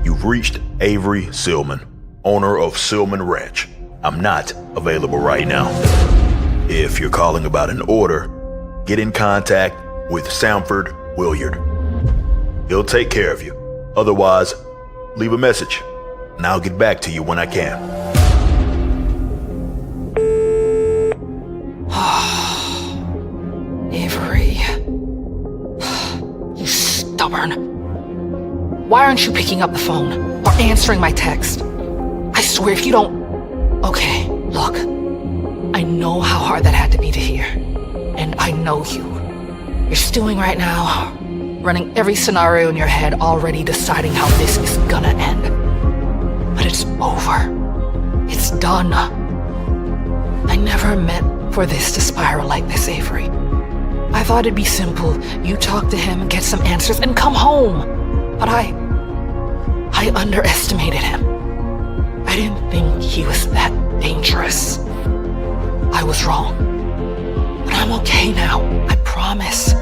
You've reached Avery Silman, owner of Silman Ranch. I'm not available right now. If you're calling about an order, get in contact with Sanford Williard. He'll take care of you. Otherwise, leave a message, and I'll get back to you when I can. Avery. You stubborn. Why aren't you picking up the phone or answering my text? I swear if you don't... Okay, look. I know how hard that had to be to hear. And I know you. You're stewing right now, running every scenario in your head, already deciding how this is gonna end. But it's over. It's done. I never meant for this to spiral like this, Avery. I thought it'd be simple. You talk to him, get some answers, and come home. But I underestimated him. I didn't think he was that dangerous. I was wrong. But I'm okay now, I promise.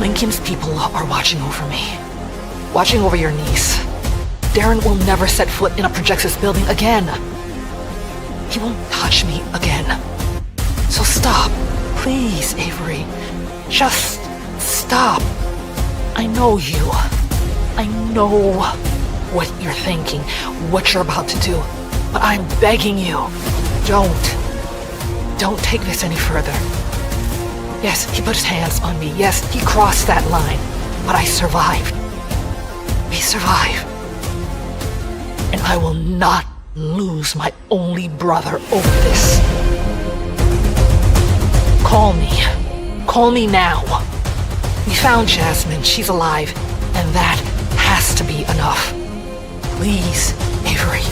Lincoln's people are watching over me. Watching over your niece. Darren will never set foot in a Projexis building again. He won't touch me again. So stop. Please, Avery. Just stop. I know you. I know what you're thinking, what you're about to do. But I'm begging you, don't take this any further. Yes, he put his hands on me. Yes, he crossed that line. But I survived. We survived. And I will not lose my only brother over this. Call me. Call me now. We found Jasmine. She's alive. And that has to be enough. Please, Avery,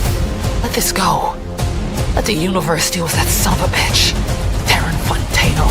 let this go. Let the universe deal with that son of a bitch, Darren Fontano.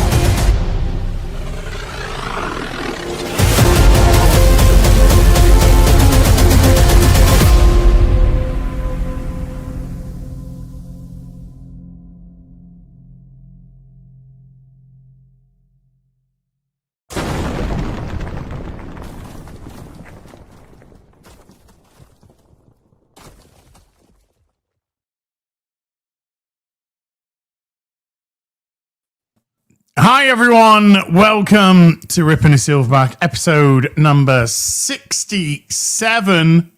Hi everyone, welcome to Ripping a Silverback, episode number 67,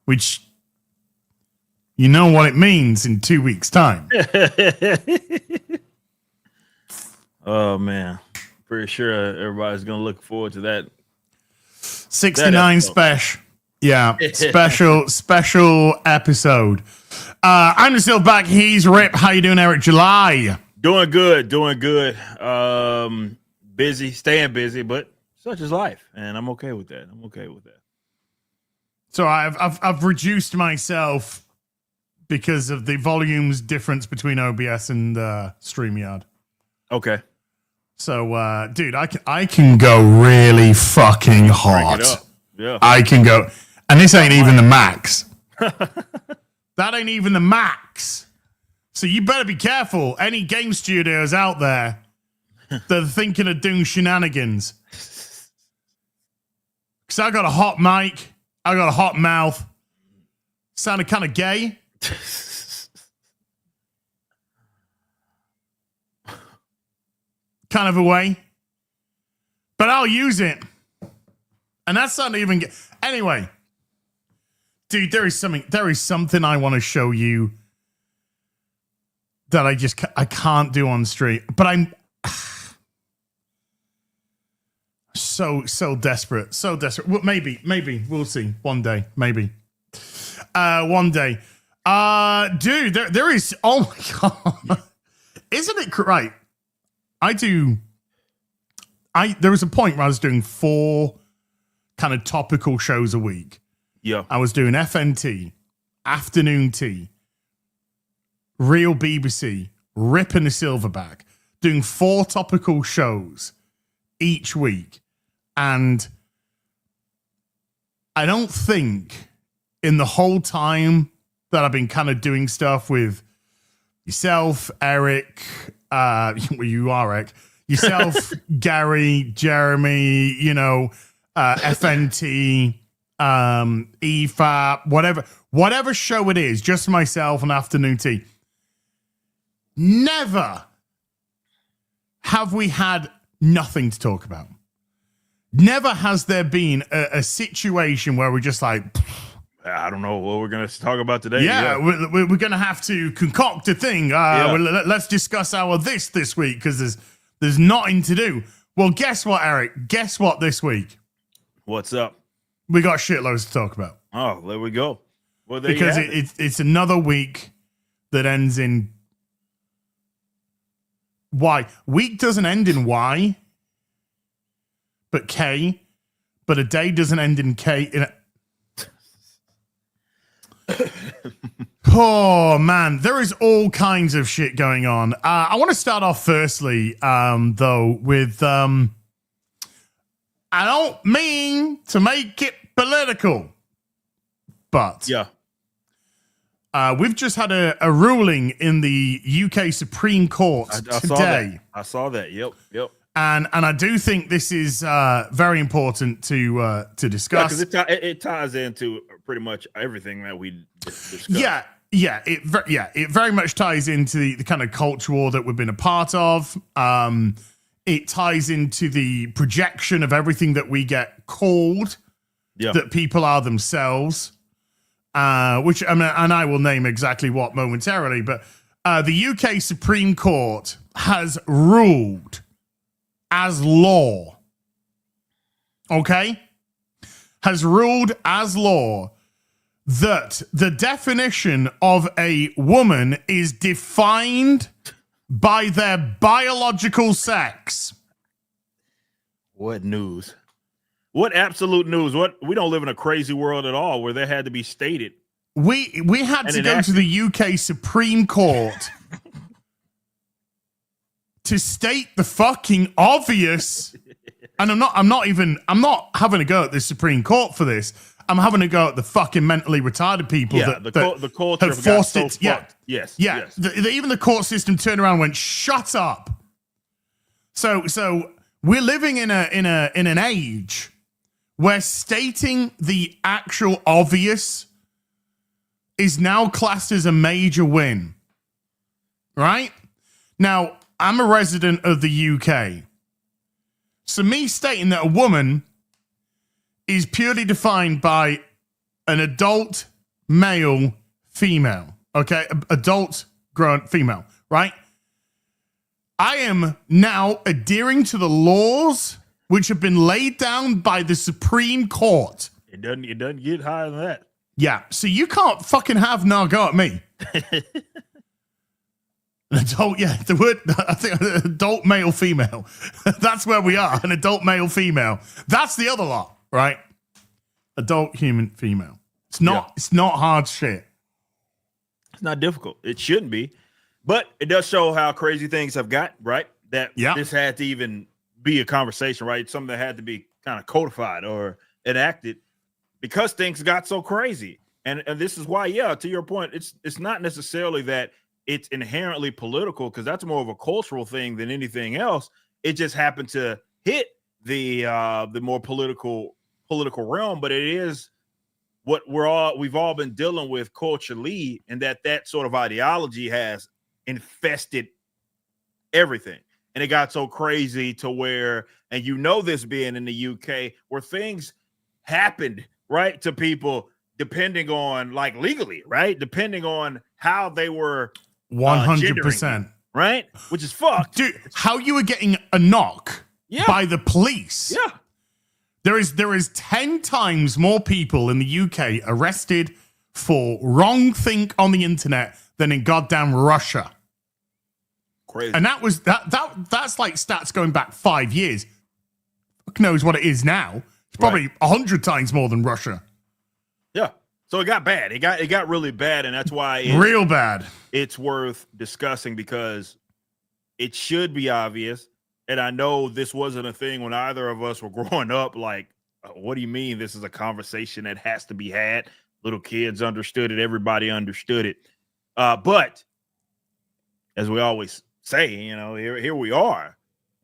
which you know what it means in 2 weeks' time. Oh man, pretty sure everybody's gonna look forward to that. 69 special, yeah, special episode. I'm the Silverback, he's Rip. How you doing, Eric July? Doing good. Busy, staying busy, but such is life, and I'm okay with that. So I've reduced myself because of the volumes difference between OBS and StreamYard. Okay. So, dude, I can go really fucking hot. Yeah. I can go, and this ain't even the max. That ain't even the max. So you better be careful. Any game studios out there that are thinking of doing shenanigans. Because I got a hot mic. I got a hot mouth. Sounded kind of gay. Kind of a way. But I'll use it. And that's not even... Anyway. Dude, there is something I want to show you that I can't do on stream, but I'm so desperate. Well, maybe we'll see one day. Maybe one day. Dude, there is. Oh my god, isn't it right? There was a point where I was doing 4 kind of topical shows a week. Yeah, I was doing FNT, Afternoon Tea, Real BBC, Ripping the Silverback, doing 4 topical shows each week. And I don't think in the whole time that I've been kind of doing stuff with yourself, Eric, you are Eric, yourself, Gary, Jeremy, FNT, EFAP, whatever show it is, just myself and Afternoon Tea. Never have we had nothing to talk about. Never has there been a situation where we're just like, I don't know what we're going to talk about today. yeah. We're going to have to concoct a thing. Let's discuss our this week because there's nothing to do. Well, guess what, Eric? Guess what this week? What's up? We got shitloads to talk about. Oh, there we go. Well, there because you have it. it's another week that ends in Y. Week doesn't end in Y, but K. But a day doesn't end in K. Oh man, there is all kinds of shit going on. I want to start off firstly, though, with I don't mean to make it political, but Yeah. we've just had a ruling in the UK Supreme Court today. I saw that. Yep. And I do think this is very important to discuss. Yeah, because it ties into pretty much everything that we discussed. It very much ties into the kind of culture war that we've been a part of. It ties into the projection of everything that we get called, that people are themselves, which I mean, and I will name exactly what momentarily, but the UK Supreme Court has ruled as law, has ruled as law that the definition of a woman is defined by their biological sex. What news? What absolute news? We don't live in a crazy world at all where there had to be stated. We had to go to the UK Supreme Court to state the fucking obvious. And I'm not having a go at the Supreme Court for this. I'm having a go at the fucking mentally retarded people the culture have forced got it. so Yeah. fucked. Yes. Even the court system turned around and went, "Shut up." So we're living in an age where stating the actual obvious is now classed as a major win. Right? Now, I'm a resident of the UK. So me stating that a woman is purely defined by an adult male female, adult grown female, right? I am now adhering to the laws which have been laid down by the Supreme Court. It doesn't get higher than that. Yeah, so you can't fucking have no go at me. An adult, the word, I think adult male female. That's where we are, an adult male female. That's the other lot, right? Adult human female. It's not hard shit. It's not difficult. It shouldn't be. But it does show how crazy things have got, right? That this had to even be a conversation, right? Something that had to be kind of codified or enacted because things got so crazy. And this is why, to your point, it's not necessarily that it's inherently political, because that's more of a cultural thing than anything else. It just happened to hit the more political realm, but it is what we've all been dealing with culturally, and that sort of ideology has infested everything. And it got so crazy to where, and this being in the UK, where things happened, right, to people depending on, like, legally, right, depending on how they were 100%, right, which is fucked. Dude, how you were getting a knock by the police. Yeah. There is 10 times more people in the UK arrested for wrong think on the internet than in goddamn Russia. Crazy. And that's like stats going back 5 years. Fuck knows what it is now. It's probably 100 times more than Russia. Yeah. So it got bad. It got really bad, and that's why real bad. It's worth discussing because it should be obvious. And I know this wasn't a thing when either of us were growing up. Like, what do you mean this is a conversation that has to be had? Little kids understood it. Everybody understood it. But as we always say, here we are.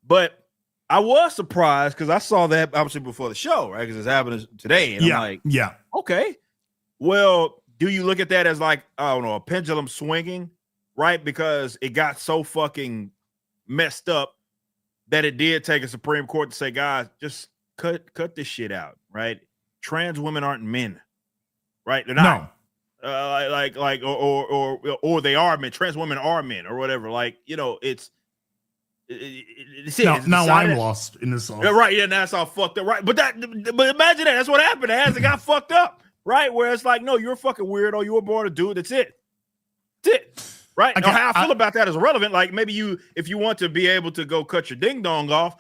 But I was surprised because I saw that obviously before the show, right? Because it's happening today. And I'm like, okay. Well, do you look at that as like, I don't know, a pendulum swinging, right? Because it got so fucking messed up that it did take a Supreme Court to say, guys, just cut this shit out, right? Trans women aren't men, right? They're not. No. Or they are men. Trans women are men, or whatever. Like, you know, it's now I'm lost in this song. Right? Yeah, that's all fucked up, right? But imagine that. That's what happened. It got fucked up, right? Where it's like, no, you're a fucking weirdo. You were born a dude. That's it. That's it. Right? Okay, now, how I feel about that is irrelevant. Like, maybe if you want to be able to go cut your ding dong off,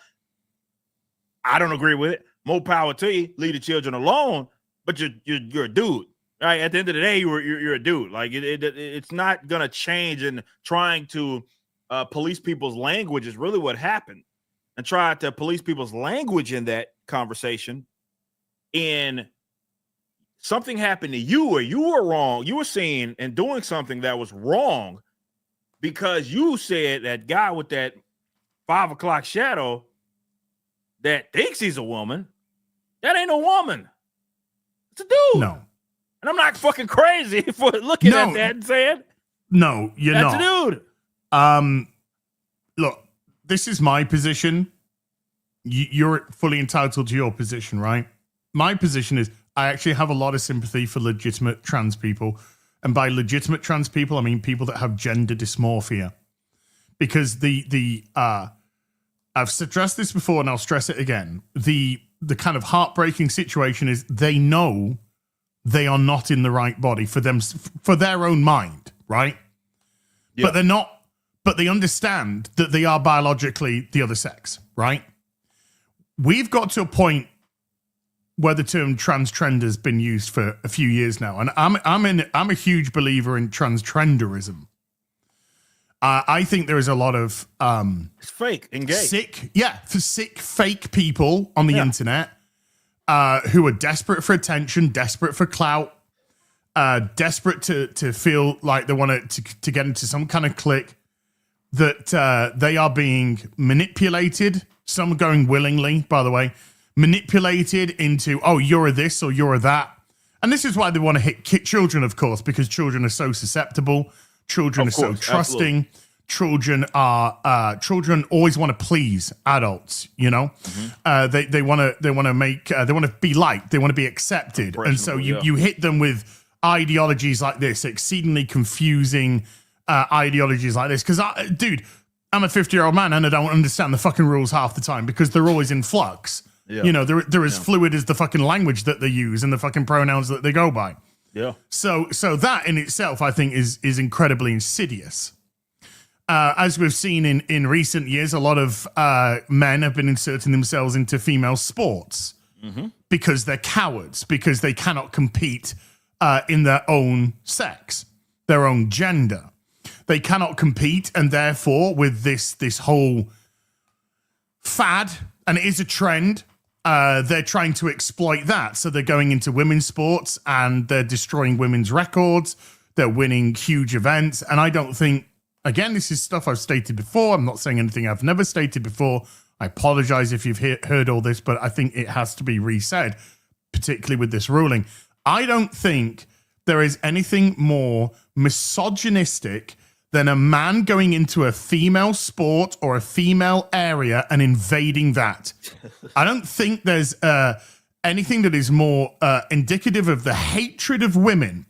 I don't agree with it. More power to you. Leave the children alone. But you're a dude, right? At the end of the day, you're a dude. Like, it's not gonna change. And trying to police people's language is really what happened. And try to police people's language in that conversation. And something happened to you, or you were wrong. You were saying and doing something that was wrong. Because you said that guy with that 5 o'clock shadow that thinks he's a woman, that ain't a woman. It's a dude. No. And I'm not fucking crazy for looking at that and saying, no, you're that's not. That's a dude. Look, this is my position. You're fully entitled to your position, right? My position is I actually have a lot of sympathy for legitimate trans people. And by legitimate trans people, I mean people that have gender dysmorphia. Because I've stressed this before and I'll stress it again. The kind of heartbreaking situation is they know they are not in the right body for their own mind, right? Yeah. But they understand that they are biologically the other sex, right? We've got to a point where the term transgender has been used for a few years now, and I'm a huge believer in transgenderism. I think there is a lot of it's fake and gay, sick fake people on the internet who are desperate for attention, desperate for clout, desperate to feel like they want to get into some kind of clique. That they are being manipulated. Some going willingly, by the way. Manipulated into, oh, you're a this or you're a that. And this is why they want to hit children, of course, because children are so susceptible. Children are so trusting. Absolutely. Children always want to please adults, you know? Mm-hmm. They want to be liked. They want to be accepted. And so you hit them with ideologies like this, exceedingly confusing ideologies like this. Because, dude, I'm a 50-year-old man and I don't understand the fucking rules half the time because they're always in flux. Yeah. You know, they're as fluid as the fucking language that they use and the fucking pronouns that they go by. Yeah. So that in itself, I think, is incredibly insidious. As we've seen in recent years, a lot of men have been inserting themselves into female sports because they're cowards, because they cannot compete in their own sex, their own gender. They cannot compete, and therefore, with this whole fad, and it is a trend, they're trying to exploit that. So they're going into women's sports and they're destroying women's records. They're winning huge events. And I don't think, again, this is stuff I've stated before. I'm not saying anything I've never stated before. I apologize if you've heard all this, but I think it has to be resaid, particularly with this ruling. I don't think there is anything more misogynistic than a man going into a female sport or a female area and invading that. I don't think there's anything that is more indicative of the hatred of women.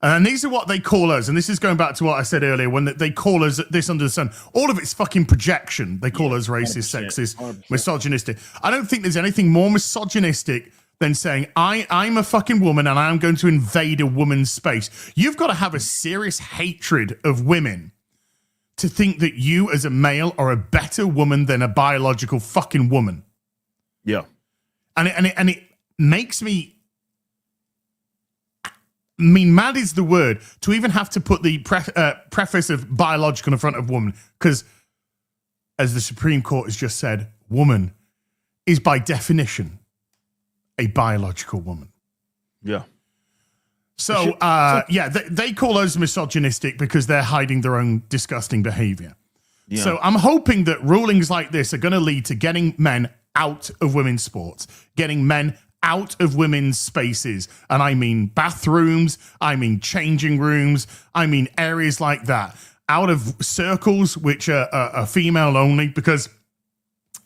And these are what they call us. And this is going back to what I said earlier, when they call us this under the sun. All of it's fucking projection. They call us racist, 100%, 100%. Misogynistic. I don't think there's anything more misogynistic than saying, I'm a fucking woman and I'm going to invade a woman's space. You've got to have a serious hatred of women to think that you as a male are a better woman than a biological fucking woman. Yeah. And it makes me, mad is the word, to even have to put the preface of biological in front of woman. Because as the Supreme Court has just said, woman is by definition a biological woman. Yeah. So, they call us misogynistic because they're hiding their own disgusting behavior. Yeah. So I'm hoping that rulings like this are going to lead to getting men out of women's sports, getting men out of women's spaces. And I mean bathrooms, I mean changing rooms, I mean areas like that, out of circles which are female only, because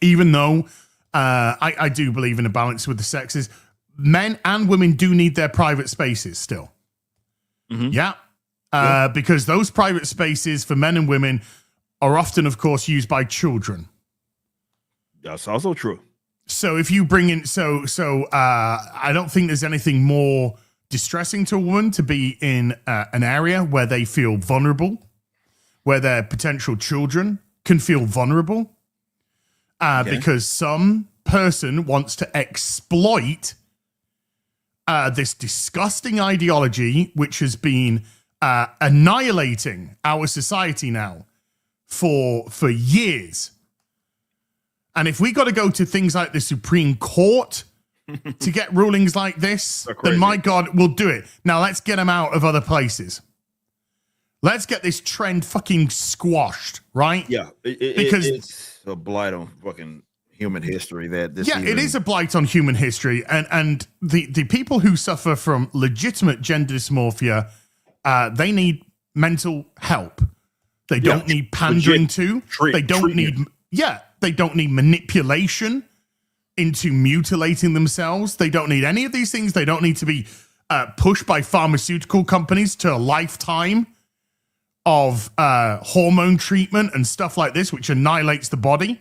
even though I do believe in a balance with the sexes, men and women do need their private spaces still. Mm-hmm. Yeah. Because those private spaces for men and women are often, of course, used by children. That's also true. So if you bring in, I don't think there's anything more distressing to a woman to be in an area where they feel vulnerable, where their potential children can feel vulnerable, because some person wants to exploit this disgusting ideology, which has been annihilating our society now for years. And if we got to go to things like the Supreme Court to get rulings like this, then my God, we'll do it. Now let's get them out of other places. Let's get this trend fucking squashed, right? Yeah, because it's a blight on fucking human history. It is a blight on human history, and the people who suffer from legitimate gender dysmorphia, they need mental help. They don't need pandering to. They don't need. Yeah, they don't need manipulation into mutilating themselves. They don't need any of these things. They don't need to be pushed by pharmaceutical companies to a lifetime of hormone treatment and stuff like this, which annihilates the body.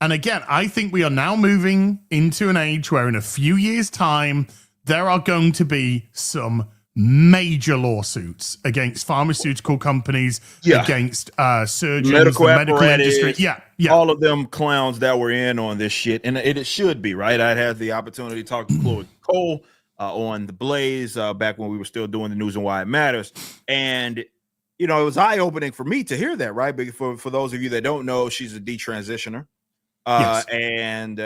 And again, I think we are now moving into an age where in a few years' time, there are going to be some major lawsuits against pharmaceutical companies, against surgeons, medical industry. Yeah. All of them clowns that were in on this shit. And it should be, right? I had the opportunity to talk to Chloe Cole on The Blaze back when we were still doing the news and why it matters. And, you know, it was eye-opening for me to hear that, right? But for those of you that don't know, she's a detransitioner. And,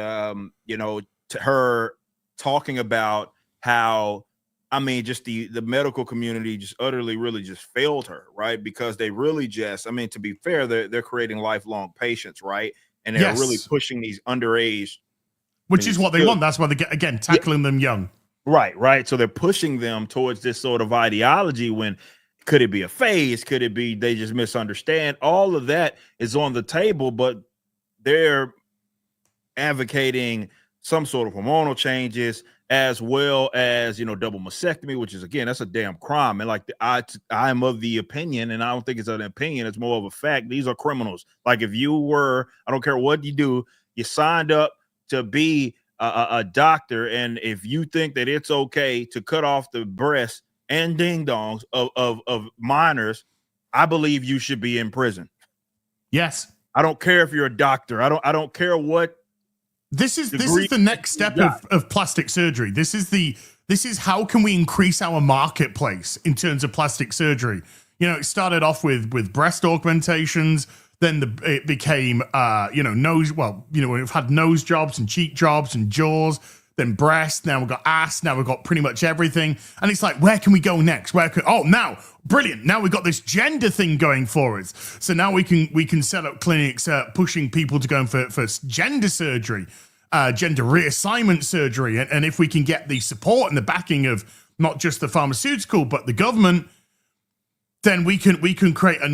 you know, to her talking about how, I mean, just the medical community just utterly really just failed her, right? Because they really just, I mean, to be fair, they're creating lifelong patients, right? And they're really pushing these underage. Which is what they want. That's why they get, again, tackling them young. Right. So they're pushing them towards this sort of ideology when could it be a phase? Could it be they just misunderstand? All of that is on the table, but they're advocating some sort of hormonal changes, as well as, you know, double mastectomy, which is, again, that's a damn crime. And like I'm of the opinion, and I don't think it's an opinion, it's more of a fact. These are criminals. Like if you were, I don't care what you do, you signed up to be a doctor, and if you think that it's okay to cut off the breasts and ding dongs of minors, I believe you should be in prison. Yes. I don't care if you're a doctor. I don't care what. This is the next step of plastic surgery. This is how can we increase our marketplace in terms of plastic surgery? You know, it started off with breast augmentations, then it became nose. Well, you know, we've had nose jobs and cheek jobs and jaws, then breast. Now we've got ass. Now we've got pretty much everything. And it's like, where can we go next? Now brilliant. Now we've got this gender thing going for us. So now we can set up clinics pushing people to go in for gender surgery, gender reassignment surgery. And if we can get the support and the backing of not just the pharmaceutical, but the government, then we can create a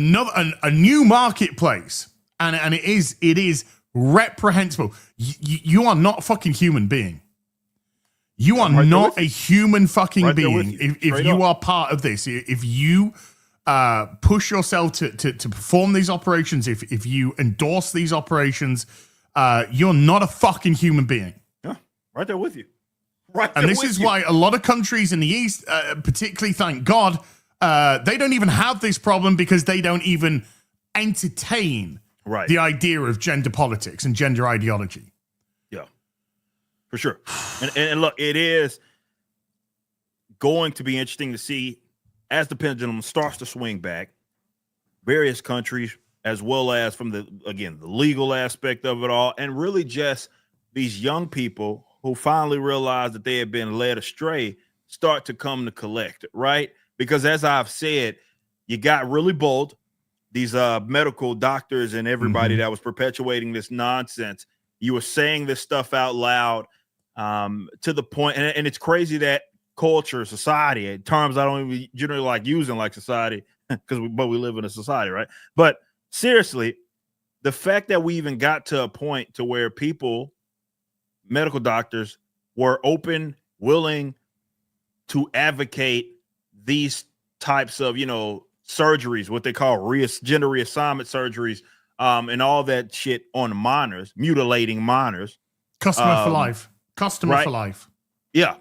new marketplace. And it is reprehensible. You are not a fucking human being. You are not a human fucking being if you are part of this. If you push yourself to perform these operations, if you endorse these operations, you're not a fucking human being. Yeah, right there with you. And this is why a lot of countries in the East, particularly, thank God, they don't even have this problem because they don't even entertain the idea of gender politics and gender ideology. For sure. And look, it is going to be interesting to see as the pendulum starts to swing back, various countries, as well as from the legal aspect of it all, and really just these young people who finally realize that they have been led astray start to come to collect, right? Because as I've said, you got really bold. these medical doctors and everybody that was perpetuating this nonsense. You were saying this stuff out loud to the point, and it's crazy that culture, society, terms I don't even generally like using, like society, because we live in a society, right? But seriously, the fact that we even got to a point to where people, medical doctors, were open, willing to advocate these types of, surgeries, what they call gender reassignment surgeries, and all that shit on minors, mutilating minors. Customer for life. Right? For life. Yeah.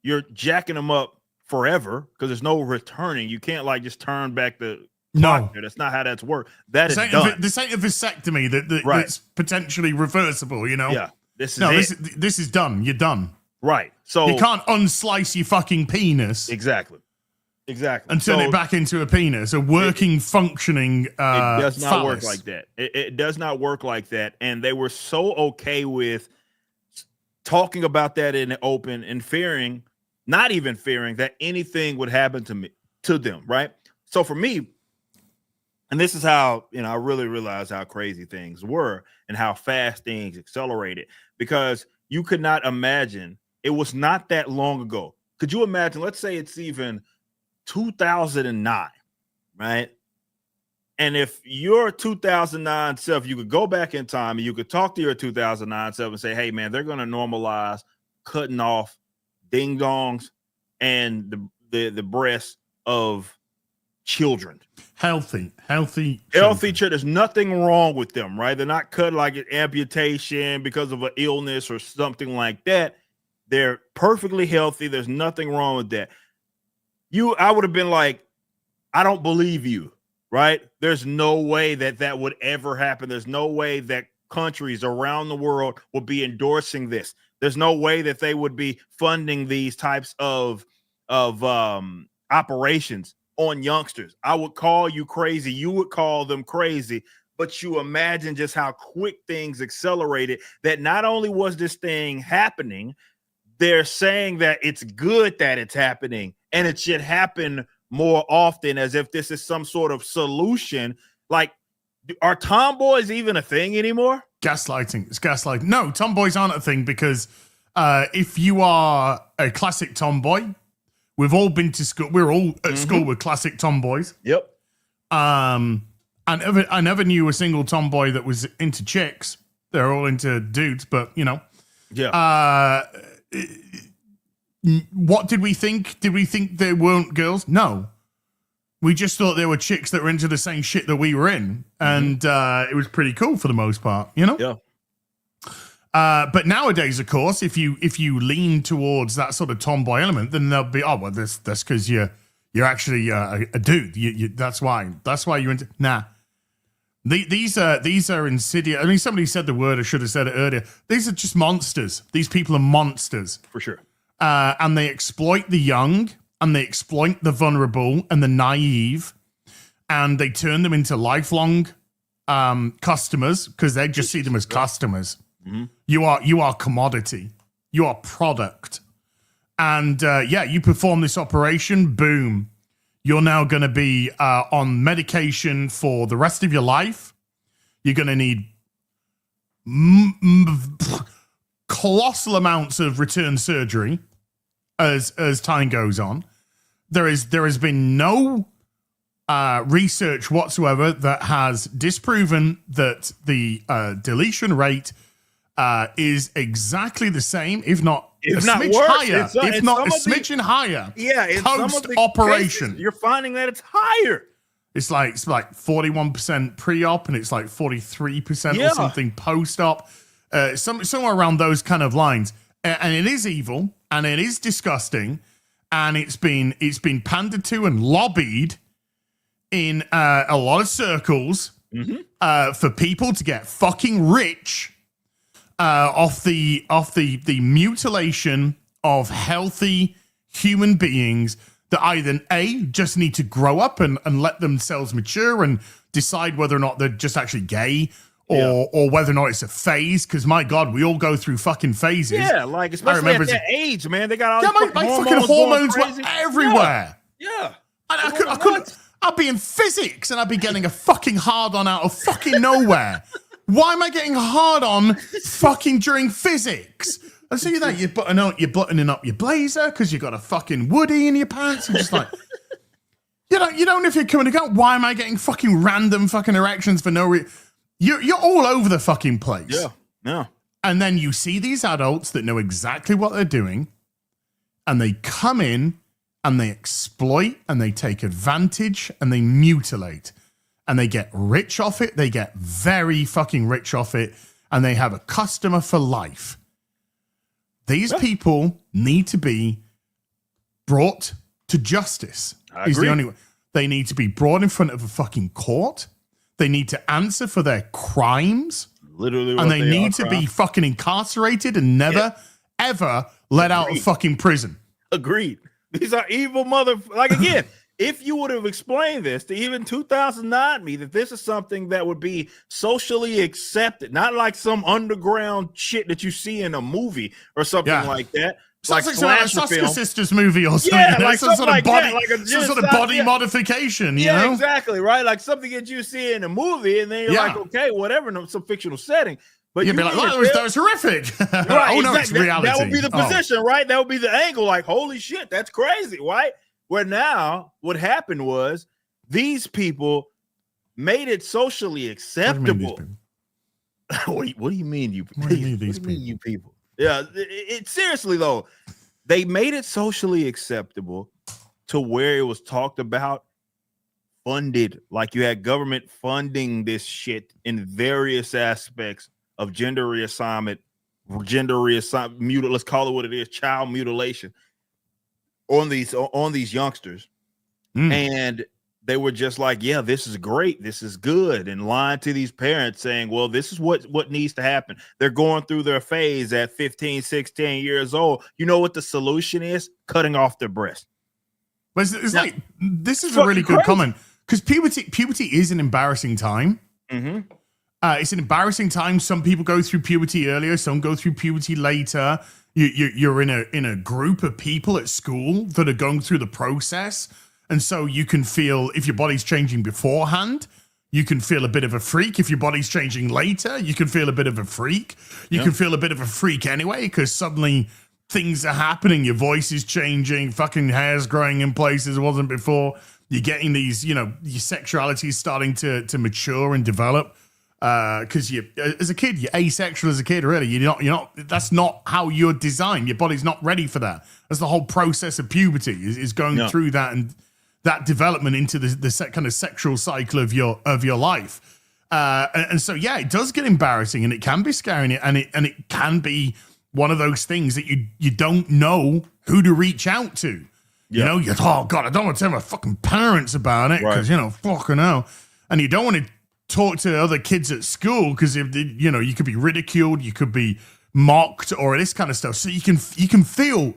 You're jacking them up forever because there's no returning. You can't just turn back the clock. No, that's not how that's worked. This ain't a vasectomy that's potentially reversible, Yeah. This is done. You're done. Right. So you can't unslice your fucking penis. Exactly. And turn it back into a penis, a working, functioning it does not phallus. work like that. It does not work like that. And they were so okay with talking about that in the open and not even fearing that anything would happen to them, right? So for me, and this is how, I really realized how crazy things were and how fast things accelerated, because you could not imagine, it was not that long ago. Could you imagine, let's say it's even 2009, right? And if your 2009 self, you could go back in time and you could talk to your 2009 self and say, hey, man, they're going to normalize cutting off ding-dongs and the breasts of children. Healthy children. There's nothing wrong with them, right? They're not cut like an amputation because of an illness or something like that. They're perfectly healthy. There's nothing wrong with that. I would have been like, I don't believe you, right? There's no way that would ever happen. There's no way that countries around the world would be endorsing this. There's no way that they would be funding these types of operations on youngsters. I would call you crazy. You would call them crazy. But you imagine just how quick things accelerated, that not only was this thing happening, they're saying that it's good that it's happening and it should happen more often, as if this is some sort of solution. Like, are tomboys even a thing anymore? Gaslighting. It's gaslighting. No, tomboys aren't a thing, because if you are a classic tomboy, we've all been to school. We're all at school with classic tomboys. Yep. I never knew a single tomboy that was into chicks. They're all into dudes, but Yeah. What did we think? Did we think they weren't girls? No. We just thought there were chicks that were into the same shit that we were in. And it was pretty cool for the most part, Yeah. But nowadays, of course, if you lean towards that sort of tomboy element, then they'll be, oh, well, that's because you're actually a dude. That's why you're into. Nah. These are insidious. I mean, somebody said the word. I should have said it earlier. These are just monsters. These people are monsters. For sure. And they exploit the young, and they exploit the vulnerable and the naive, and they turn them into lifelong customers, because they just see them as customers. Mm-hmm. You are commodity. You are product. And you perform this operation, boom. You're now going to be on medication for the rest of your life. You're going to need colossal amounts of return surgery as time goes on. There has been no research whatsoever that has disproven that the deletion rate is exactly the same, if not a smidge worse. higher, if not a smidgen higher. Yeah, in post operation, cases, you're finding that it's higher. It's like 41% pre-op, and it's like 43% or something post-op. Somewhere around those kind of lines. And it is evil, and it is disgusting, and it's been pandered to and lobbied in a lot of circles for people to get fucking rich off the mutilation of healthy human beings that either just need to grow up and let themselves mature and decide whether or not they're just actually gay, or whether or not it's a phase, because my God, we all go through fucking phases. Yeah, like especially at that age, man. They got all my fucking hormones were everywhere. Yeah. And I'd be in physics and I'd be getting a fucking hard on out of fucking nowhere. Why am I getting hard on fucking during physics? I see that you're buttoning up your blazer because you got a fucking woody in your pants. I'm just like, you don't know if you're coming to go. Why am I getting fucking random fucking erections for no reason? You're all over the fucking place. Yeah. And then you see these adults that know exactly what they're doing, and they come in and they exploit and they take advantage and they mutilate and they get rich off it. They get very fucking rich off it, and they have a customer for life. These people need to be brought to justice. Is the only way. They need to be brought in front of a fucking court. They need to answer for their crimes. Literally, and they need to be fucking incarcerated and never, ever let out of fucking prison. Agreed. These are evil like, again, if you would have explained this to even 2009 me, that this is something that would be socially accepted, not like some underground shit that you see in a movie or something like that. Like Suska Sisters movie or something. Yeah, like some sort of like body, that, some sort of body modification. You know? Exactly, right? Like something that you see in a movie, and then you're like, okay, whatever, in some fictional setting. But you'd be like, that was horrific. Right, oh no, it's reality. That would be the position, right? That would be the angle. Like, holy shit, that's crazy, right? Where now, what happened was these people made it socially acceptable. What do you mean, you people? Yeah, it seriously though, they made it socially acceptable to where it was talked about, funded, like you had government funding this shit in various aspects of gender reassignment, let's call it what it is, child mutilation on these youngsters. And they were just like, yeah, this is great, this is good, and lying to these parents saying, well, this is what needs to happen. They're going through their phase at 15, 16 years old. You know what the solution is? Cutting off their breast. But it's now, like, this is a really good comment, because puberty is an embarrassing time. It's an embarrassing time. Some people go through puberty earlier, some go through puberty later. You're in a group of people at school that are going through the process. And so you can feel, if your body's changing beforehand, you can feel a bit of a freak. If your body's changing later, you can feel a bit of a freak. You can feel a bit of a freak anyway, because suddenly things are happening. Your voice is changing, fucking hair's growing in places it wasn't before. You're getting these, your sexuality is starting to mature and develop. Because as a kid, you're asexual as a kid, really. You're not, that's not how you're designed. Your body's not ready for that. That's the whole process of puberty is going through that and that development into the kind of sexual cycle of your life. And so, yeah, it does get embarrassing, and it can be scary, and it can be one of those things that you don't know who to reach out to. You know, oh God, I don't want to tell my fucking parents about it, because fucking hell. And you don't want to talk to other kids at school, because if you could be ridiculed, you could be mocked, or this kind of stuff. So you can feel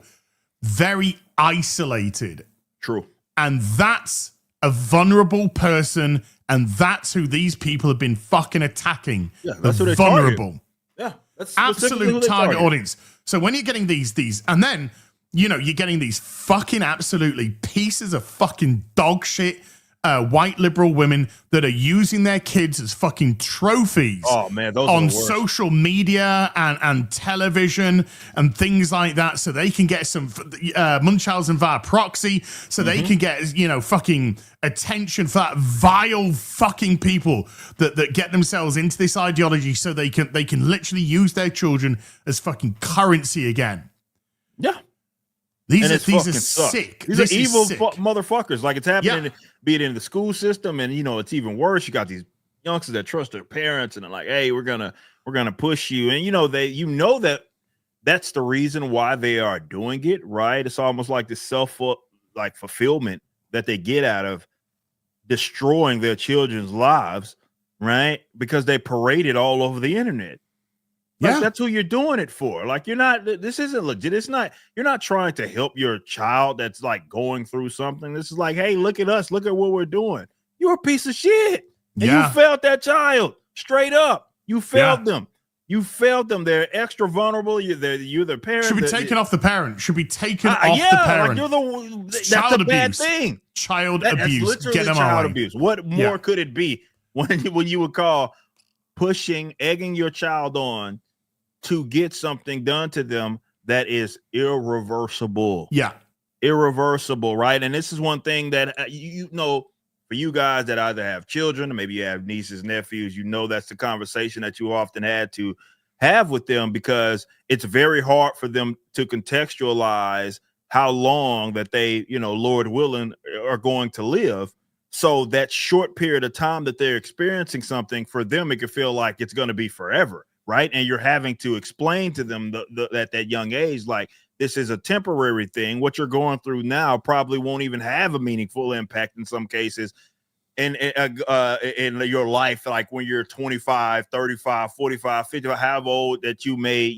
very isolated. True. And that's a vulnerable person, and that's who these people have been fucking attacking. Yeah, that's who they're vulnerable. Yeah, that's absolute target audience. So when you're getting these, and then you're getting these fucking absolutely pieces of fucking dog shit white liberal women that are using their kids as fucking trophies. Oh man, those on social media and television and things like that, so they can get some Munchausen via proxy, so they can get fucking attention for that vile fucking people that get themselves into this ideology, so they can literally use their children as fucking currency again. Yeah. These are sick. These are evil motherfuckers. Like, it's happening, be it in the school system, and it's even worse. You got these youngsters that trust their parents, and they're like, "Hey, we're gonna push you," and that that's the reason why they are doing it, right? It's almost like this fulfillment that they get out of destroying their children's lives, right? Because they parade it all over the internet. Like, that's who you're doing it for. Like, this isn't legit. It's not, you're not trying to help your child that's like going through something. This is like, hey, look at us. Look at what we're doing. You're a piece of shit. And you failed that child straight up. You failed them. You failed them. They're extra vulnerable. You're the parent. Should be taken off the parent. Should be taken off the parent. Like that's child a bad abuse. thing. Child That's abuse. literally Get them child away. abuse. What more could it be when you would call pushing, egging your child on to get something done to them that is irreversible? Yeah. Irreversible, right? And this is one thing that for you guys that either have children or maybe you have nieces, nephews, that's the conversation that you often had to have with them, because it's very hard for them to contextualize how long that they, Lord willing, are going to live. So that short period of time that they're experiencing something, for them, it can feel like it's going to be forever, right? And you're having to explain to them at that young age, like, this is a temporary thing. What you're going through now probably won't even have a meaningful impact in some cases in your life, like when you're 25, 35, 45, 55, however old that you may,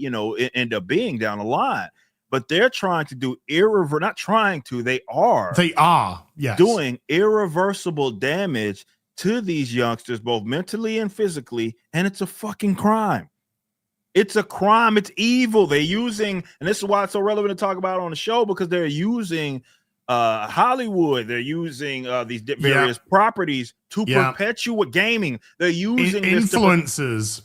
end up being down the line. But they're trying to do they are yes, doing irreversible damage to these youngsters, both mentally and physically, and it's a fucking crime. It's a crime. It's evil. They're using, and this is why it's so relevant to talk about on the show, because they're using Hollywood. They're using these various properties to perpetuate gaming. They're using influencers,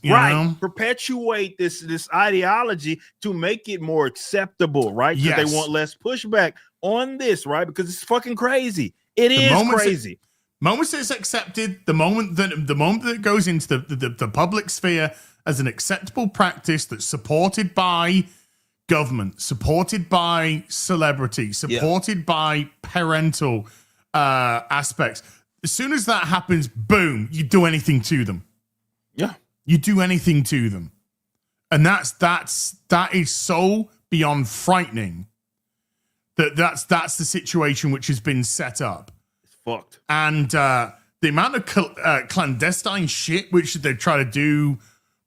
perpetuate this ideology to make it more acceptable, right? Because they want less pushback on this, right? Because it's fucking crazy. It is crazy. Moments it's accepted, the moment that it goes into the public sphere as an acceptable practice that's supported by government, supported by celebrity, supported by parental aspects. As soon as that happens, boom, you do anything to them. Yeah. You do anything to them. And that is so beyond frightening that's the situation which has been set up. It's fucked. And the amount of clandestine shit which they try to do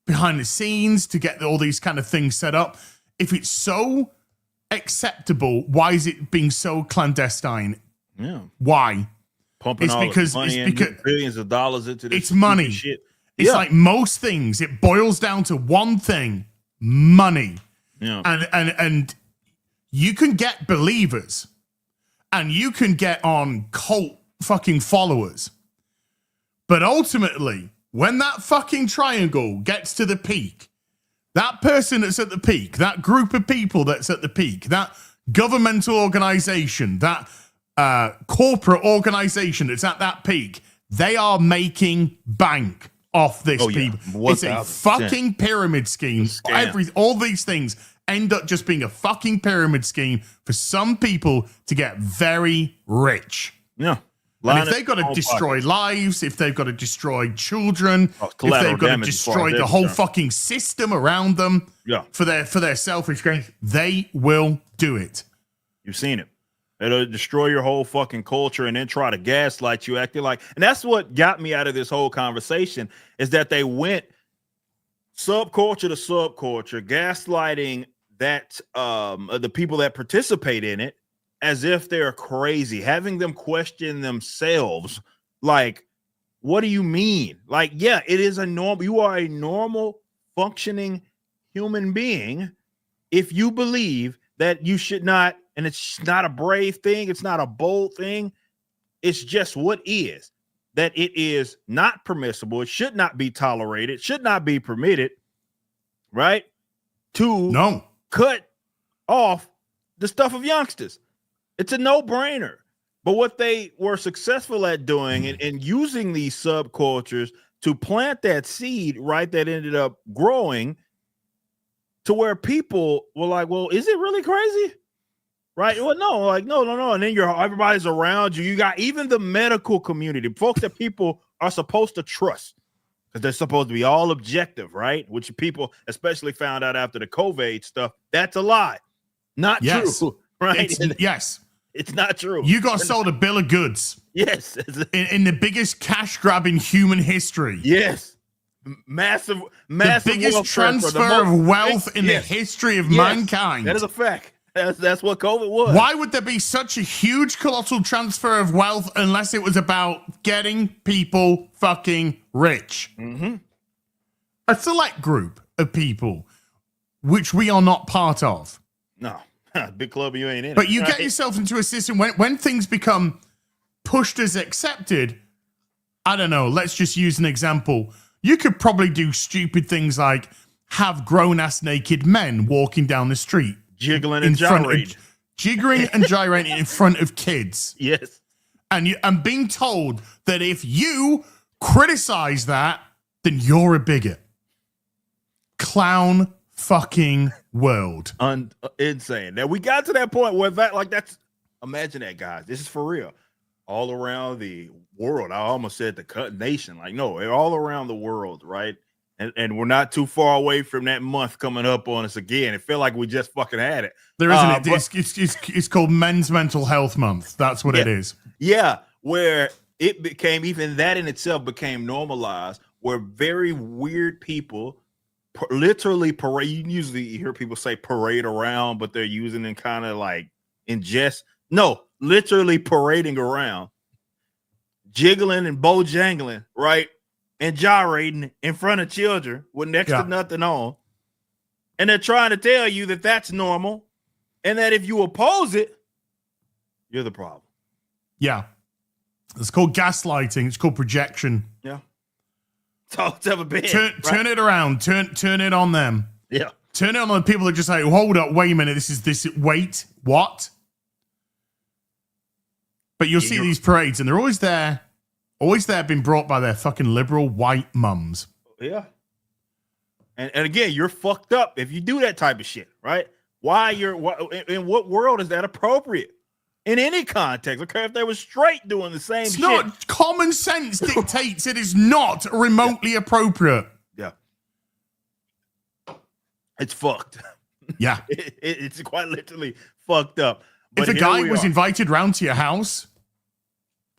behind the scenes to get all these kind of things set up. If it's so acceptable, why is it being so clandestine? Yeah. Why? Pumping billions of dollars into this. It's money. Shit. It's like most things. It boils down to one thing: money. Yeah. And you can get believers, and you can get on cult fucking followers, but ultimately, when that fucking triangle gets to the peak, that person that's at the peak, that group of people that's at the peak, that governmental organization, that corporate organization that's at that peak, they are making bank off this people. It's a fucking pyramid scheme. All these things end up just being a fucking pyramid scheme for some people to get very rich. Yeah. And if they've got to destroy lives, if they've got to destroy children, if they've got to destroy the whole fucking system around them for their selfish gain, they will do it. You've seen it. It'll destroy your whole fucking culture and then try to gaslight you, acting like, and that's what got me out of this whole conversation, is that they went subculture to subculture, gaslighting that the people that participate in it, as if they're crazy, having them question themselves. Like, what do you mean? Like, yeah, it is you are a normal functioning human being if you believe that you should not, and it's not a brave thing, it's not a bold thing, it's just what is, that it is not permissible, it should not be tolerated, should not be permitted, right? To cut off the stuff of youngsters. It's a no-brainer. But what they were successful at doing and using these subcultures to plant that seed, right, that ended up growing to where people were like, well, is it really crazy? Right? Well, no, like, no. And then everybody's around you. You got even the medical community, folks that people are supposed to trust, because they're supposed to be all objective, right? Which people especially found out after the COVID stuff. That's a lie. Not true. Right? It's not true. You got sold a bill of goods. Yes. In the biggest cash grab in human history. Yes. Massive the biggest transfer of wealth in the history of mankind. That is a fact. That's what COVID was. Why would there be such a huge colossal transfer of wealth unless it was about getting people fucking rich? Mm-hmm. A select group of people, which we are not part of. No, big club, you ain't in. But you get yourself into a system when things become pushed as accepted. I don't know. Let's just use an example. You could probably do stupid things like have grown-ass naked men walking down the street. Jiggling and gyrating. Jiggering and gyrating in front of kids. Yes. And being told that if you criticize that, then you're a bigot. Clown fucking world. Insane. Now, we got to that point where that's, imagine that, guys. This is for real. All around the world. I almost said the nation. Like, no, all around the world, right? And we're not too far away from that month coming up on us again. It felt like we just fucking had it. There isn't it. It's called Men's Mental Health Month. That's what it is. Yeah, where it became, even that in itself became normalized, where very weird people literally parade. You usually hear people say parade around, but they're using it kind of like in jest. No, literally parading around, jiggling and bojangling, right? And gyrating in front of children with next to nothing on. And they're trying to tell you that that's normal and that if you oppose it, you're the problem. Yeah. It's called gaslighting. It's called projection. Yeah. That's all it's ever been. Turn it around. Turn it on them. Yeah. Turn it on the people that just say, hold up, wait a minute. Wait, what? But you'll see these parades and they're always there. Always there, been brought by their fucking liberal white mums. Yeah. And again, you're fucked up if you do that type of shit, right? In what world is that appropriate? In any context. Okay, if they were straight doing the same shit. It's not. Common sense dictates it is not remotely appropriate. Yeah. It's fucked. Yeah. It's quite literally fucked up. But if a guy was invited round to your house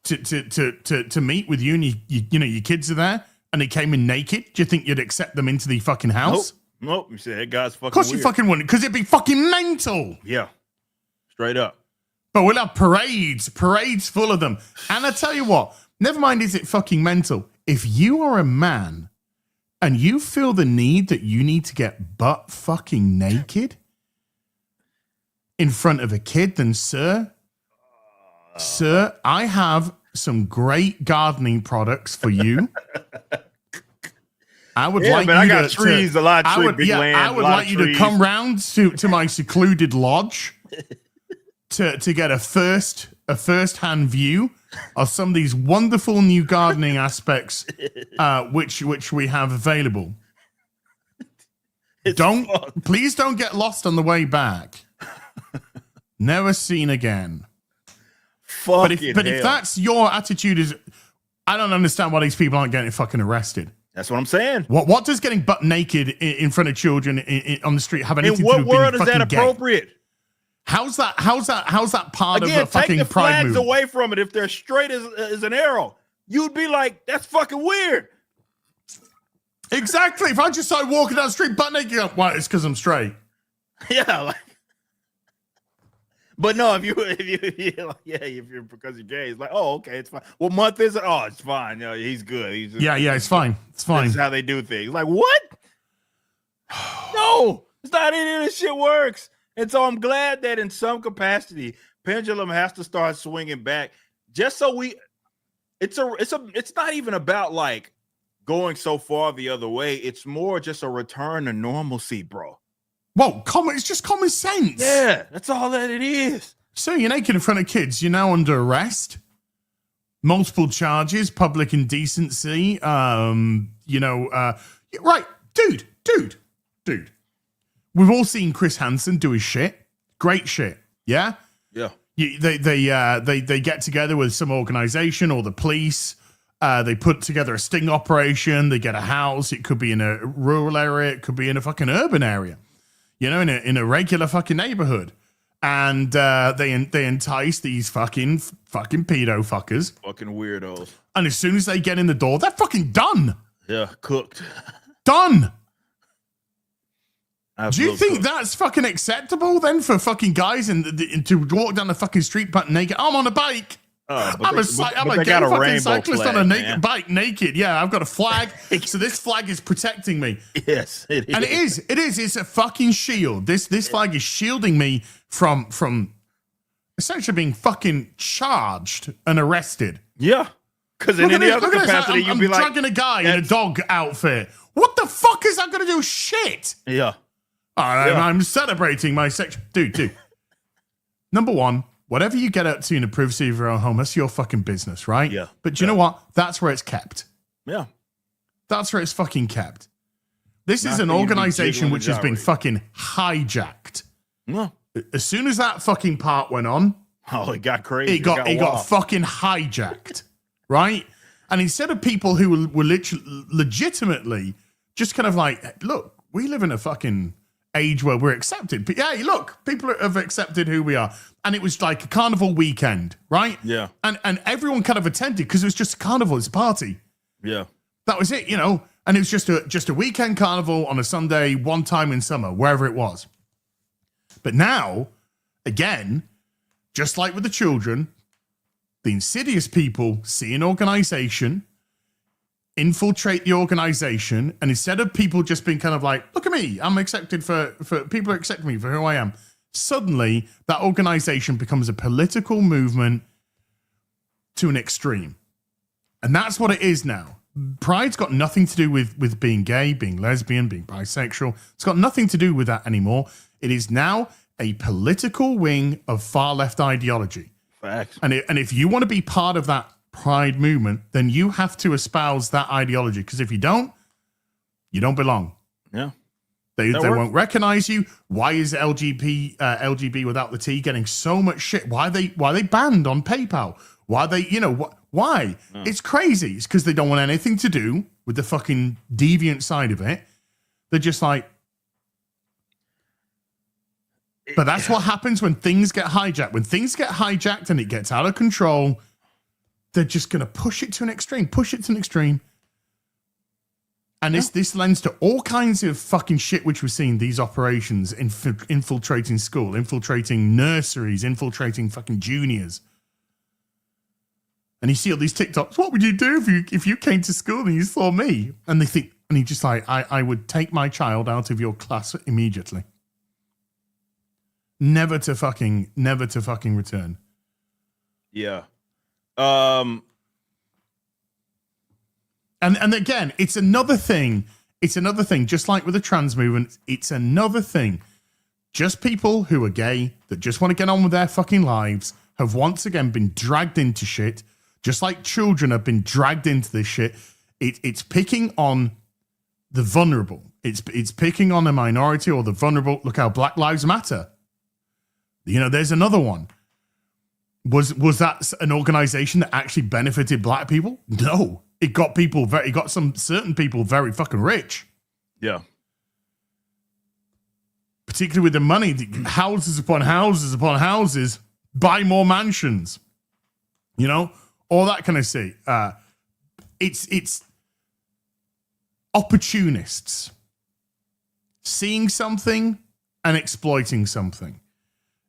to meet with you and your kids are there and they came in naked, do you think you'd accept them into the fucking house? Nope. You said that guy's fucking Of course weird. You fucking wouldn't, because it'd be fucking mental. Yeah. Straight up. But we'll have parades full of them. And I tell you what, never mind is it fucking mental. If you are a man and you feel the need that you need to get butt fucking naked in front of a kid, then sir, I have some great gardening products for you. I would like you I got trees, a lot of trees, big land. I would like you to come round to my secluded lodge to get a first-hand view of some of these wonderful new gardening aspects which we have available. Please don't get lost on the way back. Never seen again. But if that's your attitude, I don't understand why these people aren't getting fucking arrested. That's what I'm saying. What does getting butt naked in front of children on the street have anything to do with In what world is that appropriate? Gay? How's that part of a fucking take the pride flags move? away from it. If they're straight as an arrow, you'd be like, that's fucking weird. Exactly. If I just started walking down the street butt naked, well, it's because I'm straight. Yeah. But no, if you're because you're gay, it's like, oh, okay, it's fine. What month is it? Oh, it's fine. No, he's good. It's fine. It's fine. This is how they do things. Like, what? No, it's not any of this shit works. And so I'm glad that in some capacity, pendulum has to start swinging back. Just so it's not even about like going so far the other way. It's more just a return to normalcy, bro. Well, it's just common sense. Yeah, that's all that it is. So you're naked in front of kids. You're now under arrest. Multiple charges, public indecency. Right, dude. We've all seen Chris Hansen do his shit. Great shit. Yeah. Yeah. They get together with some organization or the police. They put together a sting operation. They get a house. It could be in a rural area. It could be in a fucking urban area. In a regular fucking neighborhood. And they entice these fucking pedo fuckers. Fucking weirdos. And as soon as they get in the door, they're fucking done. Yeah, cooked. Done. Absolutely. Do you think that's fucking acceptable then for fucking guys and to walk down the fucking street butt naked? I'm on a bike. I'm a gay fucking cyclist on a bike naked. Yeah, I've got a flag. So this flag is protecting me. Yes, it is. And it is. It's a fucking shield. This flag is shielding me from essentially being fucking charged and arrested. Yeah. Because in any other capacity, you'd be like... I'm dragging a guy in a dog outfit. What the fuck is that going to do? Shit. Yeah. I'm celebrating my sexual... Dude. Number one, whatever you get up to in the privacy of your own home, that's your fucking business, right? Yeah. But do you know what? That's where it's kept. Yeah. That's where it's fucking kept. This is an organization which has been fucking hijacked. No. As soon as that fucking part went on... Oh, it got crazy. It got fucking hijacked, right? And instead of people who were legitimately just kind of like, look, we live in a fucking age where we're accepted. But yeah, look, people have accepted who we are. And it was like a carnival weekend, right? Yeah. And everyone kind of attended because it was just a carnival, it's a party. Yeah. That was it, And it was just a weekend carnival on a Sunday, one time in summer, wherever it was. But now, again, just like with the children, the insidious people see an organization, infiltrate the organization, and instead of people just being kind of like, look at me, I'm accepted for people are accepting me for who I am, suddenly that organization becomes a political movement to an extreme. And that's what it is now. Pride's got nothing to do with being gay, being lesbian, being bisexual. It's got nothing to do with that anymore. It is now a political wing of far left ideology. Facts. And if you want to be part of that pride movement, then you have to espouse that ideology. Because if you don't belong. Yeah. They won't recognize you. Why is LGB without the T getting so much shit? Why are they banned on PayPal? Why are they, why? No. It's crazy. It's because they don't want anything to do with the fucking deviant side of it. They're just like, but that's what happens when things get hijacked. When things get hijacked and it gets out of control, they're just going to push it to an extreme. And this lends to all kinds of fucking shit which we're seeing, these operations, infiltrating school, infiltrating nurseries, infiltrating fucking juniors. And you see all these TikToks, what would you do if you came to school and you saw me? And they think, and he's just like, I would take my child out of your class immediately. Never to fucking return. Yeah. And again, it's another thing. Just like with the trans movement, it's another thing. Just people who are gay that just want to get on with their fucking lives have once again been dragged into shit. Just like children have been dragged into this shit. It's picking on the vulnerable. It's picking on a minority or the vulnerable. Look how Black Lives Matter. There's another one. Was that an organization that actually benefited black people? No. It got some certain people very fucking rich. Yeah. Particularly with the money, houses upon houses upon houses, buy more mansions. All that kind of shit. It's opportunists seeing something and exploiting something.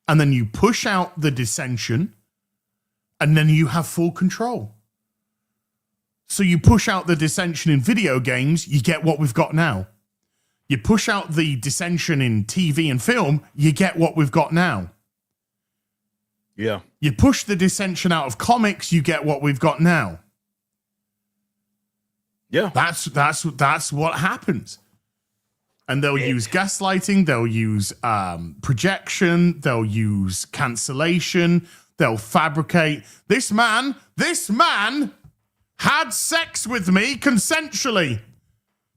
And then you push out the dissension, and then you have full control. So you push out the dissension in video games, you get what we've got now. You push out the dissension in TV and film, you get what we've got now. Yeah. You push the dissension out of comics, you get what we've got now. Yeah. That's what happens. And they'll use gaslighting, they'll use projection, they'll use cancellation, they'll fabricate. This man had sex with me consensually.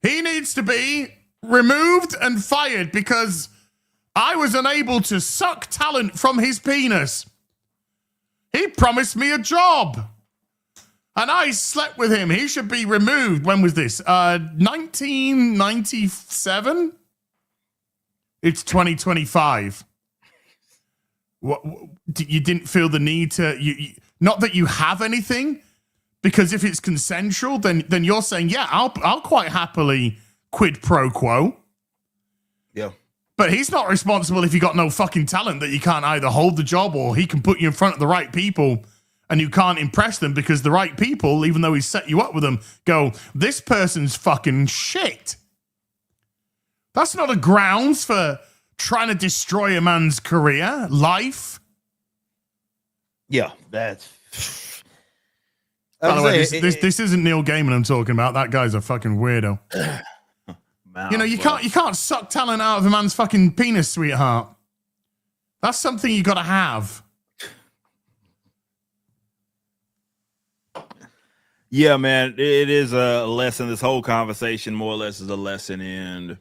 He needs to be removed and fired because I was unable to suck talent from his penis. He promised me a job. And I slept with him. He should be removed. When was this? 1997? It's 2025. What? You didn't feel the need to... not that you have anything, because if it's consensual, then you're saying, yeah, I'll quite happily quid pro quo. Yeah. But he's not responsible if you got no fucking talent that you can't either hold the job or he can put you in front of the right people and you can't impress them because the right people, even though he's set you up with them, go, this person's fucking shit. That's not a grounds for trying to destroy a man's career, life. Yeah, that's... By the way, this isn't Neil Gaiman I'm talking about. That guy's a fucking weirdo. You can't suck talent out of a man's fucking penis, sweetheart. That's something you got to have. Yeah, man, it is a lesson. This whole conversation more or less is a lesson in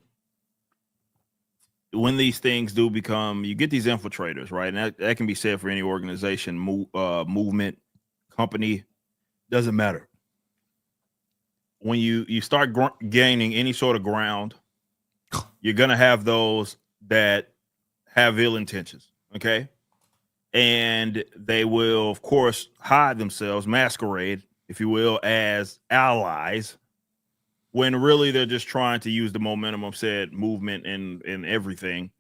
when these things do become, you get these infiltrators, right? And that can be said for any organization, movement, company, doesn't matter. When you start gaining any sort of ground, you're going to have those that have ill intentions, okay? And they will, of course, hide themselves, masquerade, if you will, as allies, when really they're just trying to use the momentum of said movement and everything.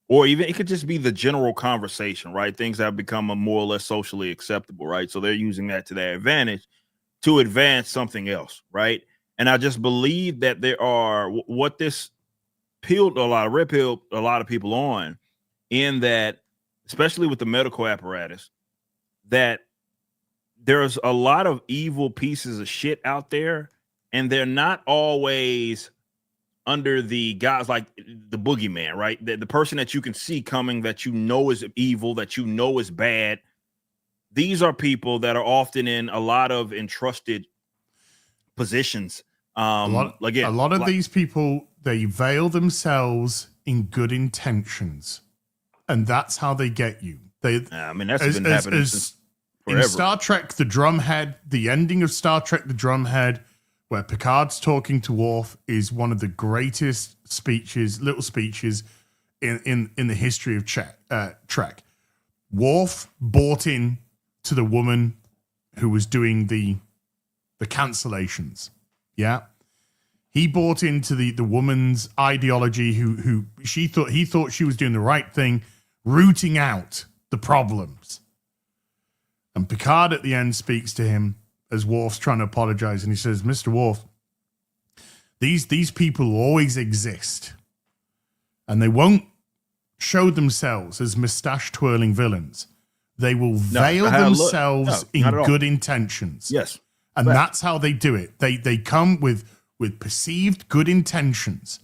Or even it could just be the general conversation, right? Things that have become more or less socially acceptable, right? So they're using that to their advantage to advance something else, right? And I just believe that there are what this red pilled a lot of people on, in that, especially with the medical apparatus, that there's a lot of evil pieces of shit out there, and they're not always under the guys like the boogeyman, right? The person that you can see coming, that you know is evil, that you know is bad. These are people that are often in a lot of entrusted positions. A lot of these people, they veil themselves in good intentions, and that's how they get you. That's been happening since forever. In Star Trek, the Drumhead, the ending of Star Trek, the Drumhead, where Picard's talking to Worf, is one of the greatest little speeches in the history of Trek. Worf bought in to the woman who was doing the cancellations. Yeah. He bought into the woman's ideology who he thought she was doing the right thing, rooting out the problems. And Picard at the end speaks to him as Worf's trying to apologize, and he says, Mr. Worf, these people always exist, and they won't show themselves as mustache twirling villains. They will veil themselves in good intentions. Yes. And that's how they do it. They come with perceived good intentions.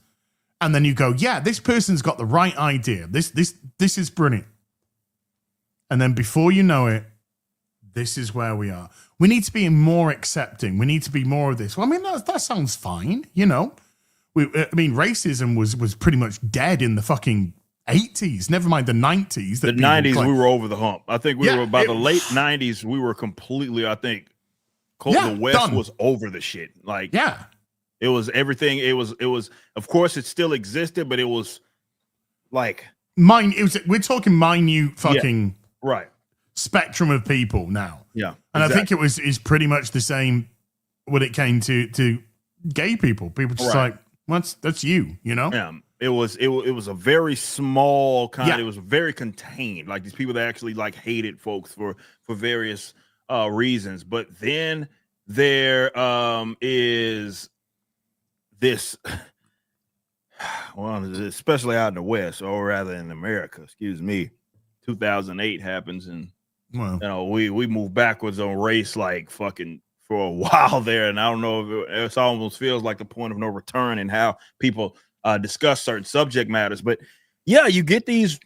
And then you go, yeah, this person's got the right idea. This is brilliant. And then before you know it, this is where we are. We need to be more accepting. We need to be more of this. Well, I mean, that sounds fine, you know. Racism was pretty much dead in the fucking 80s, never mind the 90s. The 90s, we were over the hump. I think we were by the late 90s, we were completely, I think, the West done. Was over the shit. Like, yeah, it was everything. It was, of course, it still existed, but it was like we're talking minute fucking right spectrum of people now. Yeah. And exactly. I think is pretty much the same when it came to gay people. People just like, well, that's you know? Yeah. It was a very small kind. It was very contained. Like these people that actually like hated folks for various reasons. But then there is this, well, especially out in the West, or rather in America, 2008 happens, and we move backwards on race like fucking for a while there. And I don't know if it almost feels like the point of no return in how people discuss certain subject matters. But yeah, you get these,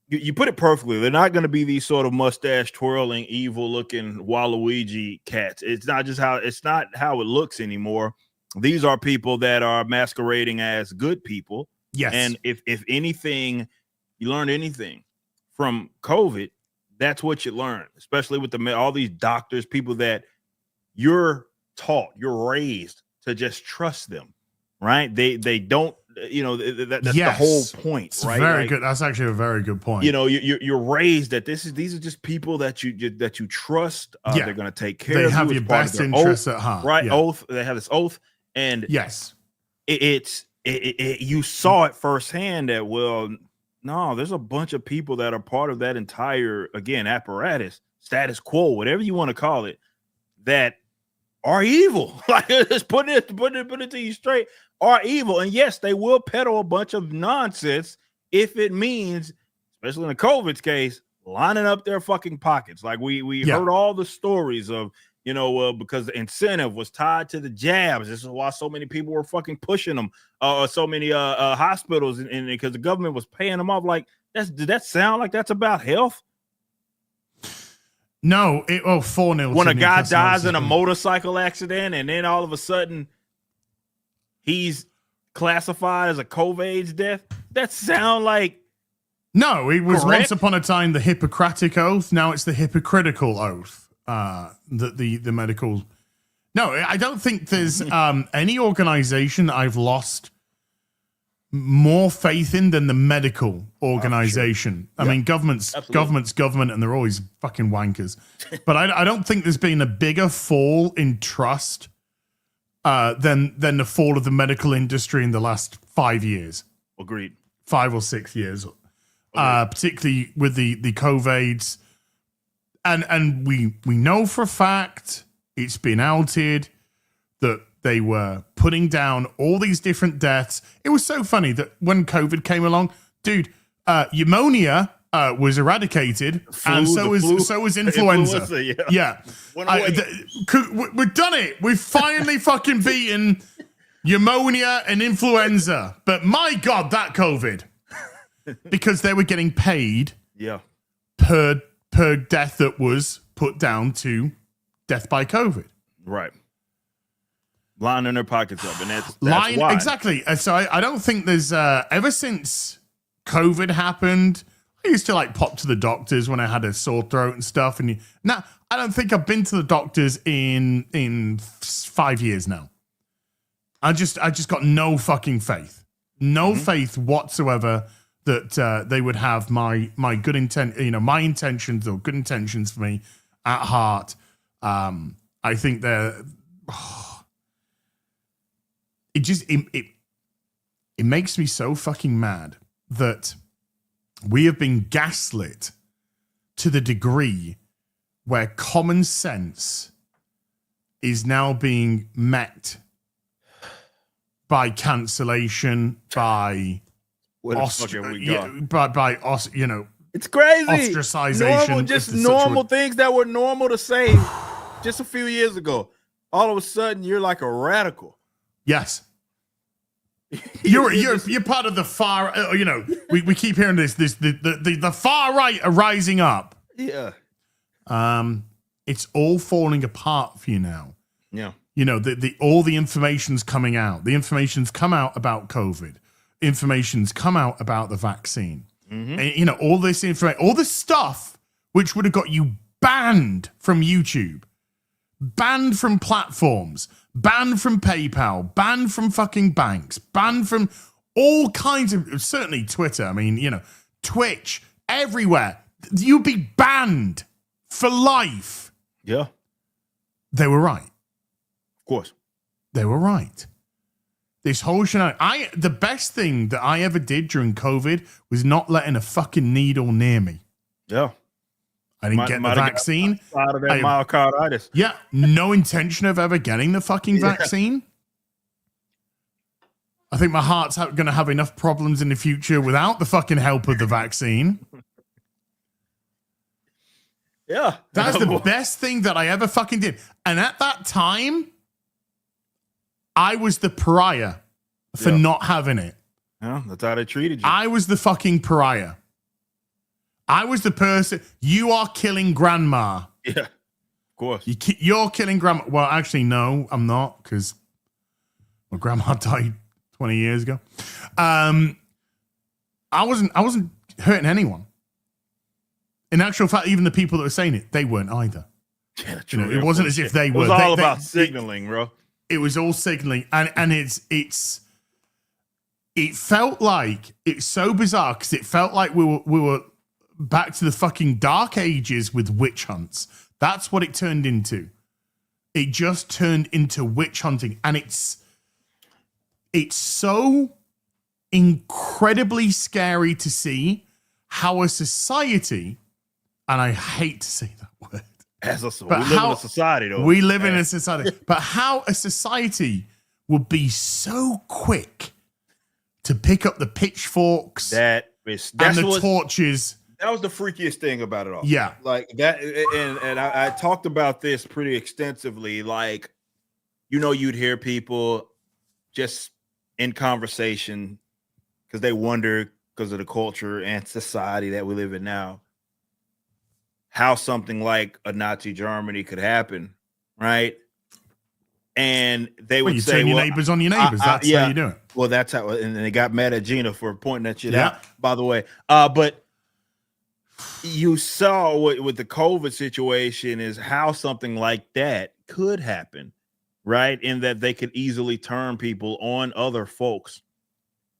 you put it perfectly. They're not going to be these sort of mustache twirling, evil looking Waluigi cats. It's not how it looks anymore. These are people that are masquerading as good people. Yes. And if anything, you learned anything from COVID, that's what you learn, especially with all these doctors, people that you're raised to just trust them, right? They don't, that's the whole point, it's right? Very good. That's actually a very good point. You're raised that these are just people that you trust. They're going to take care of you. They have your best interests at heart, right? Yeah. Oath. They have this oath, and yes, you saw it firsthand that, well, no, there's a bunch of people that are part of that entire, again, apparatus. status quo, whatever you want to call it, that are evil. Like, just put it to you straight, are evil. And yes, they will peddle a bunch of nonsense if it means, especially in the COVID's case, lining up their fucking pockets. Like we heard all the stories of, because the incentive was tied to the jabs. This is why so many people were fucking pushing them. So many hospitals, and because the government was paying them off. Like, did that sound like that's about health? No, 4-0. When a guy dies in a motorcycle accident, and then all of a sudden he's classified as a COVID death, that sound like no. It was correct? Once upon a time the Hippocratic Oath. Now it's the hypocritical oath. That the medical. No, I don't think there's any organization I've lost more faith in than the medical organization. Sure. I mean, government's government, and they're always fucking wankers. But I don't think there's been a bigger fall in trust than the fall of the medical industry in the last 5 years. Agreed. 5 or 6 years, particularly with the COVIDs. And we know for a fact, it's been outed that they were putting down all these different deaths. It was so funny that when COVID came along, dude, pneumonia was eradicated, and so was influenza. Yeah. We've done it. We've finally fucking beaten pneumonia and influenza. But my God, that COVID, because they were getting paid per death that was put down to death by COVID. Right. Lining their pockets up. And that's why. Exactly. So I don't think there's, ever since COVID happened, I used to pop to the doctors when I had a sore throat and stuff. And now I don't think I've been to the doctors in 5 years now. I just got no fucking faith. No faith whatsoever that they would have my good intent, my intentions or good intentions for me at heart. I think they're. It makes me so fucking mad that we have been gaslit to the degree where common sense is now being met by cancellation, by it's crazy. Ostracization. Normal things that were normal to say just a few years ago. All of a sudden, you're like a radical. Yes. You're part of the far. We keep hearing this. The far right are rising up. Yeah. It's all falling apart for you now. Yeah. All the information's coming out. The information's come out about COVID. Information's come out about the vaccine. And, all this information, all this stuff, which would have got you banned from YouTube, banned from platforms, banned from PayPal, banned from fucking banks, banned from all kinds of, certainly Twitter. I mean, Twitch, everywhere. You'd be banned for life. Yeah. They were right. Of course. They were right. This whole shenanigan. The best thing that I ever did during COVID was not letting a fucking needle near me. Yeah. I didn't get the vaccine. Out of that myocarditis. Yeah. No intention of ever getting the fucking vaccine. I think my heart's going to have enough problems in the future without the fucking help of the vaccine. Yeah. That's the best thing that I ever fucking did. And at that time, I was the pariah for not having it. Yeah, that's how they treated you. I was the fucking pariah. I was the person. You are killing grandma. Yeah, of course. You're killing grandma. Well, actually, no, I'm not, because my grandma died 20 years ago. I wasn't hurting anyone. In actual fact, even the people that were saying it, they weren't either. Yeah, true. It wasn't as if they were. It was all about signaling, bro. It was all signaling, and it felt like, it's so bizarre because it felt like we were back to the fucking dark ages with witch hunts. That's what it turned into. It just turned into witch hunting, and it's so incredibly scary to see how a society, and I hate to say that word. We live in a society, though. We live in a society. But how a society would be so quick to pick up the pitchforks and the torches. That was the freakiest thing about it all. Yeah. Like that. And I talked about this pretty extensively. Like, you'd hear people just in conversation because they wonder, because of the culture and society that we live in now, how something like a Nazi Germany could happen, right? And they would say, turn your neighbors on your neighbors. That's how you do it. Well, that's how, and they got mad at Gina for pointing that shit out, by the way. But you saw with the COVID situation is how something like that could happen, right? In that they could easily turn people on other folks.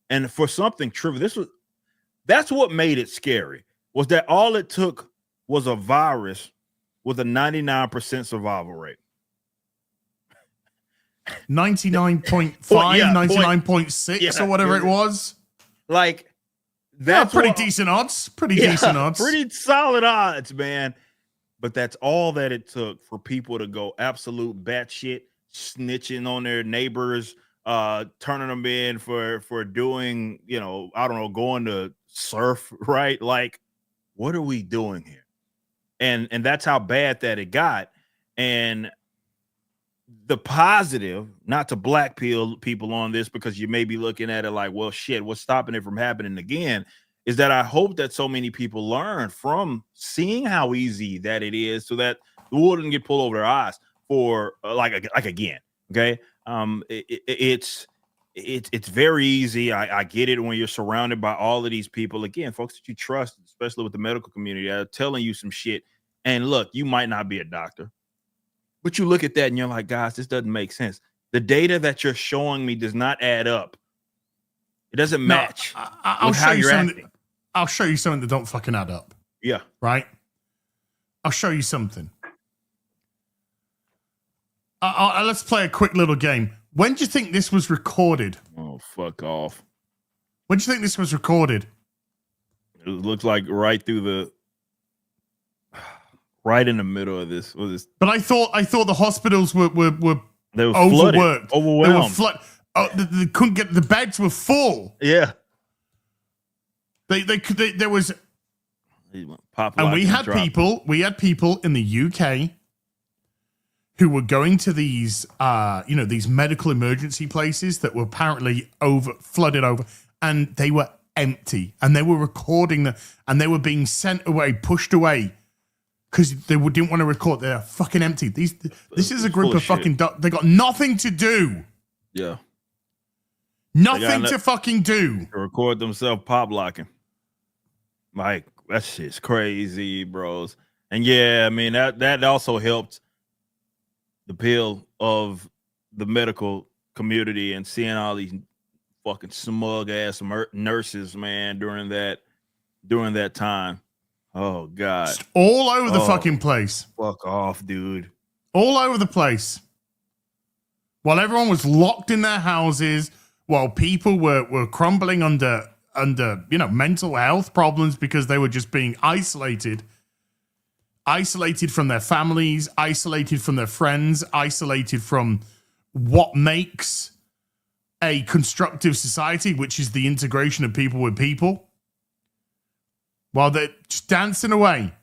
And for something trivial, that's what made it scary, was that all it took was a virus with a 99% survival rate. 99.5, 99.6 or whatever it was. Like, that's pretty decent odds. Pretty solid odds, man. But that's all that it took for people to go absolute batshit, snitching on their neighbors, turning them in for doing, I don't know, going to surf, right? Like, what are we doing here? And that's how bad that it got. And the positive, not to black people on this, because you may be looking at it like, well, shit, what's stopping it from happening again, is that I hope that so many people learn from seeing how easy that it is, so that the wool didn't get pulled over their eyes for like again. Okay. It's very easy. I get it when you're surrounded by all of these people, again, folks that you trust, especially with the medical community, are telling you some shit. And look, you might not be a doctor, but you look at that and you're like, guys, this doesn't make sense. The data that you're showing me does not add up. It doesn't match. I'll show you something. I'll show you something that don't fucking add up. Yeah. Right? I'll show you something. Let's play a quick little game. When do you think this was recorded? Oh, fuck off. When do you think this was recorded? It looks like right in the middle of this. But I thought the hospitals were they were overworked, overwhelmed. They couldn't get, the beds were full. Yeah. There was, and we had people in the UK who were going to these these medical emergency places that were apparently flooded over, and they were empty, and they were recording and they were being sent away, pushed away, because they didn't want to record. They're fucking empty. This is a group of fucking they got nothing to do. Yeah. Nothing to fucking do. To record themselves pop locking. Like, that shit's crazy, bros. And yeah, I mean, that also helped the appeal of the medical community, and seeing all these fucking smug ass nurses, man, during that time. Oh God. Just all over the fucking place. Fuck off, dude. All over the place. While everyone was locked in their houses, while people were crumbling under mental health problems because they were just being isolated from their families, isolated from their friends, isolated from what makes a constructive society, which is the integration of people with people. While they're just dancing away,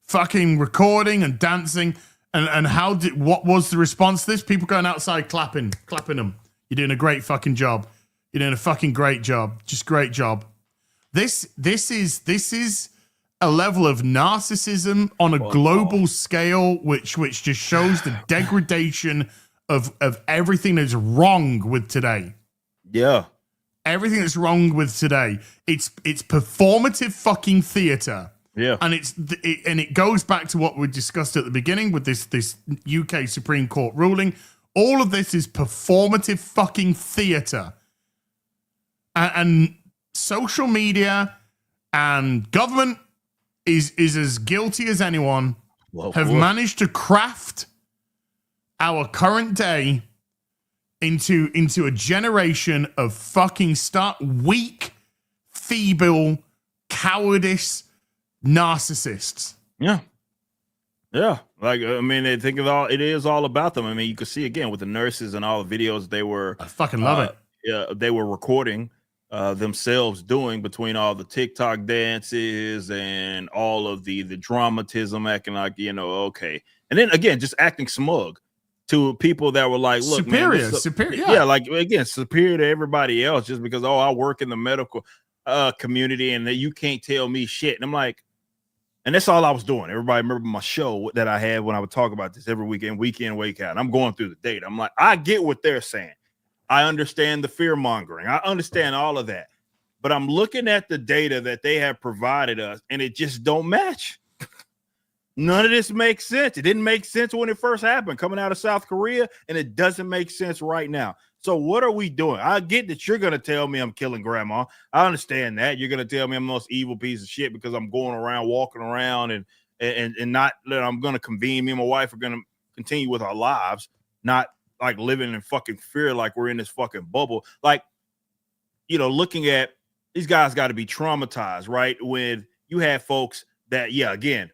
fucking recording and dancing, and what was the response to this? People going outside clapping them. You're doing a great fucking job. You're doing a fucking great job. Just great job. This is a level of narcissism on a global scale, which just shows the degradation of everything that's wrong with today. Yeah. Everything that's wrong with today. It's performative fucking theater. Yeah. And it goes back to what we discussed at the beginning with this UK Supreme Court ruling. All of this is performative fucking theater. And social media and government is as guilty as anyone. Have managed to craft our current day into a generation of fucking weak, feeble, cowardice narcissists. Yeah. Yeah. Like, I mean, they think it is all about them. I mean, you can see again with the nurses and all the videos they were, I fucking love it. Yeah, they were recording themselves doing between all the TikTok dances and all of the dramatism, acting like, okay. And then again, just acting smug to people that were like, look, superior, man, superior. Yeah, like again, superior to everybody else just because, I work in the medical community and that you can't tell me shit. And I'm like, and that's all I was doing. Everybody remember my show that I had when I would talk about this every weekend, wake out. I'm going through the data. I'm like, I get what they're saying. I understand the fear mongering. I understand all of that. But I'm looking at the data that they have provided us, and it just don't match. None of this makes sense. It didn't make sense when it first happened, coming out of South Korea, and it doesn't make sense right now. So what are we doing? I get that you're going to tell me I'm killing grandma. I understand that. You're going to tell me I'm the most evil piece of shit because I'm going around, walking around, and not that I'm going to convene. Me and my wife are going to continue with our lives, not like living in fucking fear like we're in this fucking bubble. Like, looking at these guys got to be traumatized, right? When you have folks that, again,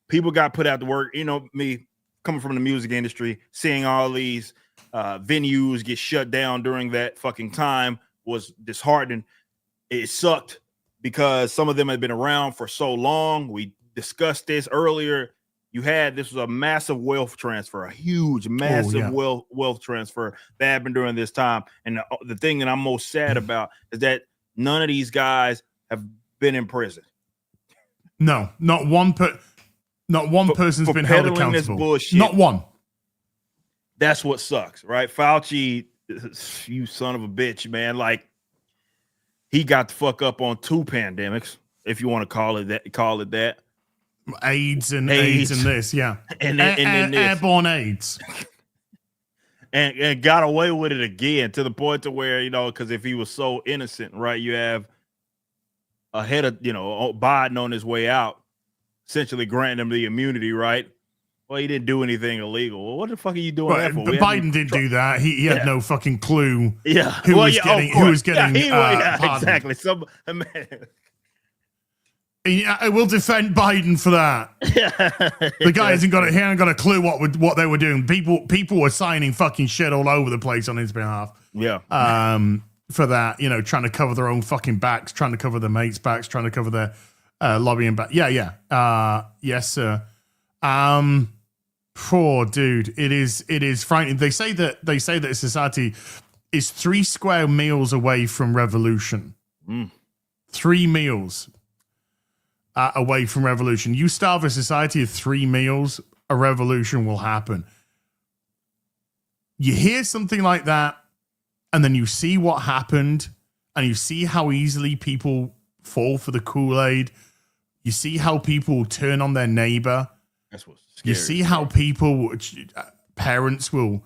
people got put out to work. Me coming from the music industry, seeing all these venues get shut down during that fucking time was disheartening. It sucked because some of them had been around for so long. We discussed this earlier. This was a massive wealth transfer, a huge, massive wealth transfer that happened during this time. And the thing that I'm most sad about is that none of these guys have been in prison. No, not one person's been held accountable. This bullshit. Not one. That's what sucks, right? Fauci, you son of a bitch, man. Like, he got the fuck up on 2 pandemics, if you want to call it that. AIDS and this, yeah. And then airborne AIDS. and got away with it again to the point to where, because if he was so innocent, right, you have a head of, Biden on his way out, essentially granting him the immunity, right? Well, he didn't do anything illegal. Well, what the fuck are you doing that for? But Biden didn't do that. He had no fucking clue. Who was getting exactly. I will defend Biden for that. The guy hasn't got a clue what they were doing. People were signing fucking shit all over the place on his behalf. Yeah. For that, trying to cover their own fucking backs, trying to cover their mates' backs, trying to cover their lobbying back. Yeah. Yes, sir. Poor dude. It is frightening. They say that society is 3 square meals away from revolution. 3 meals away from revolution. You starve a society of 3 meals, a revolution will happen. You hear something like that, and then you see what happened, and you see how easily people fall for the Kool-Aid. You see how people turn on their neighbor. That's what's scary. You see how parents will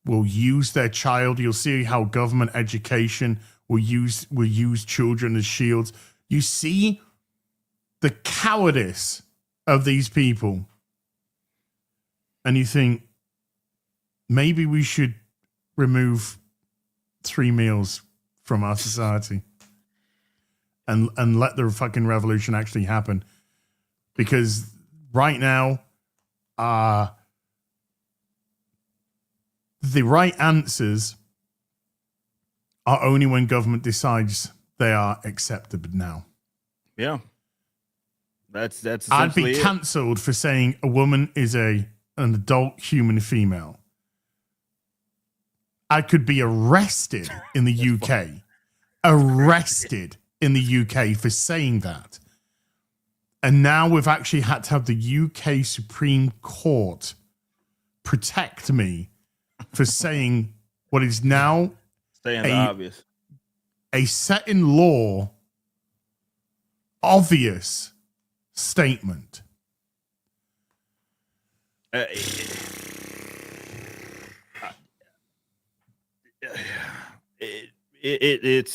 use their child. You'll see how government education will use children as shields. You see the cowardice of these people, and you think maybe we should remove 3 meals from our society and let the fucking revolution actually happen, because right now the right answers are only when government decides they are acceptable now. Yeah. That's I'd be cancelled for saying a woman is an adult human female. I could be arrested in the UK. Arrested in the UK for saying that. And now we've actually had to have the UK Supreme Court protect me for saying what is now obvious. A set in law, obvious statement. It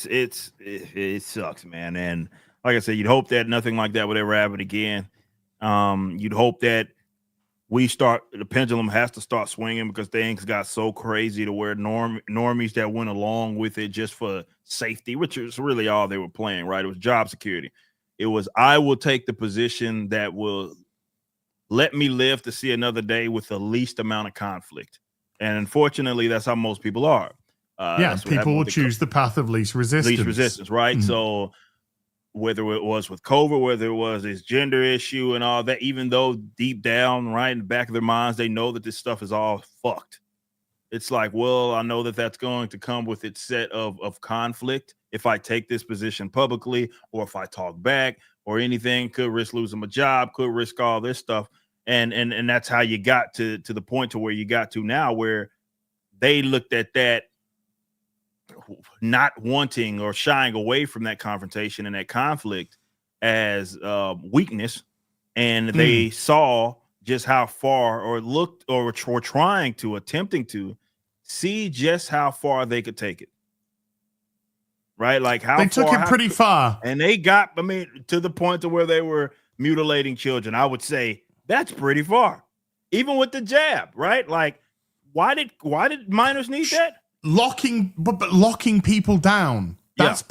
sucks, man. And like I said, you'd hope that nothing like that would ever happen again. You'd hope that the pendulum has to start swinging, because things got so crazy to where normies that went along with it just for safety, which is really all they were playing, right? It was job security. It was, I will take the position that will let me live to see another day with the least amount of conflict. And unfortunately, that's how most people are. People will choose the path of least resistance. Right? Mm-hmm. So whether it was with COVID, whether it was this gender issue and all that, even though deep down, right in the back of their minds, they know that this stuff is all fucked. It's like, well, I know that that's going to come with its set of conflict. If I take this position publicly, or if I talk back, or anything, could risk losing my job, could risk all this stuff. And that's how you got to the point to where you got to now, where they looked at that, not wanting or shying away from that confrontation and that conflict as weakness. And they saw just how far, or looked, or were attempting to see just how far they could take it. Right? Like how they took it pretty far. And they got, to the point to where they were mutilating children. I would say that's pretty far. Even with the jab, right? Like, why did minors need that? Locking people down. That's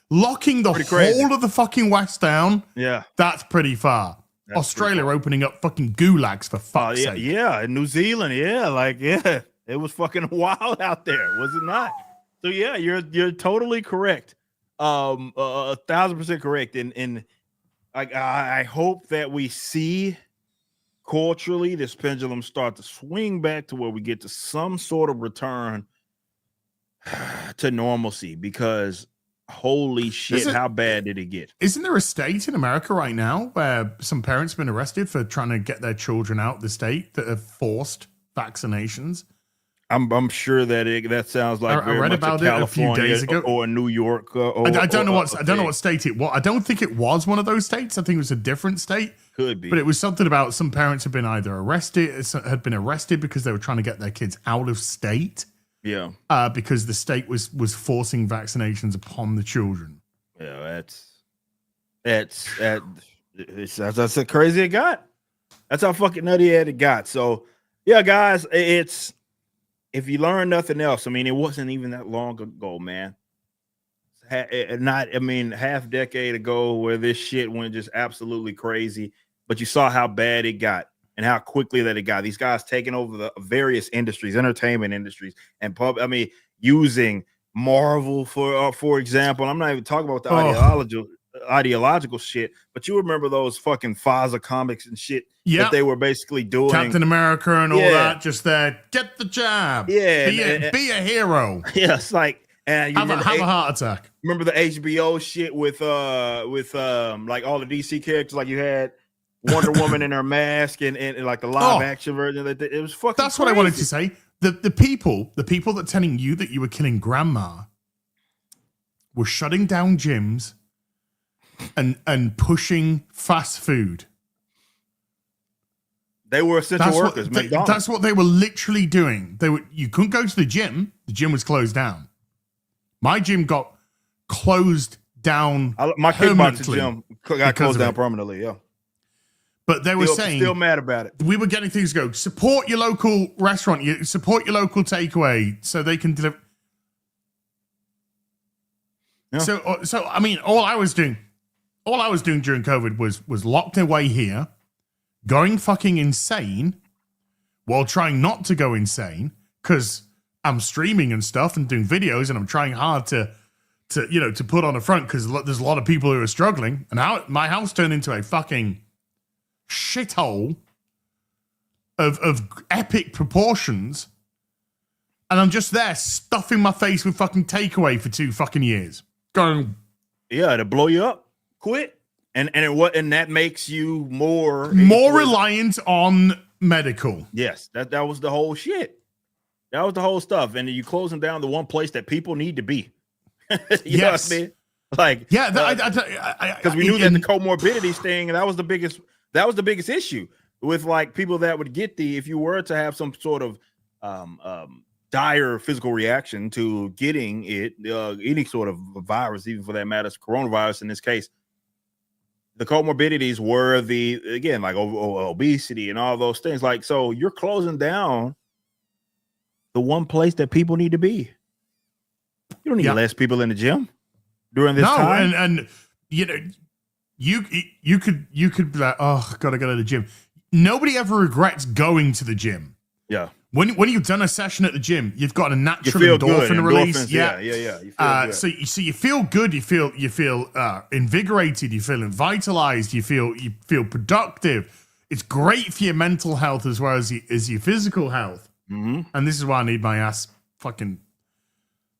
locking the whole of the fucking West down. Yeah. That's pretty far. That's Australia opening up fucking gulags for fuck's sake. Yeah, and New Zealand, it was fucking wild out there, was it not? So yeah, you're totally correct, 1,000% correct, and I hope that we see culturally this pendulum start to swing back to where we get to some sort of return to normalcy, because holy shit, how bad did it get? Isn't there a state in America right now where some parents have been arrested for trying to get their children out of the state that have forced vaccinations? I'm sure that sounds like I read about it a few days ago, or New York. I don't know what state it was. I don't think it was one of those states. I think it was a different state. Could be, but it was something about some parents had been arrested because they were trying to get their kids out of state. Yeah, because the state was forcing vaccinations upon the children. Yeah, that's how crazy it got. That's how fucking nutty it got. So yeah, guys, it's. If you learn nothing else, it wasn't even that long ago, man. Half decade ago where this shit went just absolutely crazy, but you saw how bad it got and how quickly that it got. These guys taking over the various industries, entertainment industries, and using Marvel for example. I'm not even talking about the ideological shit, but you remember those fucking Faza comics and shit that they were basically doing, Captain America and all that, just there, get the jab, be a hero. Yeah, it's like, and have a heart attack. Remember the HBO shit with like all the DC characters, like you had Wonder Woman in her mask and like the live action version. It was fucking. That's crazy. What I wanted to say. The people that telling you that you were killing grandma were shutting down gyms and pushing fast food. They were essential workers. That's what they were literally doing. You couldn't go to the gym. The gym was closed down. My gym got closed down. My kickboxing gym got closed down permanently. Yeah. But they were saying, still mad about it. We were getting things to go. Support your local restaurant. Support your local takeaway so they can deliver. Yeah. So all I was doing during COVID was locked away here, going fucking insane, while trying not to go insane because I'm streaming and stuff and doing videos and I'm trying hard to put on a front because there's a lot of people who are struggling, and my house turned into a fucking shithole of epic proportions, and I'm just there stuffing my face with fucking takeaway for 2 fucking years, going, to blow you up. Quit. And that makes you more reliant on medical. Yes, that was the whole shit. That was the whole stuff. And you closing down the one place that people need to be. You know what I mean? Like, because we knew that the comorbidities thing, and that was the biggest issue with like people that would get if you were to have some sort of dire physical reaction to getting it, any sort of virus, even for that matter, coronavirus in this case. The comorbidities were like obesity and all those things. Like, so you're closing down the one place that people need to be. You don't need less people in the gym during this time. And you could be like, oh, gotta go to the gym. nobody ever regrets going to the gym. Yeah. When you've done a session at the gym, you've got a natural endorphin release. Yeah. You feel good. So you feel good. You feel invigorated. You feel vitalized. You feel productive. It's great for your mental health as well as your physical health. Mm-hmm. And this is why I need my ass fucking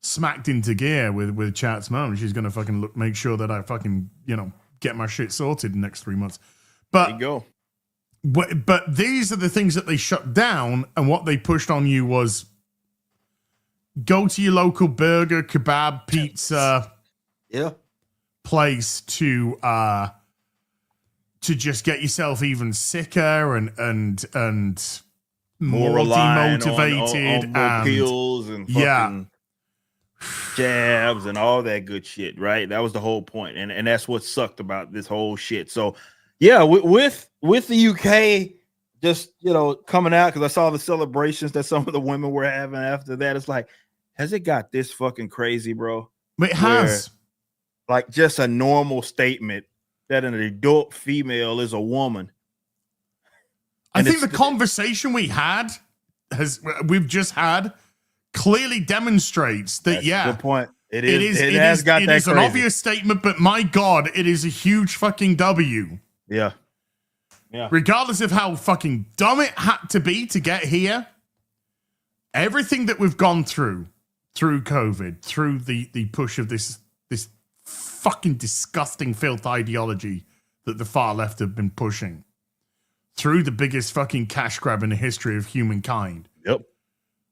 smacked into gear with Chat's mom. She's gonna fucking make sure that I fucking get my shit sorted in the next 3 months. But there you go. But these are the things that they shut down, and what they pushed on you was go to your local burger, kebab, pizza place to just get yourself even sicker and more demotivated on pills and fucking jabs and all that good shit, right? That was the whole point, and that's what sucked about this whole shit. So yeah, with the UK just coming out, because I saw the celebrations that some of the women were having after that. It's like, has it got this fucking crazy, bro? It has. Like, just a normal statement that an adult female is a woman. I think the conversation we've just had clearly demonstrates that. That's a good point. It is an obvious statement, but my God, it is a huge fucking W. Yeah. Regardless of how fucking dumb it had to be to get here, everything that we've gone through COVID, through the push of this fucking disgusting filth ideology that the far left have been pushing, through the biggest fucking cash grab in the history of humankind. Yep.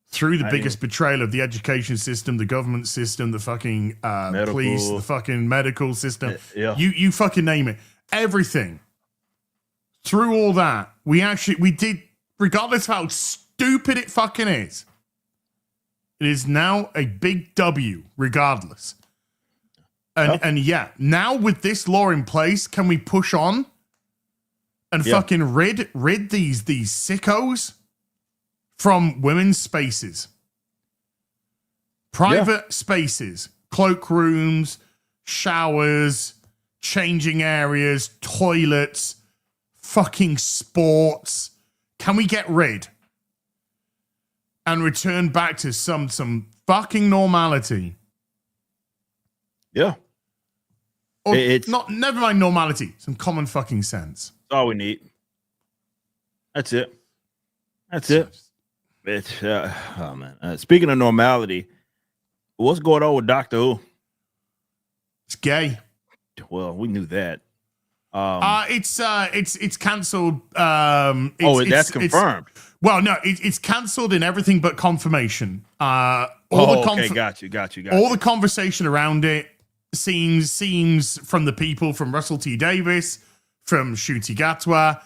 Through the biggest betrayal of the education system, the government system, the fucking police, the fucking medical system. Yeah. You fucking name it. Everything. Through all that, we did, regardless of how stupid it fucking is, it is now a big W, regardless. And now with this law in place, can we push on and fucking rid these sickos from women's spaces? Private spaces, cloakrooms, showers, changing areas, toilets, fucking sports. Can we get rid and return back to some fucking normality? Yeah. Or never mind normality, some common fucking sense. That's all we need. That's it. It's, oh man. Speaking of normality, what's going on with Doctor Who? It's gay. Well, we knew that. It's cancelled. That's confirmed. It's cancelled in everything but confirmation. Got you. All the conversation around it seems from the people, from Russell T Davies, from Ncuti Gatwa.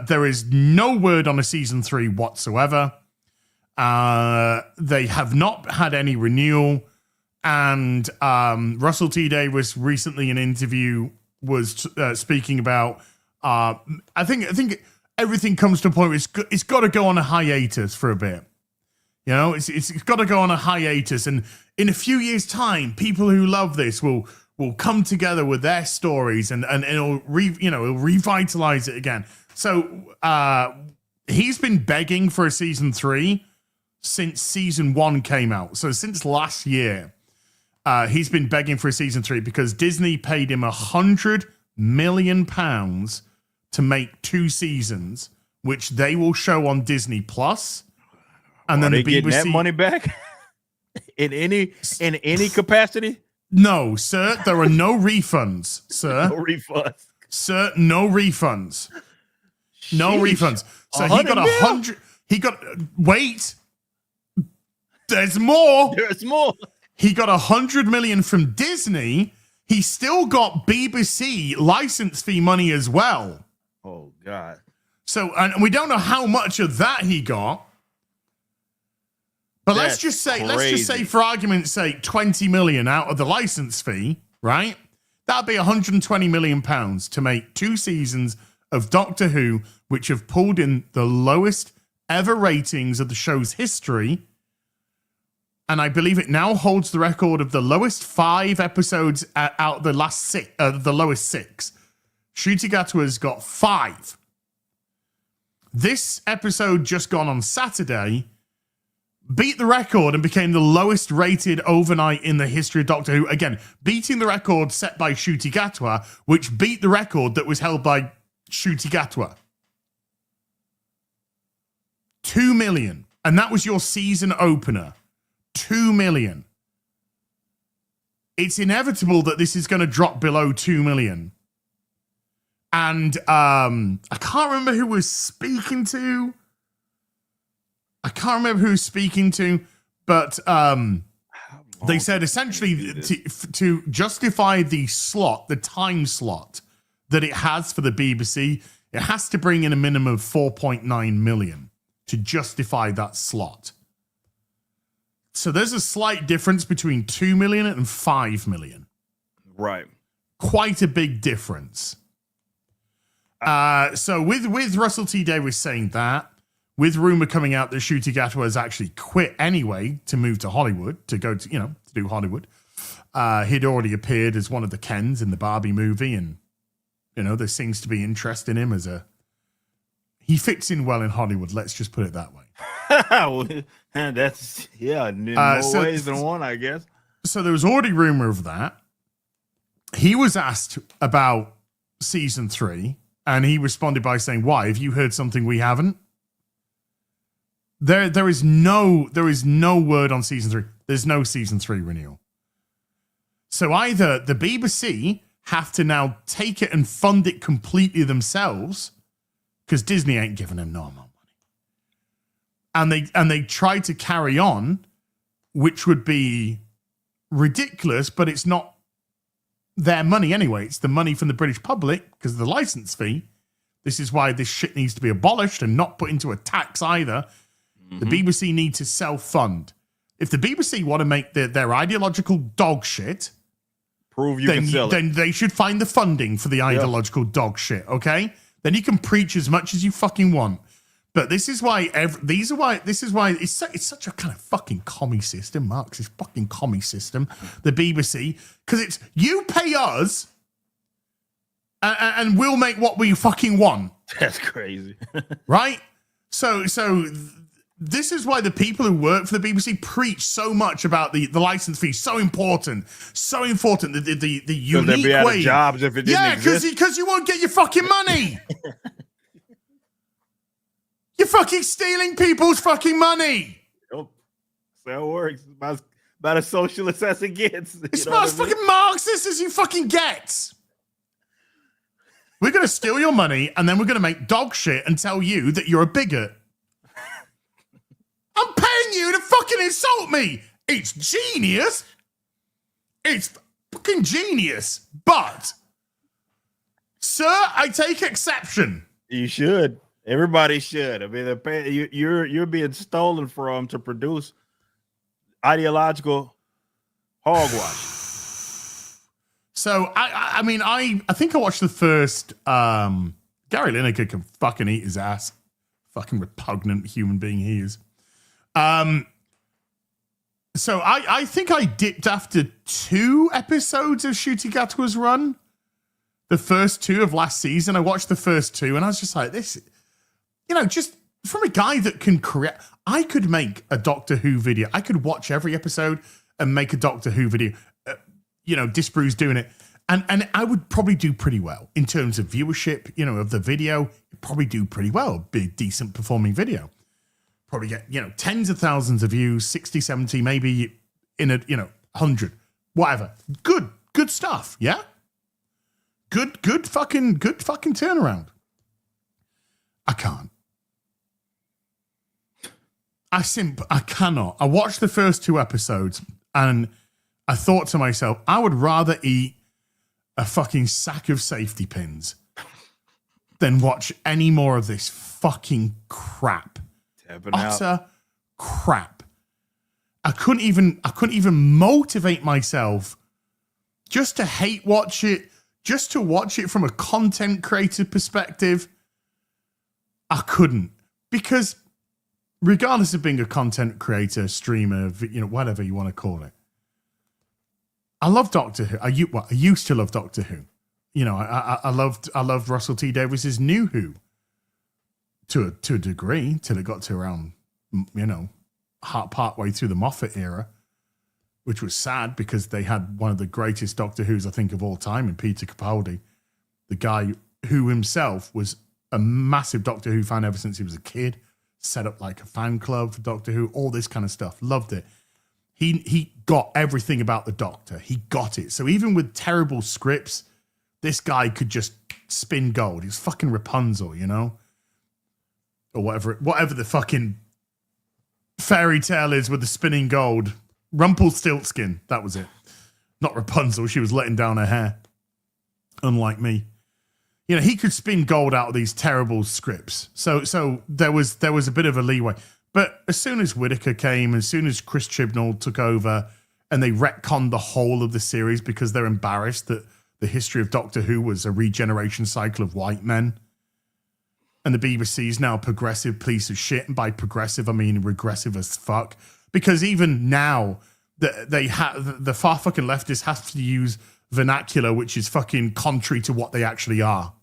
There is no word on a season 3 whatsoever. They have not had any renewal, and Russell T Davies recently in an interview was speaking about. I think everything comes to a point where it's got to go on a hiatus for a bit. It's got to go on a hiatus, and in a few years' time, people who love this will come together with their stories, and it'll revitalize it again. So he's been begging for a season 3 since season 1 came out. So since last year, he's been begging for a season 3 because Disney paid him £100 million to make 2 seasons, which they will show on Disney Plus. And then the BBC getting that money back in any capacity. No, sir. There are no refunds, sir. No refunds, sir. No refunds. No refunds. So he got 100. He got. Wait. There's more. There's more. He got 100 million from Disney. He still got BBC license fee money as well. Oh God. So, and we don't know how much of that he got. But let's just say for argument's sake, 20 million out of the license fee, right? That'd be 120 million pounds to make 2 seasons of Doctor Who, which have pulled in the lowest ever ratings of the show's history. And I believe it now holds the record of the lowest 5 episodes out of the last 6, the lowest 6. Ncuti Gatwa's got 5. This episode just gone on Saturday beat the record and became the lowest rated overnight in the history of Doctor Who. Again, beating the record set by Ncuti Gatwa, which beat the record that was held by Ncuti Gatwa. 2 million. And that was your season opener. 2 million. It's inevitable that this is going to drop below 2 million. And I can't remember who was speaking to. But they said essentially to justify the slot, the time slot that it has for the BBC, it has to bring in a minimum of 4.9 million to justify that slot. So there's a slight difference between 2 million and 5 million. Right. Quite a big difference. So with Russell T Davies saying that, with rumor coming out that Ncuti Gatwa has actually quit anyway to move to Hollywood, to go to, to do Hollywood. He'd already appeared as one of the Kens in the Barbie movie, and, there seems to be interest in him he fits in well in Hollywood, let's just put it that way. And that's, in more ways than one, I guess. So there was already rumor of that. He was asked about season 3, and he responded by saying, "Why? Have you heard something we haven't?" There is no word on season 3. There's no season 3 renewal. So either the BBC have to now take it and fund it completely themselves, because Disney ain't giving them no more money, and they try to carry on, which would be ridiculous, but it's not their money anyway. It's the money from the British public because of the license fee. This is why this shit needs to be abolished and not put into a tax either. The BBC need to self-fund. If the BBC want to make their ideological dog shit, prove you can sell it, then they should find the funding for the ideological dog shit, okay? Then you can preach as much as you fucking want. But this is why it's such a kind of fucking commie system, Marxist fucking commie system, the BBC, because it's you pay us and we'll make what we fucking want. That's crazy. Right? So this is why the people who work for the BBC preach so much about the license fee. So important. The unique they'd be out way. Of jobs if it didn't exist. Because you won't get your fucking money. You're fucking stealing people's fucking money. Yep. That's how it works. About as socialist as it gets. It's about as fucking Marxist as you fucking get. We're going to steal your money and then we're going to make dog shit and tell you that you're a bigot. I'm paying you to fucking insult me. It's genius. It's fucking genius. But, sir, I take exception. You should. Everybody should. I mean, you're being stolen from to produce ideological hogwash. So I think I watched the first. Gary Lineker can fucking eat his ass. Fucking repugnant human being he is. So I think I dipped after 2 episodes of Ncuti Gatwa's run. The first 2 of last season. I watched the first 2 and I was just like, this, just from a guy that can create. I could make a Doctor Who video. I could watch every episode and make a Doctor Who video. Disbrew's doing it. And I would probably do pretty well in terms of viewership, of the video. Probably do pretty well. Be a decent performing video. Probably get, tens of thousands of views, 60, 70, maybe in a, 100, whatever. Good stuff. Yeah. Good fucking turnaround. I can't. I cannot. I watched the first 2 episodes and I thought to myself, I would rather eat a fucking sack of safety pins than watch any more of this fucking crap. Utter crap. I couldn't even motivate myself just to hate watch it, just to watch it from a content creator perspective. I couldn't, because regardless of being a content creator, streamer, whatever you want to call it, I love Doctor Who. I used to love Doctor Who. I loved Russell T Davies's New Who. to a degree till it got to around, part way through the Moffat era, which was sad because they had one of the greatest Doctor Who's, I think, of all time in Peter Capaldi, the guy who himself was a massive Doctor Who fan ever since he was a kid, set up like a fan club for Doctor Who, all this kind of stuff. Loved it. He got everything about the Doctor. He got it. So even with terrible scripts, this guy could just spin gold. He was fucking Rapunzel, or whatever the fucking fairy tale is with the spinning gold. Rumpelstiltskin, that was it. Not Rapunzel. She was letting down her hair. Unlike me. He could spin gold out of these terrible scripts. So there was a bit of a leeway. But as soon as Whittaker came, as soon as Chris Chibnall took over and they retconned the whole of the series because they're embarrassed that the history of Doctor Who was a regeneration cycle of white men. And the BBC is now a progressive piece of shit. And by progressive, I mean regressive as fuck. Because even now, the far fucking leftists have to use vernacular, which is fucking contrary to what they actually are.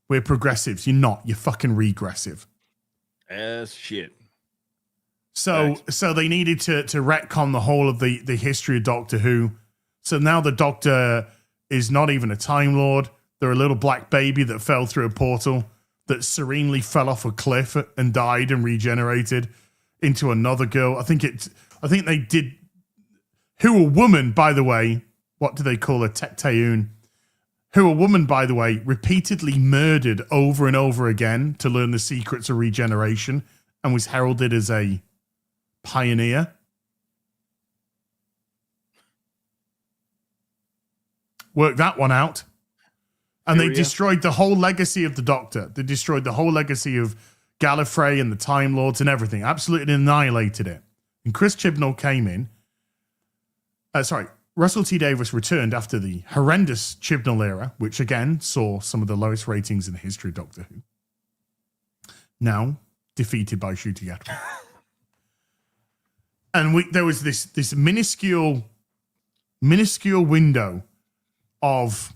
We're progressives. You're not. You're fucking regressive. As shit. So they needed to retcon the whole of the history of Doctor Who. So now the Doctor is not even a Time Lord. They're a little black baby that fell through a portal that serenely fell off a cliff and died and regenerated into another girl. I think they did. Who a woman, by the way. What do they call her? Tecteun. Who a woman, by the way, repeatedly murdered over and over again to learn the secrets of regeneration and was heralded as a pioneer. Work that one out. And they destroyed the whole legacy of the Doctor. They destroyed the whole legacy of Gallifrey and the Time Lords and everything. Absolutely annihilated it. And Chris Chibnall came in. Russell T Davies returned after the horrendous Chibnall era, which again saw some of the lowest ratings in the history of Doctor Who. Now defeated by Ncuti Gatwa. And there was this minuscule window of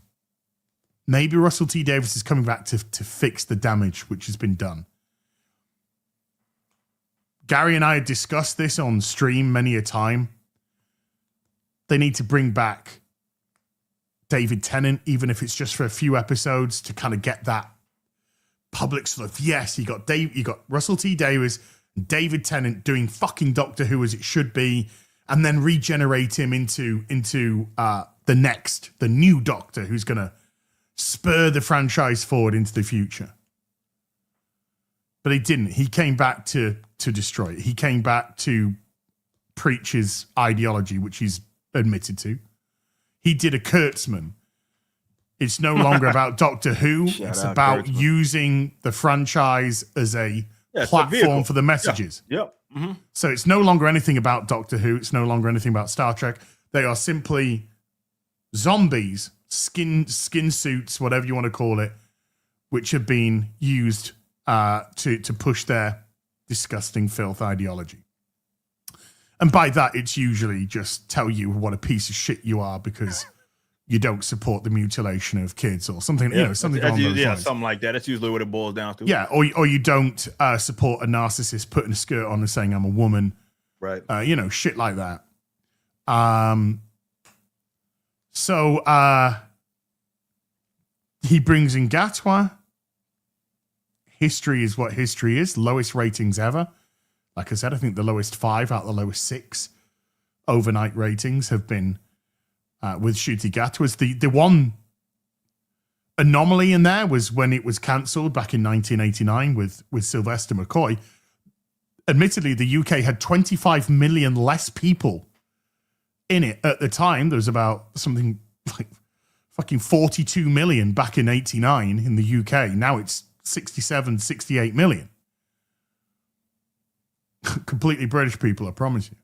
maybe Russell T Davies is coming back to fix the damage which has been done. Gary and I had discussed this on stream many a time. They need to bring back David Tennant, even if it's just for a few episodes, to kind of get that public sort of, yes, you got Russell T Davies and David Tennant doing fucking Doctor Who as it should be, and then regenerate him into the new Doctor who's going to spur the franchise forward into the future. But he didn't. He came back to destroy it. He came back to preach his ideology, which he's admitted to. He did a Kurtzman. It's no longer about Doctor Who. It's about Kurtzman. Using the franchise as a platform for the messages. Yeah. Yep. Mm-hmm. So it's no longer anything about Doctor Who. It's no longer anything about Star Trek. They are simply zombies, skin suits, whatever you want to call it, which have been used to push their disgusting filth ideology. And by that, it's usually just tell you what a piece of shit you are because you don't support the mutilation of kids or something. Something along those lines. Something like that. That's usually what it boils down to. Yeah, or you don't support a narcissist putting a skirt on and saying I'm a woman. Right. Shit like that. He brings in Gatwa. History is what history is. Lowest ratings ever. Like I said, I think the lowest 5 out of the lowest 6 overnight ratings have been with Ncuti Gatwa's. The one anomaly in there was when it was cancelled back in 1989 with Sylvester McCoy. Admittedly, the UK had 25 million less people in it at the time. There was about something like fucking 42 million back in 89 in the UK. Now it's 67, 68 million. Completely British people, I promise you.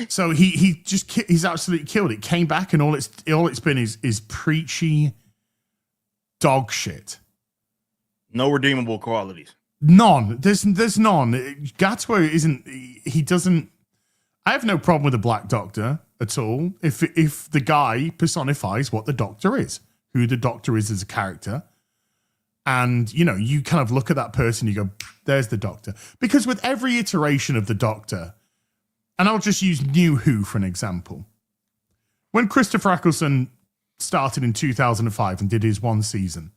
So he's absolutely killed it. Came back and all it's been is preachy dog shit. No redeemable qualities. None. There's none. Gatwa isn't. He doesn't. I have no problem with the Black Doctor at all. If the guy personifies what the Doctor is, who the Doctor is as a character, And, you know, you kind of look at that person, you go, there's the Doctor. Because with every iteration of the Doctor, and I'll just use New Who for an example. When Christopher Eccleston started in 2005 and did his one season,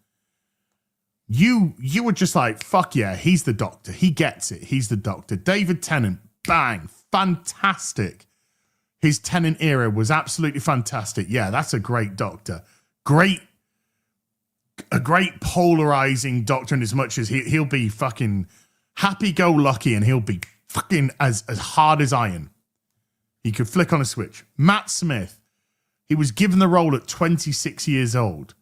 you were just like, fuck yeah, he's the Doctor. He gets it. He's the Doctor. David Tennant, bang, fantastic. His Tennant era was absolutely fantastic. Yeah, that's a great Doctor. A great polarizing Doctor in as much as he'll be fucking happy-go-lucky and he'll be fucking as hard as iron. He could flick on a switch. Matt Smith, he was given the role at 26 years old.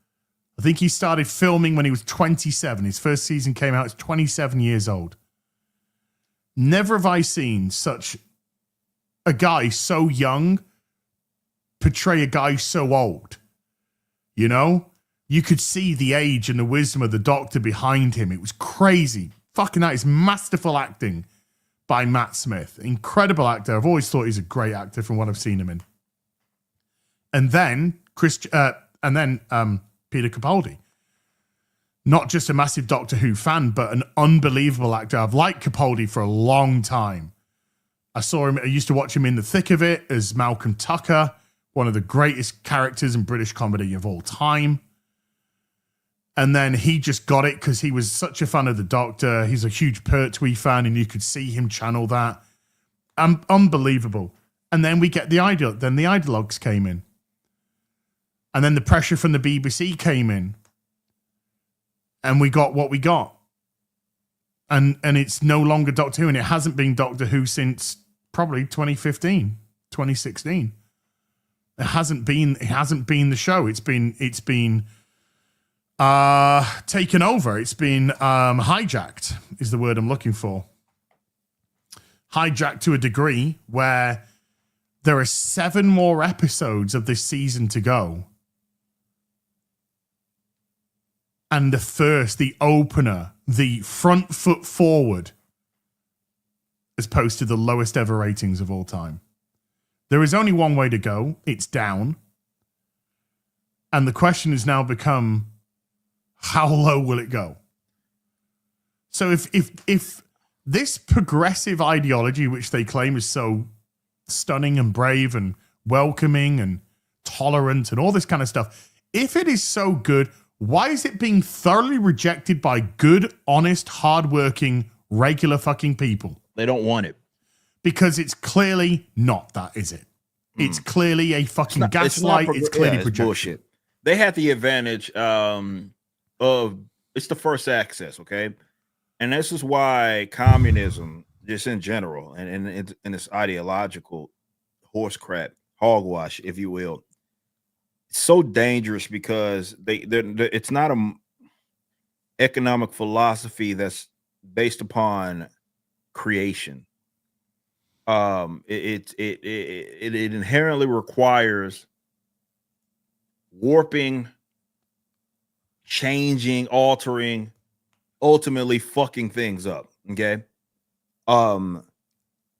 I think he started filming when he was 27. His first season came out as 27 years old. Never have I seen such a guy so young portray a guy so old. You know? You could see the age and the wisdom of the Doctor behind him. It was crazy. Fucking that is masterful acting by Matt Smith. Incredible actor. I've always thought he's a great actor from what I've seen him in. And then Peter Capaldi. Not just a massive Doctor Who fan, but an unbelievable actor. I've liked Capaldi for a long time. I used to watch him in The Thick of It as Malcolm Tucker, one of the greatest characters in British comedy of all time. And then he just got it because he was such a fan of the Doctor. He's a huge Pertwee fan, and you could see him channel that. Unbelievable. And then we get the ideologues came in. And then the pressure from the BBC came in. And we got what we got. And it's no longer Doctor Who, and it hasn't been Doctor Who since probably 2015, 2016. It hasn't been the show. It's been taken over. It's been hijacked is the word I'm looking for. Hijacked to a degree where there are 7 more episodes of this season to go. And the opener, the front foot forward, has posted the lowest ever ratings of all time. There is only one way to go. It's down. And the question has now become, how low will it go? So if this progressive ideology, which they claim is so stunning and brave and welcoming and tolerant and all this kind of stuff, if it is so good, why is it being thoroughly rejected by good, honest, hardworking, regular fucking people? They don't want it. Because it's clearly not that, is it? It's clearly a fucking gaslight. It's clearly projection. Bullshit. They had the advantage of it's the first access, okay? And this is why communism, just in general, and its ideological horse crap, hogwash, if you will, it's so dangerous because it's not a economic philosophy that's based upon creation. It inherently requires warping, changing, altering, ultimately fucking things up. Okay. And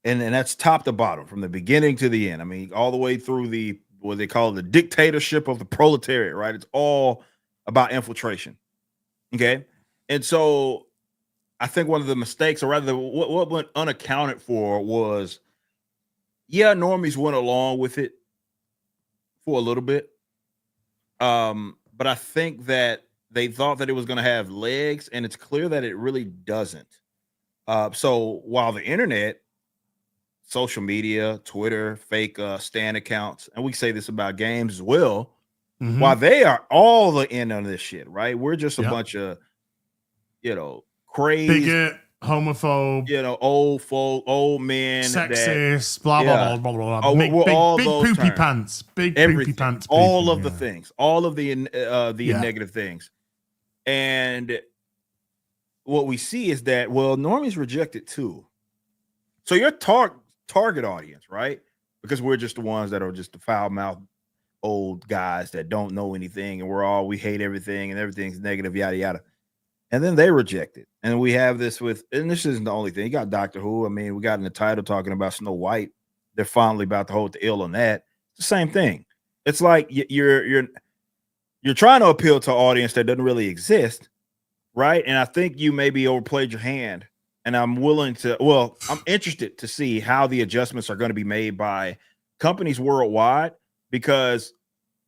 that's top to bottom from the beginning to the end. I mean, all the way through what they call the dictatorship of the proletariat, right? It's all about infiltration. Okay. And so I think one of the mistakes, or rather what went unaccounted for, was, normies went along with it for a little bit. But I think that they thought that it was going to have legs, and it's clear that it really doesn't. So while the internet, social media, Twitter, fake stan accounts, and we say this about games as well, while they are all the end of this shit, right? We're just a bunch of, crazy, bigot, homophobe, old folk, old men, sexist, blah blah blah blah blah. Big poopy terms. Pants, big poopy pants. All of the things, all of the negative things, and what we see is that normies reject it too. So your target audience, right? Because we're just the ones that are just the foul mouthed old guys that don't know anything, and we hate everything, and everything's negative, yada yada. And then they reject it. And we have this and this isn't the only thing. You got Doctor Who. I mean, we got in the title talking about Snow White. They're finally about to hold the ill on that. It's the same thing. It's like you're trying to appeal to an audience that doesn't really exist right? And I think you maybe overplayed your hand. And I'm interested to see how the adjustments are going to be made by companies worldwide, because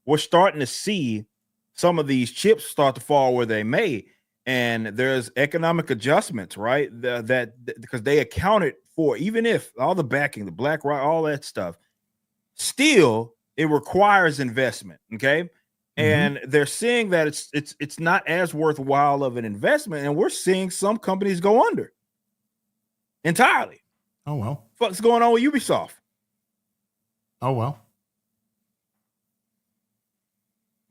we're starting to see some of these chips start to fall where they may. And there's economic adjustments, right? That because they accounted for, even if all the backing, the BlackRock, all that stuff, still it requires investment. Okay. And they're seeing that it's not as worthwhile of an investment. And we're seeing some companies go under entirely. Oh, well. What's going on with Ubisoft? Oh, well.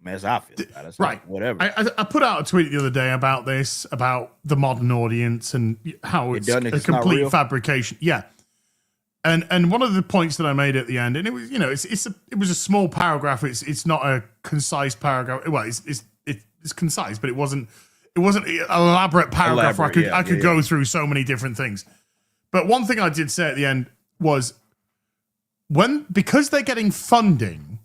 As I feel about it. Right. Whatever. I put out a tweet the other day about this, about the modern audience and how it's a complete fabrication. Yeah. And one of the points that I made at the end, and it was, it was a small paragraph. It's not a concise paragraph. Well, it's concise, but it wasn't an elaborate paragraph where I could go through so many different things. But one thing I did say at the end was because they're getting funding,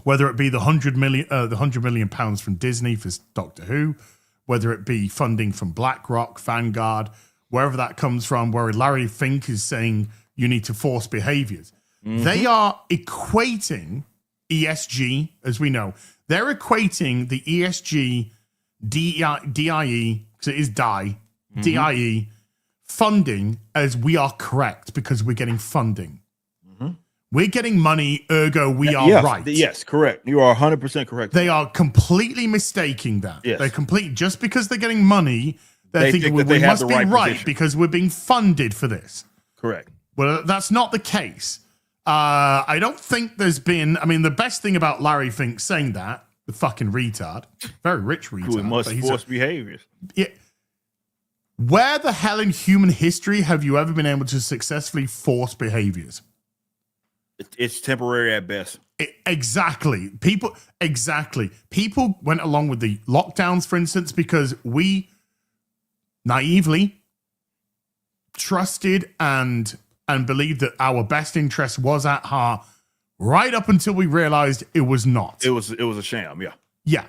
whether it be the 100 million pounds from Disney for Doctor Who, whether it be funding from BlackRock, Vanguard, wherever that comes from, where Larry Fink is saying you need to force behaviors. They are equating ESG, as we know. They're equating the ESG, DIE, because it is DIE, funding as we are correct because we're getting funding. We're getting money, ergo we are right. Yes, correct. You are 100% correct. They are completely mistaking that. Yes. They're just because they're getting money, they think we must be right because we're being funded for this. Correct. Well, that's not the case. I don't think there's been, the best thing about Larry Fink saying that, the fucking retard, very rich retard. Who must force behaviors. Yeah. Where the hell in human history have you ever been able to successfully force behaviors? It's temporary at best. Exactly. People went along with the lockdowns, for instance, because we naively trusted and believed that our best interest was at heart, right up until we realized it was not. It was a sham. Yeah. Yeah.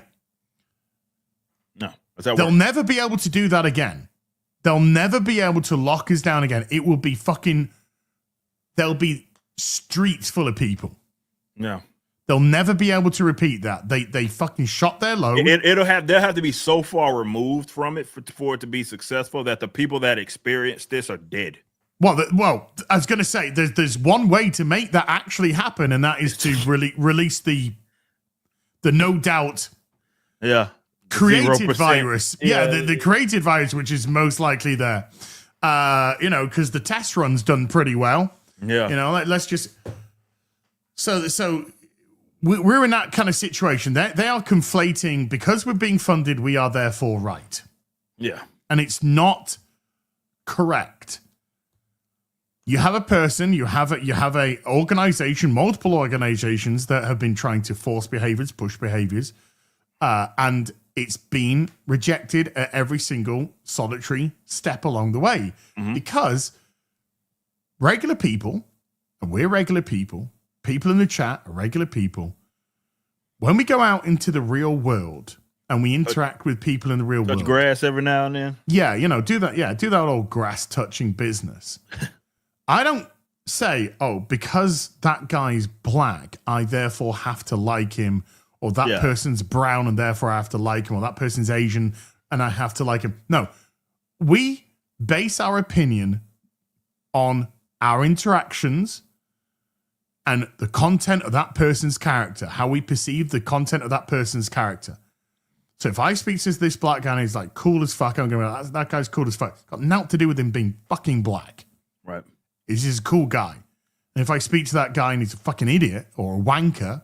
No. They'll never be able to do that again. They'll never be able to lock us down again. It will be there'll be streets full of people. No. They'll never be able to repeat that. They fucking shot their load. They'll have to be so far removed from it for it to be successful that the people that experienced this are dead. Well, I was going to say there's one way to make that actually happen, and that is to release the no doubt created virus. Yeah, the created virus, which is most likely there. Because the test run's done pretty well. Yeah. Let's just so we're in that kind of situation. They are conflating, because we're being funded, we are therefore right. Yeah. And it's not correct. You have a person, you have a organization, multiple organizations that have been trying to force behaviors, push behaviors, and it's been rejected at every single solitary step along the way. Because regular people, and we're regular people in the chat are regular people. When we go out into the real world and we interact with people in the real world. Touch grass every now and then. Yeah, do that. Yeah, do that old grass touching business. I don't say, because that guy's black, I therefore have to like him, or that person's brown and therefore I have to like him, or that person's Asian and I have to like him. No, we base our opinion on our interactions and the content of that person's character, how we perceive the content of that person's character. So if I speak to this black guy and he's like cool as fuck, I'm going to be like, that guy's cool as fuck. It's got nothing to do with him being fucking black. Right. He's just a cool guy. And if I speak to that guy and he's a fucking idiot or a wanker,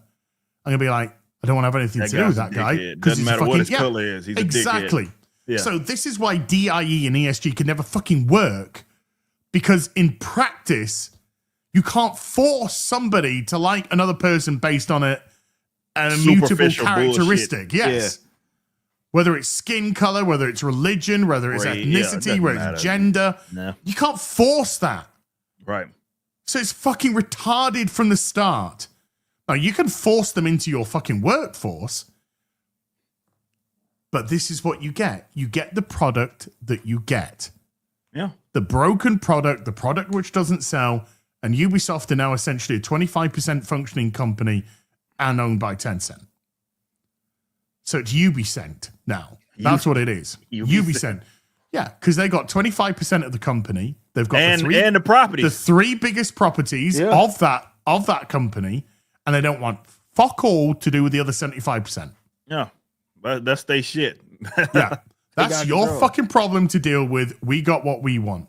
I'm going to be like, I don't want to have anything to do with that guy. Doesn't matter what his color is. He's exactly. a dickhead. Yeah. So this is why DIE and ESG can never fucking work, because in practice, you can't force somebody to like another person based on a mutable characteristic. Bullshit. Yes. Yeah. Whether it's skin color, whether it's religion, whether it's ethnicity, whether it's gender. No. You can't force that. Right. So it's fucking retarded from the start. Now, you can force them into your fucking workforce. But this is what you get. You get the product that you get. Yeah. The broken product, the product which doesn't sell, and Ubisoft are now essentially a 25% functioning company and owned by Tencent. So it's Ubisoft now. That's what it is. Ubisoft. Yeah, because they got 25% of the company. They've got the properties. The three biggest properties of that company, and they don't want fuck all to do with the other 75%. Yeah. But that's their shit. Yeah. That's your fucking problem to deal with. We got what we want.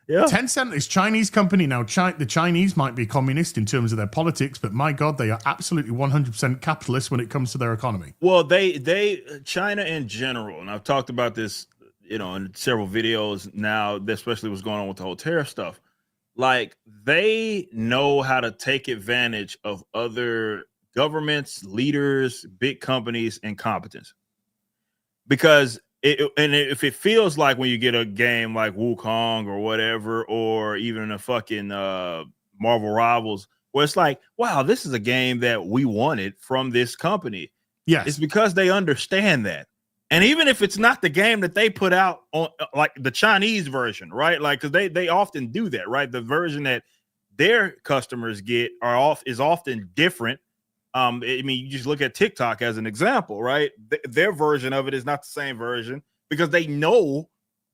Yeah. Tencent is Chinese company now. The Chinese might be communist in terms of their politics, but my God, they are absolutely 100% capitalist when it comes to their economy. Well, China in general, and I've talked about this, in several videos now, especially what's going on with the whole tariff stuff. Like, they know how to take advantage of other governments, leaders, big companies, and competence. Because if it feels like when you get a game like Wukong or whatever, or even a fucking Marvel Rivals, where it's like, wow, this is a game that we wanted from this company. Yes. It's because they understand that. And even if it's not the game that they put out on, like the Chinese version, right? Like, because they often do that, right? The version that their customers get is often different. I mean, you just look at TikTok as an example, right? Their version of it is not the same version because they know,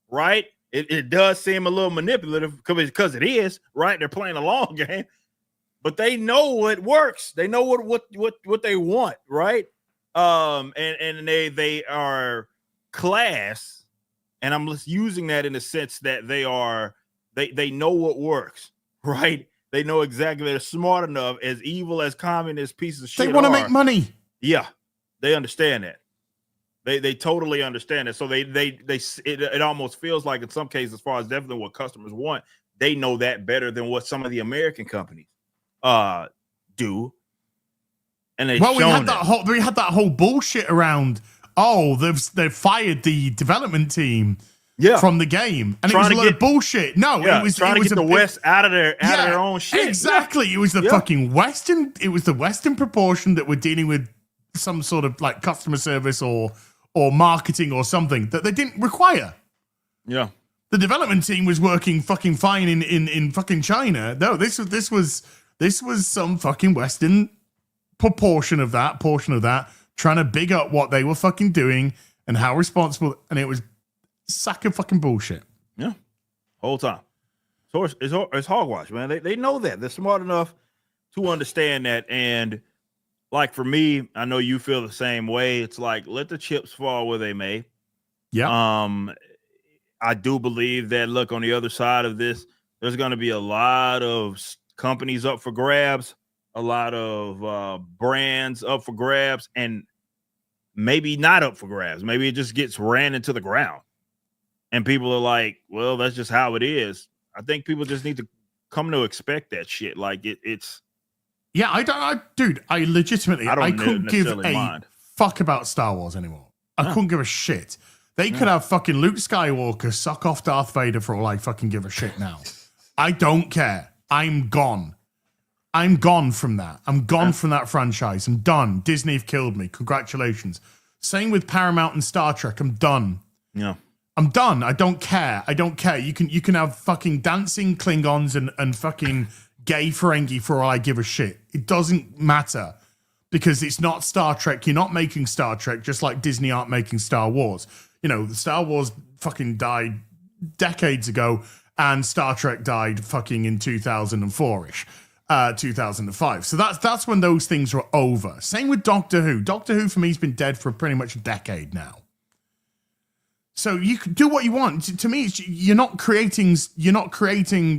right? It does seem a little manipulative because it is, right? They're playing a long game, but they know what works. They know what they want, right? And they are class, and I'm just using that in the sense that they know what works, right? They know exactly. They're smart enough, as evil as communist pieces of shit. They want to make money. Yeah, they understand that. They totally understand it. So it almost feels like in some cases, as far as definitely what customers want, they know that better than what some of the American companies do. And we had that whole bullshit around. Oh, they've fired the development team. Yeah, from the game, and it was a lot of bullshit. No, it was trying to get the West out of their own shit. Exactly, it was the fucking Western. It was the Western proportion that were dealing with some sort of like customer service or marketing or something that they didn't require. Yeah, the development team was working fucking fine in fucking China. No, this was some fucking Western portion of that, trying to big up what they were fucking doing and how responsible, and it was sack of fucking bullshit. Yeah, whole time. So it's hogwash, man. They know that. They're smart enough to understand that. And like for me, I know you feel the same way. It's like, let the chips fall where they may. Yeah. I do believe that, look, on the other side of this, there's going to be a lot of companies up for grabs, a lot of brands up for grabs, and maybe not up for grabs. Maybe it just gets ran into the ground. And people are like, well, that's just how it is. I think people just need to come to expect that shit. Like it's. Yeah, I legitimately, I couldn't give a fuck about Star Wars anymore. I couldn't give a shit. They could have fucking Luke Skywalker suck off Darth Vader for all I fucking give a shit now. I don't care. I'm gone. I'm gone from that. I'm gone from that franchise. I'm done. Disney have killed me. Congratulations. Same with Paramount and Star Trek. I'm done. Yeah. I'm done. I don't care. You can have fucking dancing Klingons and fucking gay Ferengi for all I give a shit. It doesn't matter because it's not Star Trek. You're not making Star Trek just like Disney aren't making Star Wars. The Star Wars fucking died decades ago and Star Trek died fucking in 2004-ish. 2005. So that's when those things were over. Same with Doctor Who. Doctor Who for me has been dead for pretty much a decade now. So you can do what you want. To me, you're not creating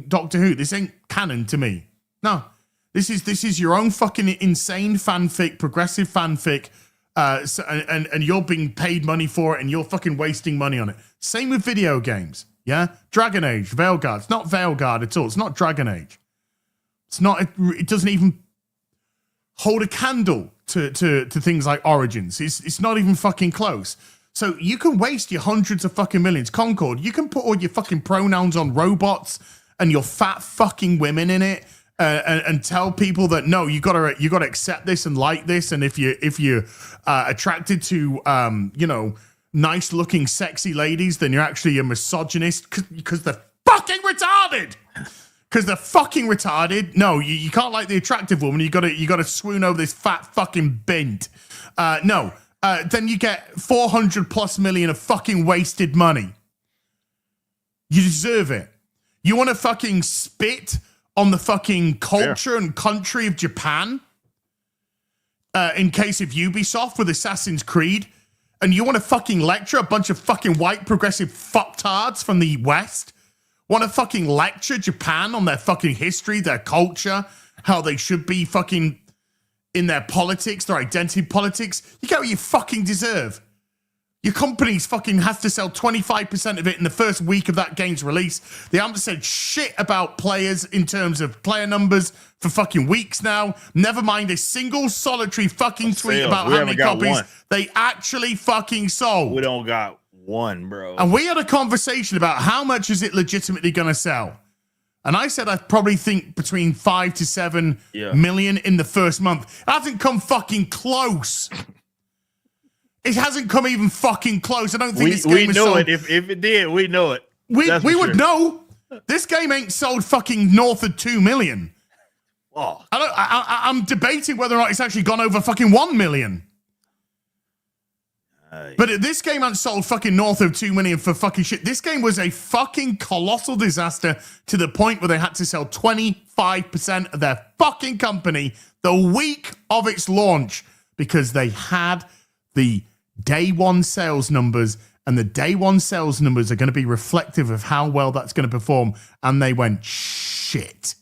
Doctor Who. This ain't canon to me. No, this is your own fucking insane fanfic, progressive fanfic, and you're being paid money for it, and you're fucking wasting money on it. Same with video games. Yeah, Dragon Age, Veilguard. It's not Veilguard at all. It's not Dragon Age. It's not. It doesn't even hold a candle to things like Origins. It's not even fucking close. So you can waste your hundreds of fucking millions. Concord, you can put all your fucking pronouns on robots and your fat fucking women in it and tell people that no, you gotta accept this and like this, and if you're attracted to nice looking sexy ladies, then you're actually a misogynist because they're fucking retarded. Because they're fucking retarded. No, you can't like the attractive woman. You gotta swoon over this fat fucking bint. Then you get 400+ million of fucking wasted money. You deserve it. You want to fucking spit on the fucking culture and country of Japan? In case of Ubisoft with Assassin's Creed? And you want to fucking lecture a bunch of fucking white progressive fucktards from the West? Want to fucking lecture Japan on their fucking history, their culture, how they should be fucking in their politics, their identity politics? You get what you fucking deserve. Your companies fucking have to sell 25% of it in the first week of that game's release. They haven't said shit about players in terms of player numbers for fucking weeks now. Never mind a single solitary fucking tweet about how many copies they actually fucking sold. We don't got one, bro. And we had a conversation about how much is it legitimately going to sell. And I said I probably think between 5 to 7 million in the first month. It hasn't come fucking close. It hasn't come even fucking close. I don't think this game is sold. We know it. If it did, we know it. We would know. This game ain't sold fucking north of 2 million. Oh. I'm debating whether or not it's actually gone over fucking 1 million. But this game hasn't sold fucking north of 2 million for fucking shit. This game was a fucking colossal disaster to the point where they had to sell 25% of their fucking company the week of its launch because they had the day one sales numbers, and the day one sales numbers are going to be reflective of how well that's going to perform. And they went, shit.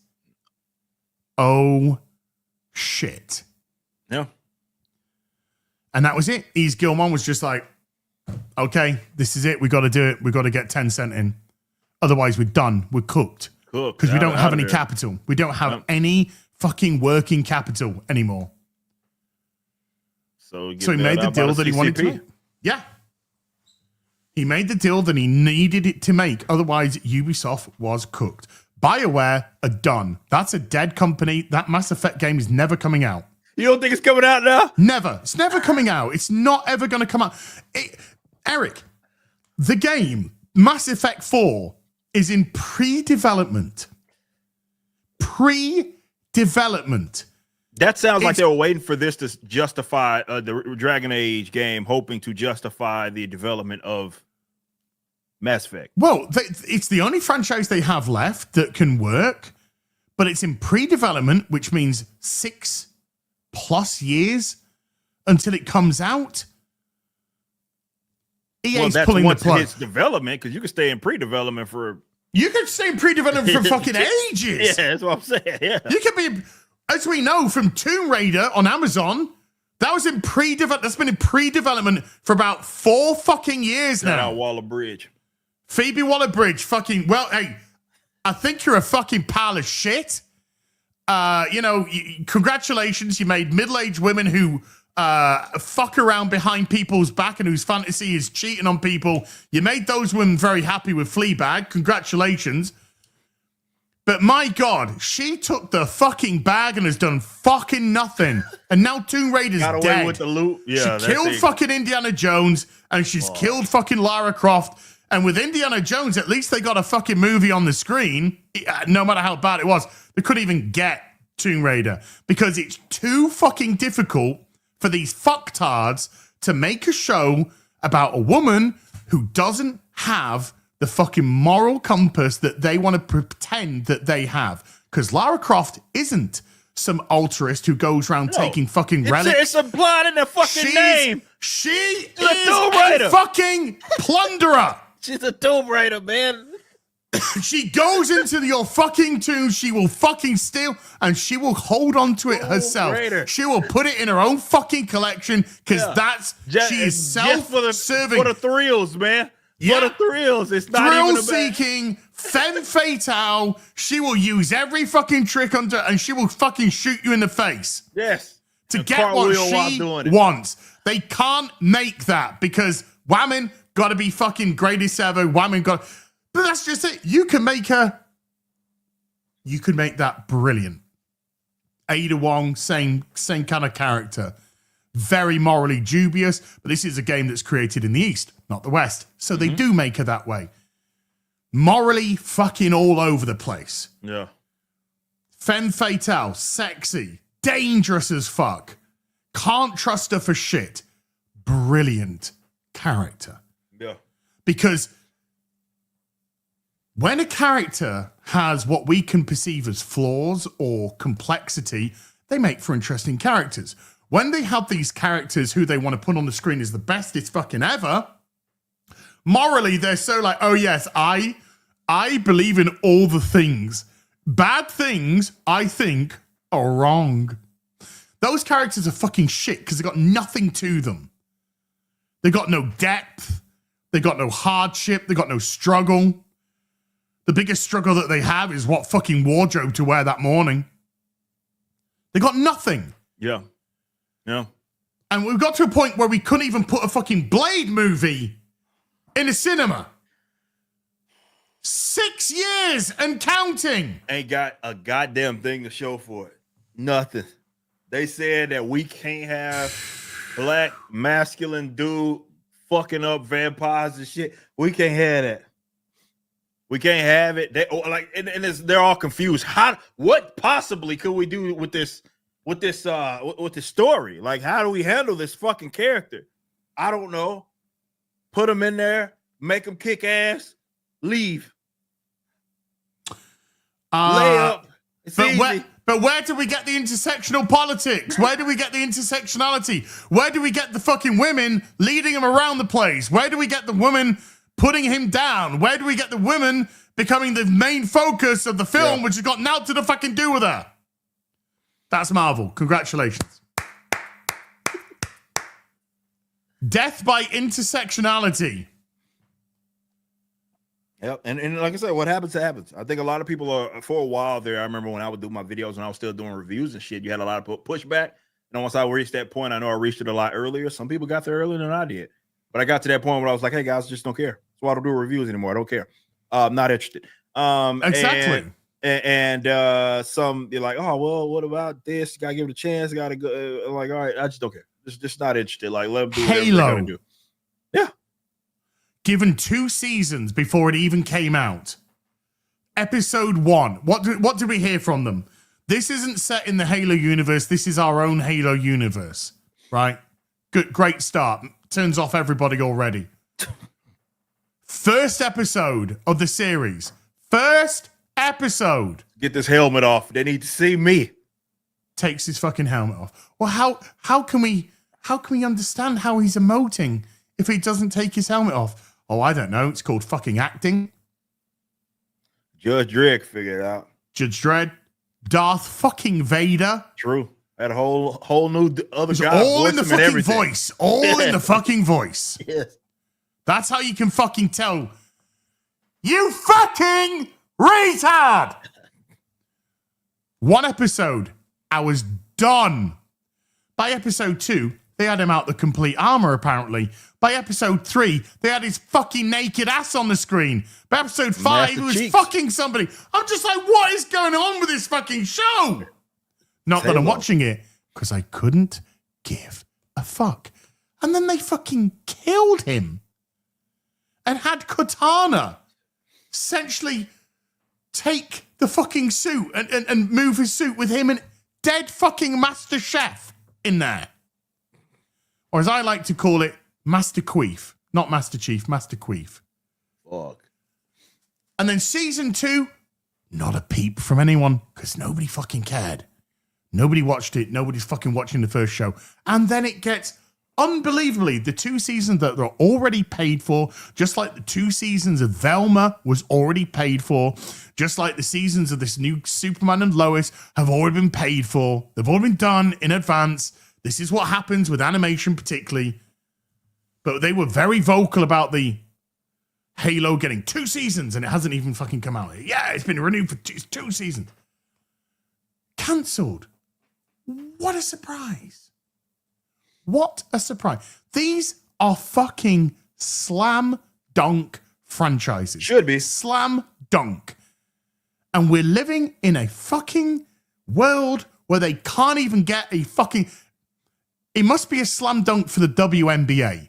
Oh, shit. Yeah. And that was it. Ease Gilmon was just like, okay, this is it. We got to do it. We got to get 10 in. Otherwise, we're done. We're cooked. Because we don't have any capital. We don't have any fucking working capital anymore. So he made the deal that he wanted to make. Yeah. He made the deal that he needed it to make. Otherwise, Ubisoft was cooked. BioWare are done. That's a dead company. That Mass Effect game is never coming out. You don't think it's coming out now? Never. It's never coming out. It's not ever going to come out. Eric, the game, Mass Effect 4, is in pre-development. Pre-development. That sounds like they were waiting for this to justify the Dragon Age game, hoping to justify the development of Mass Effect. Well, it's the only franchise they have left that can work, but it's in pre-development, which means 6+ years until it comes out. EA's that's pulling the once plug. It's development, because you can stay in pre-development for... You could stay in pre-development for fucking ages. Yeah, that's what I'm saying. Yeah. You could be, as we know from Tomb Raider on Amazon, that was in pre-development. That's been in pre-development for about 4 fucking years now. Shout out Waller-Bridge. Phoebe Waller-Bridge, fucking, well, hey, I think you're a fucking pile of shit. Congratulations, you made middle-aged women who fuck around behind people's back and whose fantasy is cheating on people. You made those women very happy with Fleabag. Congratulations. But my God, she took the fucking bag and has done fucking nothing. And now Tomb Raider's Got away dead. with the loot. Yeah, she killed fucking Indiana Jones, and she's killed fucking Lara Croft. And with Indiana Jones, at least they got a fucking movie on the screen. No matter how bad it was, they couldn't even get Tomb Raider because it's too fucking difficult for these fucktards to make a show about a woman who doesn't have the fucking moral compass that they want to pretend that they have. Because Lara Croft isn't some altruist who goes around taking fucking relics. It's implied in the fucking name. She is a fucking plunderer. She's a Tomb Raider, man. She goes into your fucking tomb, she will fucking steal, and she will hold on to it herself. Raider. She will put it in her own fucking collection, because she is self-serving. For the thrills, man. Yeah. For the thrills. It's not even thrill-seeking, femme fatale. She will use every fucking trick on her, and she will fucking shoot you in the face. Yes. To get what she wants. They can't make that, because women gotta be fucking greatest ever. Women got... But that's just it. You can make that brilliant. Ada Wong, same kind of character. Very morally dubious, but this is a game that's created in the East, not the West. So they do make her that way. Morally fucking all over the place. Yeah. Femme fatale, sexy, dangerous as fuck. Can't trust her for shit. Brilliant character. Yeah. Because when a character has what we can perceive as flaws or complexity, they make for interesting characters. When they have these characters who they want to put on the screen as the bestest fucking ever, morally, they're so like, oh yes, I believe in all the things. Bad things, I think, are wrong. Those characters are fucking shit because they got nothing to them. They got no depth. They got no hardship. They got no struggle. The biggest struggle that they have is what fucking wardrobe to wear that morning. They got nothing. Yeah. Yeah. And we've got to a point where we couldn't even put a fucking Blade movie in a cinema. 6 years and counting. Ain't got a goddamn thing to show for it. Nothing. They said that we can't have black masculine dude fucking up vampires and shit. We can't have that. We can't have it. They they're all confused. What possibly could we do with this story? Like, how do we handle this fucking character? I don't know. Put him in there, make him kick ass, leave. Lay up. It's easy. But where do we get the intersectional politics? Where do we get the intersectionality? Where do we get the fucking women leading him around the place? Where do we get the woman putting him down? Where do we get the women becoming the main focus of the film, which has got nothing to fucking do with her? That's Marvel. Congratulations. Death by intersectionality. Yep. And like I said, what happens, happens. I think a lot of people are, for a while there, I remember when I would do my videos and I was still doing reviews and shit, you had a lot of pushback. And once I reached that point, I know I reached it a lot earlier. Some people got there earlier than I did. But I got to that point where I was like, hey, guys, just don't care. That's why I don't do reviews anymore. I don't care. I'm not interested. Exactly. And some, you're like, oh, well, what about this? You got to give it a chance. Got to go. Like, all right, I just don't care. Just not interested. Like, let them do whatever they're gonna do. Yeah. Given 2 seasons before it even came out. Episode 1. What did we hear from them? This isn't set in the Halo universe. This is our own Halo universe. Right? Good, great start. Turns off everybody already. First episode of the series. First episode. Get this helmet off. They need to see me. Takes his fucking helmet off. Well, how can we understand how he's emoting if he doesn't take his helmet off? Oh, I don't know. It's called fucking acting. Judge Dredd figured it out. Judge Dredd. Darth fucking Vader. True. That whole new other guy. All in the fucking voice. All in the fucking voice. Yes. That's how you can fucking tell. You fucking retard! 1 episode. I was done. By episode 2, they had him out the complete armor, apparently. By episode 3, they had his fucking naked ass on the screen. By episode 5, he was fucking somebody. I'm just like, what is going on with this fucking show? Not that I'm watching it, because I couldn't give a fuck. And then they fucking killed him. And had Cortana essentially take the fucking suit and move his suit with him and dead fucking Master Chef in there. Or as I like to call it, Master Queef. Not Master Chief, Master Queef. Fuck. And then season 2, not a peep from anyone, because nobody fucking cared. Nobody watched it. Nobody's fucking watching the first show. And then it gets, unbelievably, the 2 seasons that are already paid for, just like the 2 seasons of Velma was already paid for, just like the seasons of this new Superman and Lois have already been paid for. They've all been done in advance. This is what happens with animation particularly. But they were very vocal about the Halo getting 2 seasons and it hasn't even fucking come out. Yeah, it's been renewed for 2 seasons. Cancelled. What a surprise. What a surprise. These are fucking slam dunk franchises. Should be. Slam dunk. And we're living in a fucking world where they can't even get a fucking... It must be a slam dunk for the WNBA.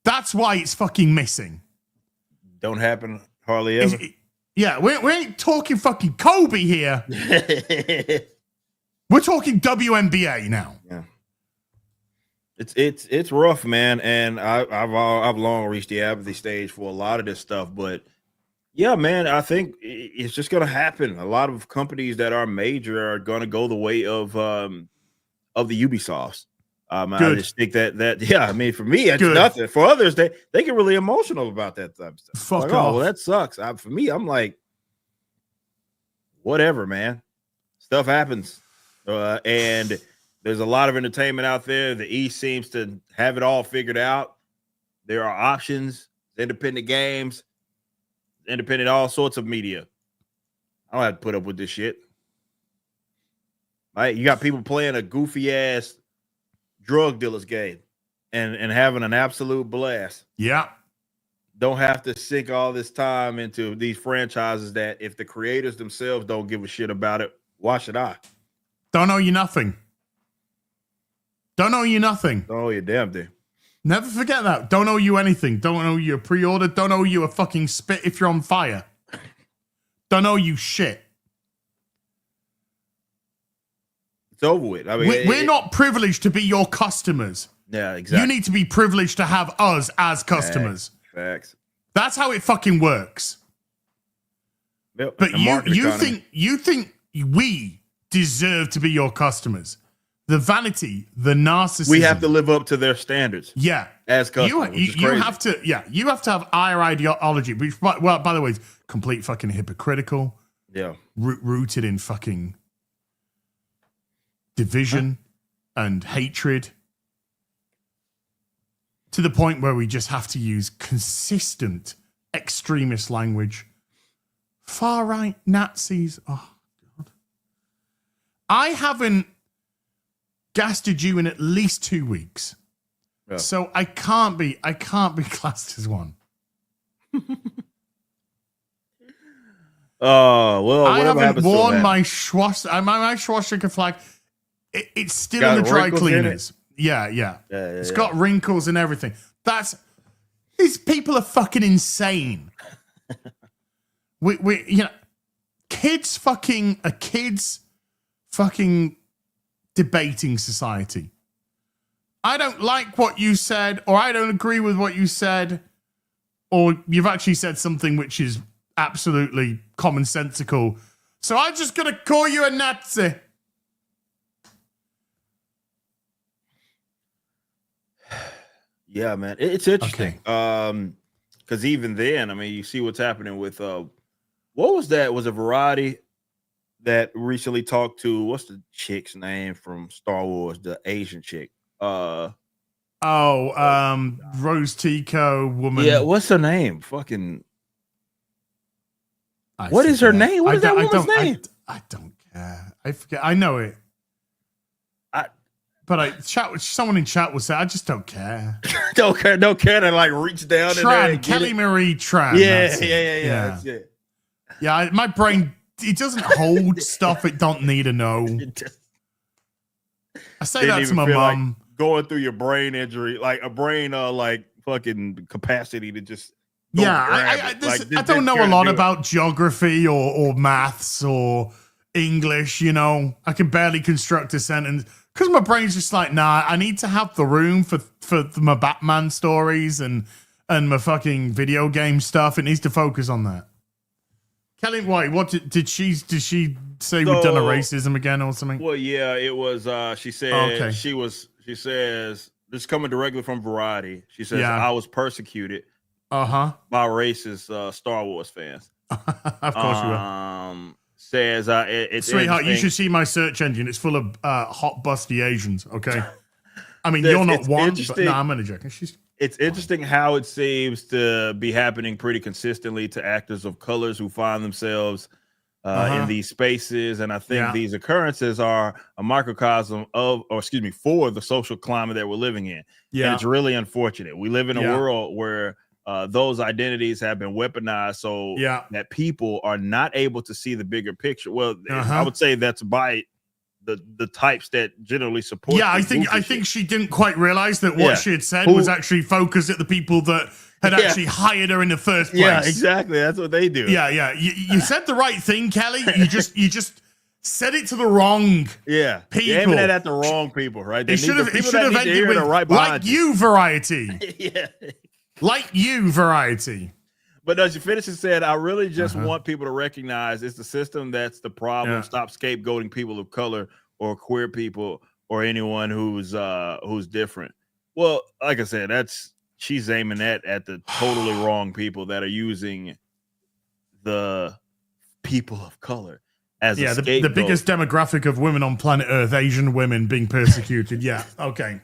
That's why it's fucking missing. Don't happen hardly ever. Yeah, we ain't talking fucking Kobe here. We're talking WNBA now. Yeah. It's rough, man, and I've long reached the apathy stage for a lot of this stuff, but yeah, man, I think it's just gonna happen. A lot of companies that are major are gonna go the way of the Ubisofts. I just think that yeah, I mean, for me, it's nothing. For others, they get really emotional about that type of stuff. Fuck like, off. Oh, well, that sucks. For me, I'm like, whatever, man. Stuff happens, and there's a lot of entertainment out there. The East seems to have it all figured out. There are options, independent games, independent, all sorts of media. I don't have to put up with this shit. Right? You got people playing a goofy ass drug dealers game and having an absolute blast. Yeah. Don't have to sink all this time into these franchises that if the creators themselves don't give a shit about it, why should I? Don't owe you nothing. Don't owe you nothing. Don't owe you a damn thing. Never forget that. Don't owe you anything. Don't owe you a pre-order. Don't owe you a fucking spit if you're on fire. Don't owe you shit. It's over with. I mean, we're not privileged to be your customers. Yeah, exactly. You need to be privileged to have us as customers. Facts. That's how it fucking works. Yep. But you think we deserve to be your customers. The vanity, the narcissism. We have to live up to their standards. Yeah. As customers. You have to, you have to have our ideology, which, well, by the way, is complete fucking hypocritical. Yeah. Rooted in fucking division and hatred. To the point where we just have to use consistent extremist language. Far right Nazis. Oh, God. I haven't gasted you in at least 2 weeks. Yeah. So I can't be classed as one. Oh, well, I haven't worn my swastika flag. It's still in the dry cleaners. Yeah. It's got wrinkles and everything. These people are fucking insane. we kids fucking debating society. I don't like what you said, or I don't agree with what you said, or you've actually said something which is absolutely commonsensical. So I'm just gonna call you a Nazi. Yeah, man, it's interesting. Because even then, I mean, you see what's happening with what was that? Was a Variety that recently talked to what's the chick's name from Star Wars, the Asian chick? Rose Tico woman. Yeah, what's her name? Fucking. What is her name? What is that woman's name? I don't care. I forget. I know it. But someone in chat will say, I just don't care. don't care to like reach down Tran, Kelly Marie Tran. Yeah. Yeah, my brain, it doesn't hold stuff it don't need to know. I say that to my mom. Like going through your brain injury, like a brain like fucking capacity to just I don't know a lot about geography or maths or English, you know. I can barely construct a sentence. Because my brain's just like, nah, I need to have the room for my Batman stories and my fucking video game stuff. It needs to focus on that. Kelly, what did she say we've done a racism again or something? Well, yeah, it was. She said she says this is coming directly from Variety. She says I was persecuted by racist Star Wars fans. Of course you were. Says it's sweetheart, you should see my search engine. It's full of hot busty Asians. Okay, I mean you're not one, but no, I'm only joking. It's interesting how it seems to be happening pretty consistently to actors of colors who find themselves in these spaces, and I think these occurrences are a microcosm for the social climate that we're living in. Yeah, and it's really unfortunate. We live in a world where those identities have been weaponized so that people are not able to see the bigger picture. Well, I would say that's by the types that generally support. Yeah, I think she didn't quite realize that what she had said was actually focused at the people that had actually hired her in the first place. Yeah, exactly. That's what they do. Yeah. You said the right thing, Kelly. You just said it to the wrong people. You're aiming it at the wrong people, right? It should have ended with like you, Variety. Yeah. Like you, Variety. But as you finish and said, I really just want people to recognize it's the system that's the problem. Stop scapegoating people of color or queer people or anyone who's different. Well, like I said, she's aiming that at the totally wrong people that are using the people of color as a scapegoat. The biggest demographic of women on planet Earth, Asian women being persecuted. Yeah, okay.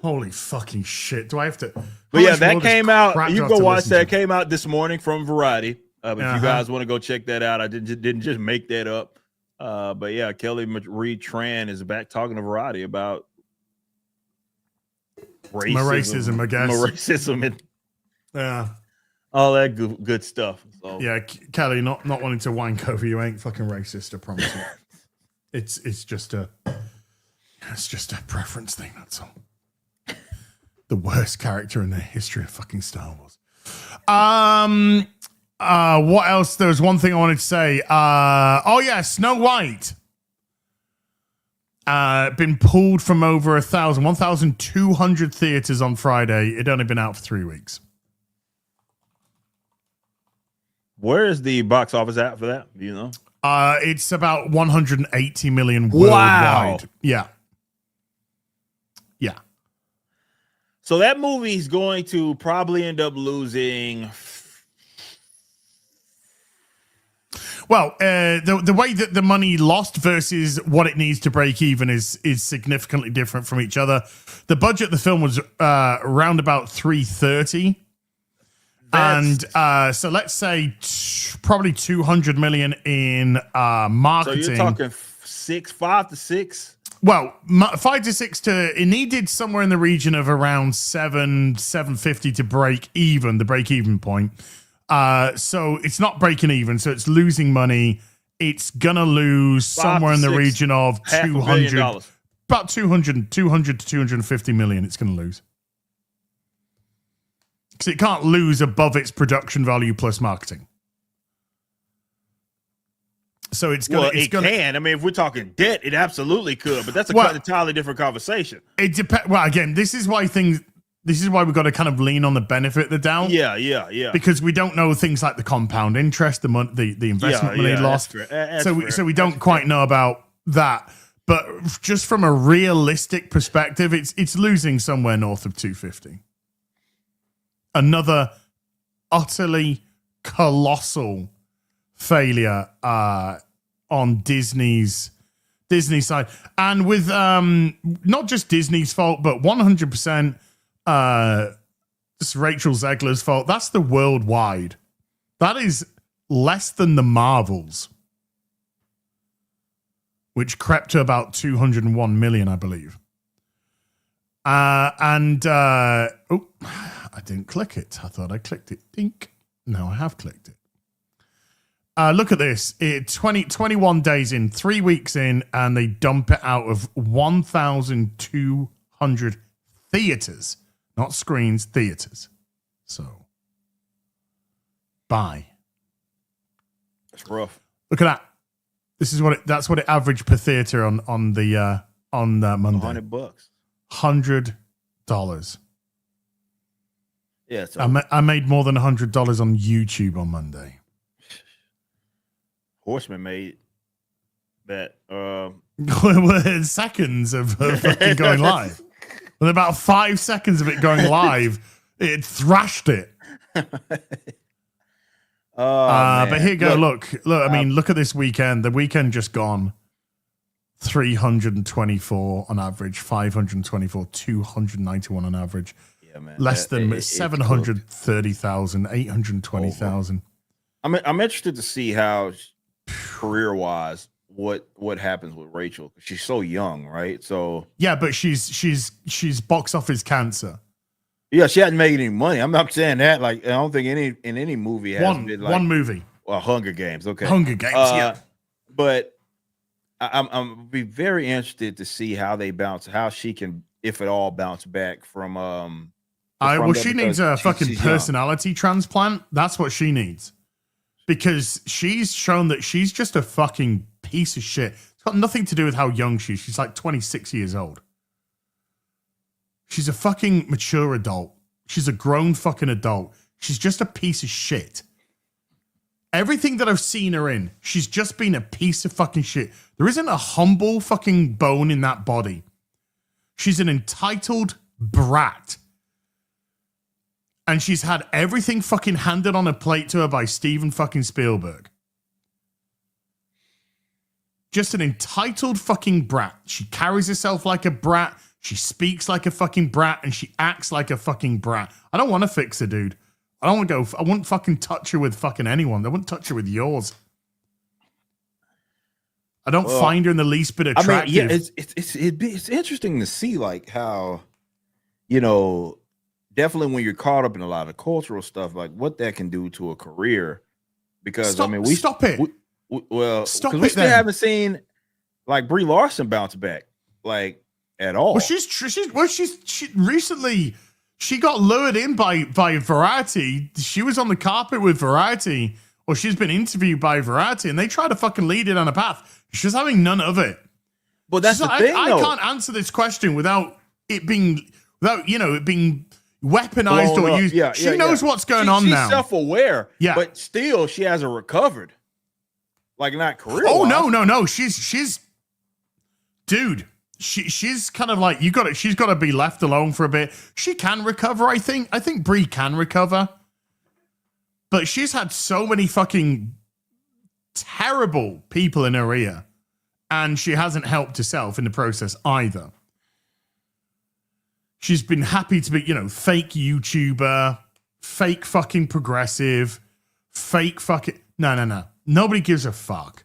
Holy fucking shit. Do I have to? But yeah, that came out. You go watch that. It came out this morning from Variety. If you guys want to go check that out, I didn't just make that up. But yeah, Kelly Marie Tran is back talking to Variety about racism, I guess. Racism and all that good stuff. So. Yeah, Kelly, not wanting to wank over you ain't fucking racist, I promise you. It's just a preference thing, that's all. The worst character in the history of fucking Star Wars. What else? There was one thing I wanted to say. Snow White. Been pulled from over 1,200 theaters on Friday. It'd only been out for 3 weeks. Where is the box office at for that? Do you know? It's about 180 million worldwide. Wow. Yeah. So that movie's going to probably end up losing. Well, the way that the money lost versus what it needs to break even is significantly different from each other. The budget of the film was around about 330. And so let's say probably 200 million in marketing. So you're talking 5 to 6. Well, 5 to 6 it needed somewhere in the region of around 750 to break even, the break even point. So it's not breaking even, so it's losing money. It's gonna lose somewhere in the region of 200, about 200 to 250 million. It's gonna lose because it can't lose above its production value plus marketing. So it can. I mean, if we're talking debt, it absolutely could, but that's an entirely different conversation. It depends. Well, again, this is why we've got to kind of lean on the benefit of the doubt. Yeah. Because we don't know things like the compound interest, the investment money lost. So we don't quite know about that. But just from a realistic perspective, it's losing somewhere north of 250. Another utterly colossal failure on Disney's side, and with not just Disney's fault, but 100% it's Rachel Zegler's fault. That's the worldwide. That is less than the Marvels, which crept to about 201 million, I believe. I didn't click it. I thought I clicked it. Dink. No, I have clicked it. Look at this. 21 days in, 3 weeks in, and they dump it out of 1,200 theaters. Not screens, theaters. So, bye. That's rough. Look at that. That's what it averaged per theater on Monday. $100. $100. Yeah. So I made more than $100 on YouTube on Monday. Horseman made that seconds of fucking going live. With about 5 seconds of it going live, it thrashed it. But here you go. Look. I mean, look at this weekend. The weekend just gone. 324 on average, 524, 291 on average. Yeah, man. Less than 730,000, 820,000. I'm interested to see how career-wise what happens with Rachel. She's so young, right? So yeah, but she's box office cancer. Yeah, she hasn't made any money. I'm not saying that. Like, I don't think any movie has one movie. Well, Hunger Games. Okay, Hunger Games. Yeah, but I'm be very interested to see how she can, if at all, bounce back from she needs a fucking personality transplant. That's what she needs. Because she's shown that she's just a fucking piece of shit. It's got nothing to do with how young she is. She's like 26 years old. She's a fucking mature adult. She's a grown fucking adult. She's just a piece of shit. Everything that I've seen her in, she's just been a piece of fucking shit. There isn't a humble fucking bone in that body. She's an entitled brat. And she's had everything fucking handed on a plate to her by Steven fucking Spielberg. Just an entitled fucking brat. She carries herself like a brat. She speaks like a fucking brat. And she acts like a fucking brat. I don't want to fix her, dude. I wouldn't fucking touch her with fucking anyone. I wouldn't touch her with yours. I don't find her in the least bit attractive. I mean, yeah, it's interesting to see like how, you know, definitely when you're caught up in a lot of cultural stuff, like what that can do to a career. Because stop it. We still haven't seen like Brie Larson bounce back like at all. Well, she recently. She got lured in by Variety. She was on the carpet with Variety, or she's been interviewed by Variety, and they try to fucking lead it on a path. She's having none of it. But that's the thing, I can't answer this question without it being weaponized or used. Yeah, she knows what's going on now. She's self-aware, but still she hasn't recovered. Like not career. Oh no. She's dude. She's kind of like she's got to be left alone for a bit. She can recover, I think. I think Brie can recover. But she's had so many fucking terrible people in her ear. And she hasn't helped herself in the process either. She's been happy to be, fake YouTuber, fake fucking progressive, fake fucking... No. Nobody gives a fuck.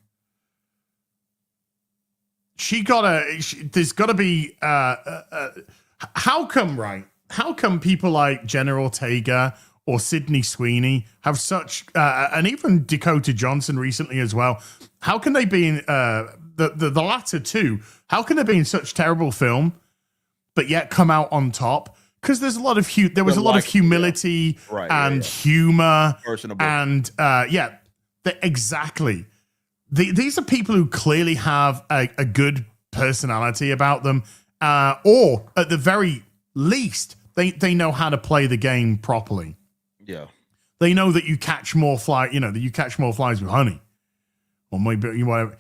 There's got to be, how come people like Jenna Ortega or Sydney Sweeney have such, and even Dakota Johnson recently as well, how can they be in, the latter two, how can they be in such terrible film, but yet come out on top? Because there's a lot of, humility and humor. Personable. And, exactly. These are people who clearly have a good personality about them, or at the very least, they know how to play the game properly. Yeah, they know that you catch more flies with honey, or maybe whatever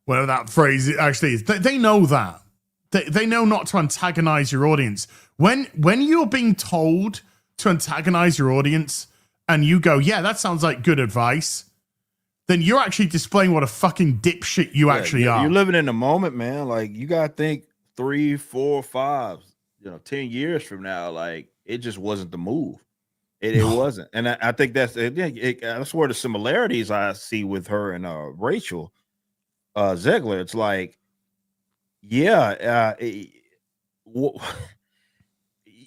that phrase actually is. They know that. They know not to antagonize your audience. When you're being told to antagonize your audience, and you go, "Yeah, that sounds like good advice," then you're actually displaying what a fucking dipshit you actually are. You're living in the moment, man. Like, you got to think 3, 4, 5, 10 years from now, like, it just wasn't the move. It wasn't. And I think that's where the similarities I see with her and Rachel Zegler. It's like,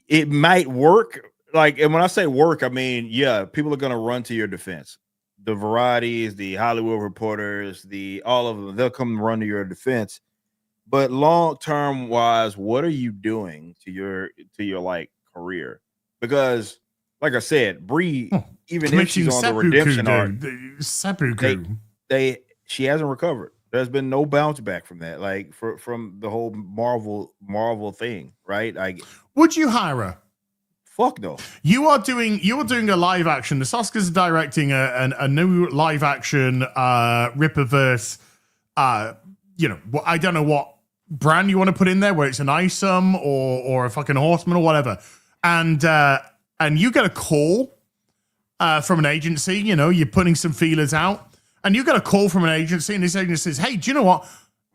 it might work. Like, and when I say work, I mean, people are going to run to your defense. The varieties, the Hollywood reporters, all of them, they'll come run to your defense. But long-term wise, what are you doing to your like career? Because, like I said, Brie, even if she's on the redemption arc, she hasn't recovered. There's been no bounce back from that, like from the whole Marvel thing, right? Would you hire her? Fuck no. You are doing a live action. The Oscars are directing a new live action Rippaverse. I don't know what brand you want to put in there, where it's an Isom or a fucking Horseman or whatever. And you get a call from an agency. You're putting some feelers out, and you get a call from an agency, and this agency says, "Hey, do you know what?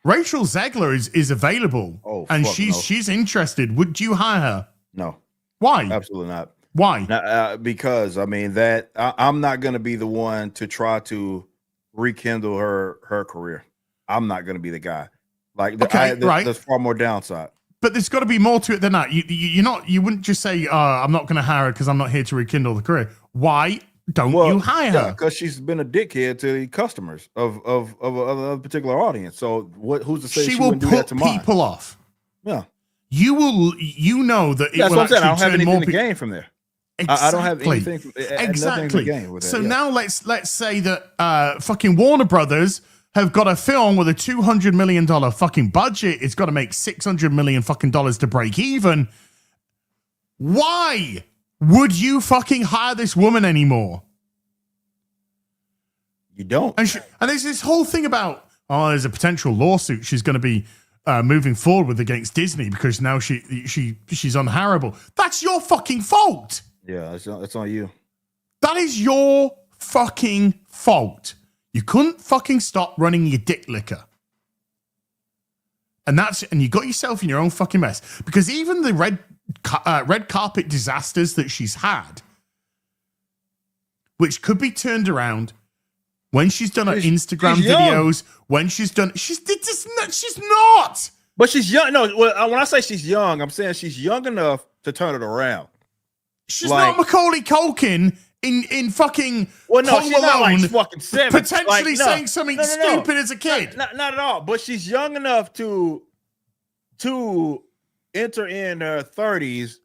Rachel Zegler is available, and she's interested. Would you hire her?" No. Why? Absolutely not. Why? Because I mean I'm not going to be the one to try to rekindle her career. I'm not going to be the guy. Like, there's far more downside. But there's got to be more to it than that. You wouldn't just say, "I'm not going to hire her because I'm not here to rekindle the career." Why? don't you hire her? Because she's been a dickhead to the customers of a particular audience. So who's to say she will do that to put people off? Yeah. You will, you know that it That's will what I'm saying. I don't have turn anything more to gain from there. Exactly. I don't have anything. Exactly. To gain with that. So now let's say that fucking Warner Brothers have got a film with a $200 million fucking budget. It's got to make $600 million fucking dollars to break even. Why would you fucking hire this woman anymore? You don't. And there's this whole thing about, there's a potential lawsuit she's going to be moving forward with against Disney because now she's unhireable. That's your fucking fault. Yeah, it's on you. That is your fucking fault. You couldn't fucking stop running your dick liquor. And you got yourself in your own fucking mess. Because even the red carpet disasters that she's had, which could be turned around when she's done her Instagram videos, when she's not. But she's young. No, when I say she's young, I'm saying she's young enough to turn it around. She's not Macaulay Culkin in fucking Home she's Alone, not like fucking 7. potentially saying something stupid as a kid. Not at all. But she's young enough to enter in her 30s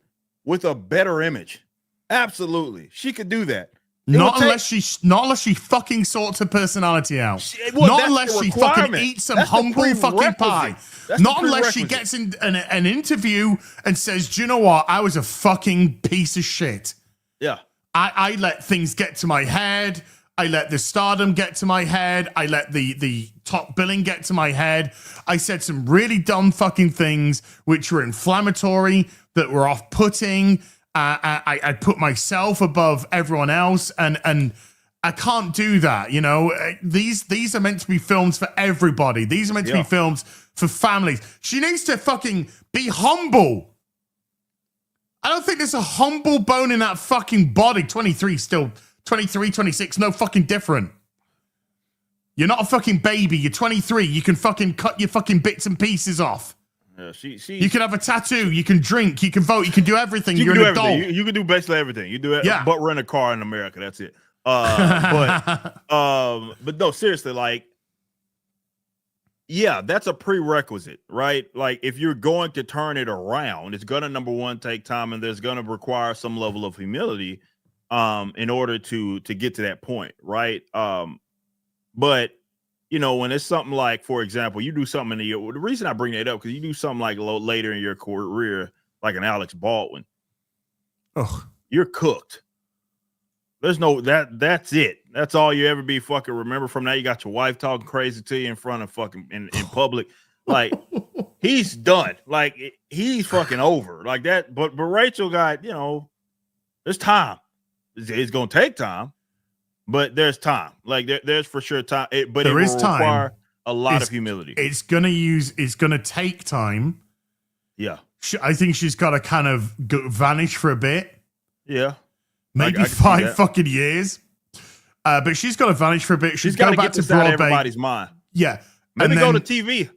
with a better image. Absolutely, she could do that. Not unless she fucking sorts her personality out. Not unless she fucking eats some humble fucking pie. Not unless she gets in an interview and says, "Do you know what? I was a fucking piece of shit. Yeah. I let things get to my head. I let the stardom get to my head. I let the top billing get to my head. I said some really dumb fucking things which were inflammatory, that were off-putting. I put myself above everyone else, and I can't do that. You know, these are meant to be films for everybody. These are meant to be films for families. She needs to fucking be humble. I don't think there's a humble bone in that fucking body. 23 still, 23, 26, no fucking different. You're not a fucking baby. You're 23. You can fucking cut your fucking bits and pieces off. Yeah, you can have a tattoo. You can drink. You can vote. You can do everything. You're an adult. You can do basically everything. You do it, but rent a car in America. That's it. But no, seriously, like, yeah, that's a prerequisite, right? Like, if you're going to turn it around, it's gonna, number one, take time, and there's gonna require some level of humility, in order to get to that point, right? But you know, when it's something like, for example, you do something the reason I bring that up, because you do something like later in your career, like an Alex Baldwin, you're cooked. There's no that's it. That's all you ever be fucking remember from that. You got your wife talking crazy to you in front of fucking in public. Like, he's done. Like, he's fucking over like that. But Rachel got, you know, there's time. It's gonna take time, but there's time. Like, there's for sure time. But there is time. Require a lot of humility. It's gonna take time. Yeah, I think she's got to kind of vanish for a bit. Yeah. Maybe 5 fucking years. But she's got to vanish for a bit. She's got to get to Broadway. Everybody's mind. Yeah. Maybe go to TV.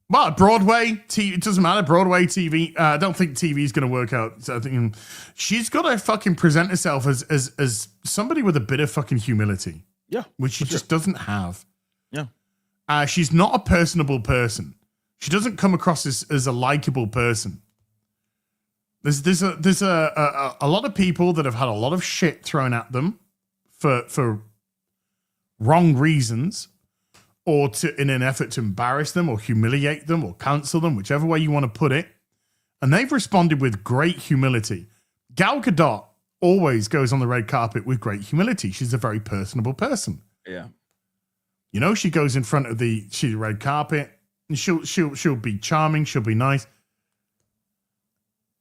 Well, Broadway, TV, it doesn't matter. Broadway, TV. I don't think TV is going to work out. So I think she's got to fucking present herself as somebody with a bit of fucking humility. Yeah. Which she just doesn't have. Yeah. She's not a personable person. She doesn't come across as a likable person. There's a lot of people that have had a lot of shit thrown at them for wrong reasons, or in an effort to embarrass them or humiliate them or cancel them, whichever way you want to put it. And they've responded with great humility. Gal Gadot always goes on the red carpet with great humility. She's a very personable person. Yeah. You know, she goes in front of the red carpet and she'll be charming. She'll be nice.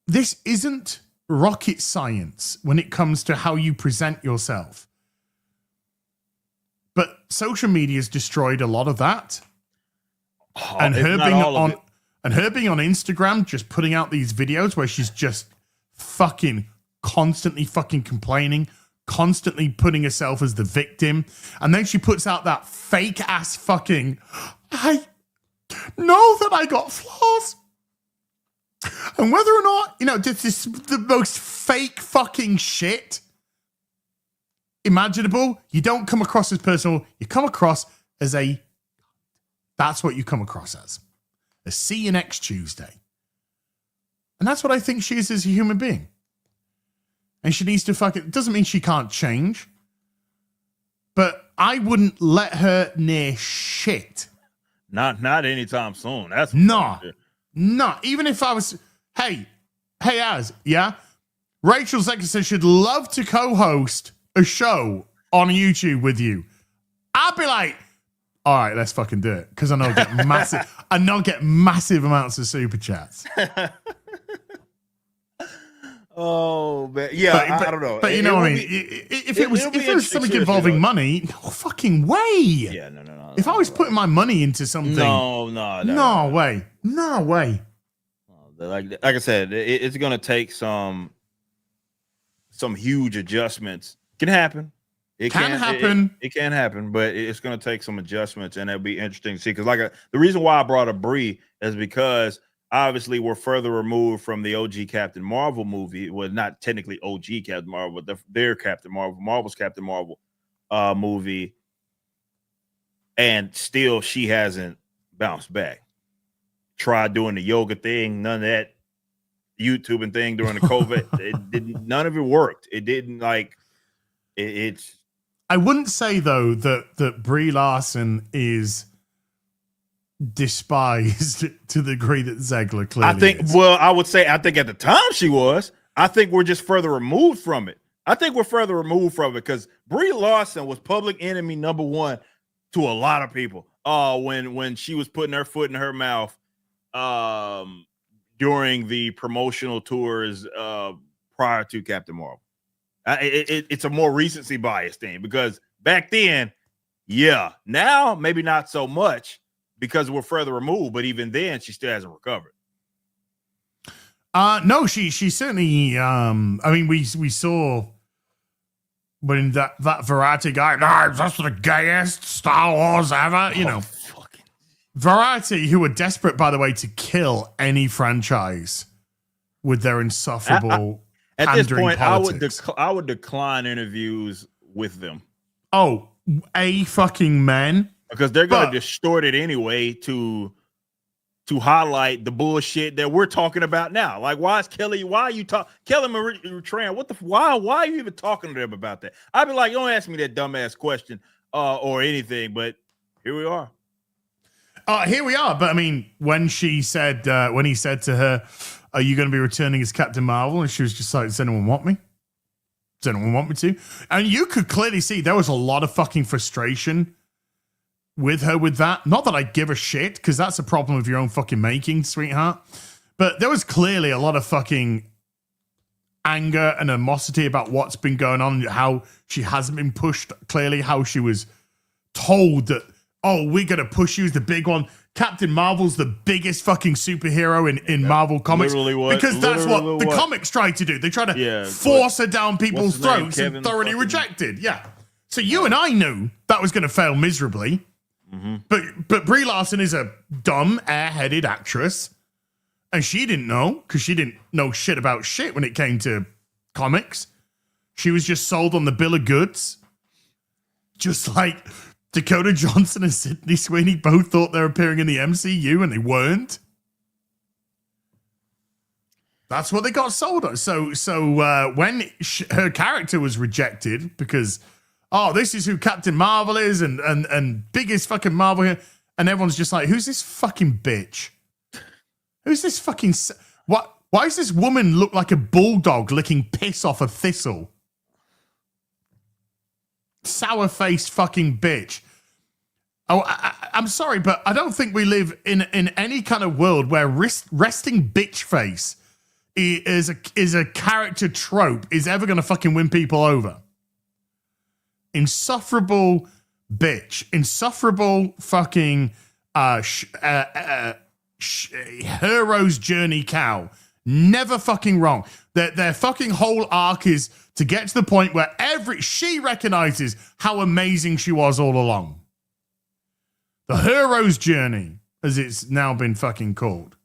This isn't rocket science when it comes to how you present yourself. But social media has destroyed a lot of that. And her being on Instagram, just putting out these videos where she's just constantly complaining, constantly putting herself as the victim. And then she puts out that fake ass fucking, I know that I got flaws. And whether or not, you know, this is the most fake fucking shit. imaginable. You don't come across as personal. You come across as that's what you come across as. A see you next Tuesday. And that's what I think she is as a human being. And she needs to it doesn't mean she can't change. But I wouldn't let her near shit. Not anytime soon. That's no. Even if I was, hey, Az, yeah? Rachel Zecker says she'd love to co-host a show on YouTube with you. I'd be like, all right, let's fucking do it. Because I know I get massive amounts of super chats. Oh, man. Yeah, I don't know. But you know what I mean? If it was something involving money, no fucking way. Yeah, no. If I was putting my money into something. No way. Like I said, it's going to take some huge adjustments. It can happen. It can happen, but it's going to take some adjustments, and it'll be interesting to see. Because the reason why I brought up Brie is because obviously we're further removed from the OG Captain Marvel movie. Well, not technically OG Captain Marvel, but their Captain Marvel, Marvel's Captain Marvel movie, and still she hasn't bounced back. Tried doing the yoga thing, none of that YouTubing thing during the COVID. None of it worked. It didn't it's. I wouldn't say though that Brie Larson is despised to the degree that Zegler clearly is. I would say I think at the time she was. I think we're just further removed from it. Because Brie Larson was public enemy number one to a lot of people. When she was putting her foot in her mouth during the promotional tours prior to Captain Marvel. It's a more recency bias thing, because back then, yeah, now maybe not so much because we're further removed, but even then she still hasn't recovered. No, she certainly I mean we saw when that Variety guy, that's the gayest Star Wars ever, you know. Variety, who were desperate, by the way, to kill any franchise with their insufferable at this point politics. I would decline interviews with them. Oh, fucking men. Because they're going to distort it anyway to highlight the bullshit that we're talking about now. Like, why are you talking? Kelly Marie Tran, why are you even talking to them about that? I'd be like, don't ask me that dumbass question or anything, but here we are. Here we are. But I mean, when he said to her, are you going to be returning as Captain Marvel? And she was just like, does anyone want me? Does anyone want me to? And you could clearly see there was a lot of fucking frustration with her with that. Not that I give a shit, because that's a problem of your own fucking making, sweetheart. But there was clearly a lot of fucking anger and animosity about what's been going on, how she hasn't been pushed, clearly how she was told that, oh, we're going to push you as the big one. Captain Marvel's the biggest fucking superhero in Marvel Comics. Because that's what the comics tried to do. They tried to force her down people's throats and thoroughly rejected. Yeah. So you and I knew that was going to fail miserably. Mm-hmm. But Brie Larson is a dumb, airheaded actress. And she didn't know, because she didn't know shit about shit when it came to comics. She was just sold on the bill of goods. Just like Dakota Johnson and Sydney Sweeney both thought they were appearing in the MCU and they weren't. That's what they got sold on. So when her character was rejected because, oh, this is who Captain Marvel is and biggest fucking Marvel here, and everyone's just like, who's this fucking bitch? Who's this fucking... What? Why does this woman look like a bulldog licking piss off a thistle? Sour-faced fucking bitch. Oh, I'm sorry, but I don't think we live in any kind of world where resting bitch face is a character trope is ever going to fucking win people over. Insufferable bitch. Insufferable fucking hero's journey cow. Never fucking wrong. Their fucking whole arc is to get to the point where she recognizes how amazing she was all along. The hero's journey, as it's now been fucking called.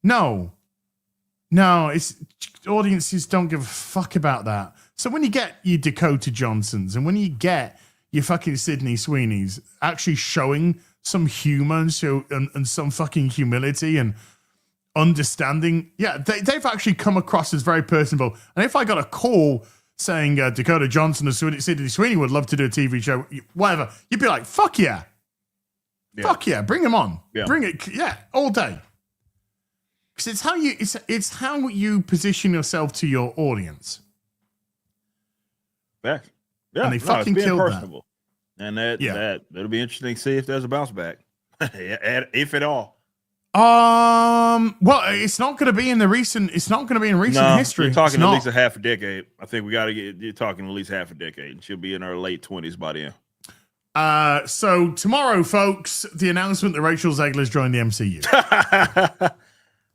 No, No, it's audiences don't give a fuck about that. So when you get your Dakota Johnsons and when you get your fucking Sydney Sweeneys actually showing some humor and some fucking humility and understanding, they've actually come across as very personable. And if I got a call saying Dakota Johnson or Sydney Sweeney would love to do a TV show, whatever, you'd be like, fuck yeah. Fuck yeah, bring him on. Yeah. Bring it, all day. Because it's how you position yourself to your audience. Yeah, and they fucking killed personable. That. And that'll be interesting to see if there's a bounce back, if at all. Well, it's not going to be in recent history. You're talking at least a half a decade. I think you're talking at least half a decade. And she'll be in her late 20s by then. So tomorrow, folks, the announcement that Rachel Zegler's joined the MCU.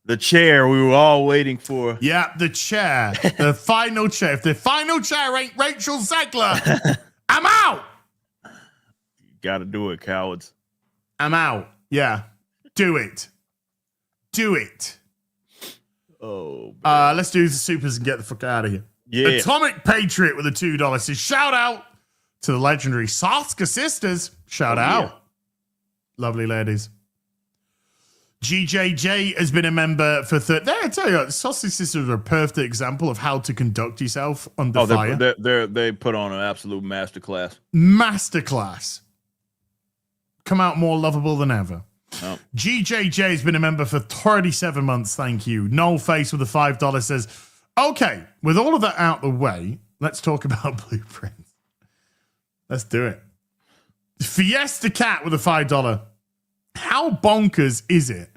The chair we were all waiting for. Yeah, the chair. The final chair. If the final chair ain't Rachel Zegler, I'm out. You got to do it, cowards. I'm out. Yeah. Do it. Do it. Oh. Let's do the supers and get the fuck out of here. Yeah. Atomic Patriot with a $2 says, shout out to the legendary Saska sisters. Shout out. Yeah. Lovely ladies. GJJ has been a member for I tell you what, Sausage Sisters are a perfect example of how to conduct yourself under fire. They put on an absolute masterclass. Masterclass. Come out more lovable than ever. Oh. GJJ has been a member for 37 months. Thank you. Noel Face with a $5 says, okay, with all of that out the way, let's talk about blueprints. Let's do it. Fiesta Cat with a $5. How bonkers is it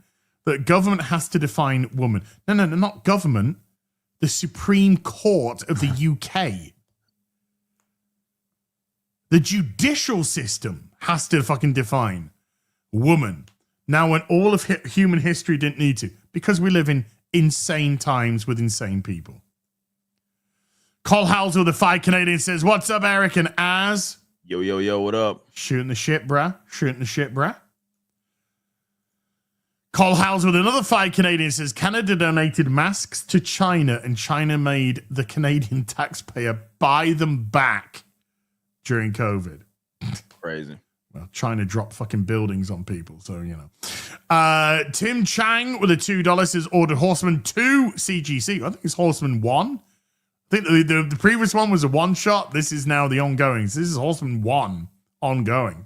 that government has to define woman? No, not government. The Supreme Court of the UK. The judicial system has to fucking define woman. Now, when all of human history didn't need to, because we live in insane times with insane people. Cole Howells with a 5 Canadian says, what's up, Eric and Az? Yo, what up? Shooting the shit, bruh. Cole Howells with another 5 Canadian says, Canada donated masks to China and China made the Canadian taxpayer buy them back during COVID. Crazy. Well, China dropped fucking buildings on people, so, you know. Tim Chang with a $2 says, ordered Horseman 2 CGC. I think it's Horseman 1. I think the previous one was a one-shot. This is now the ongoing. So this is Horseman 1 ongoing.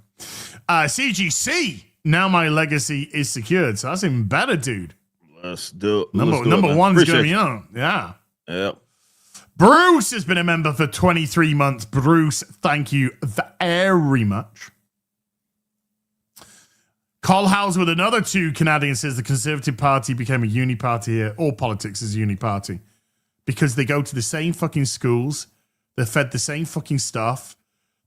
CGC. Now my legacy is secured. So that's even better, dude. Let's do it. Number one's going on. Yeah. Yep. Bruce has been a member for 23 months. Bruce, thank you very much. Carl Howes with another 2 Canadian says the Conservative Party became a uni party here. All politics is a uni party. Because they go to the same fucking schools. They're fed the same fucking stuff.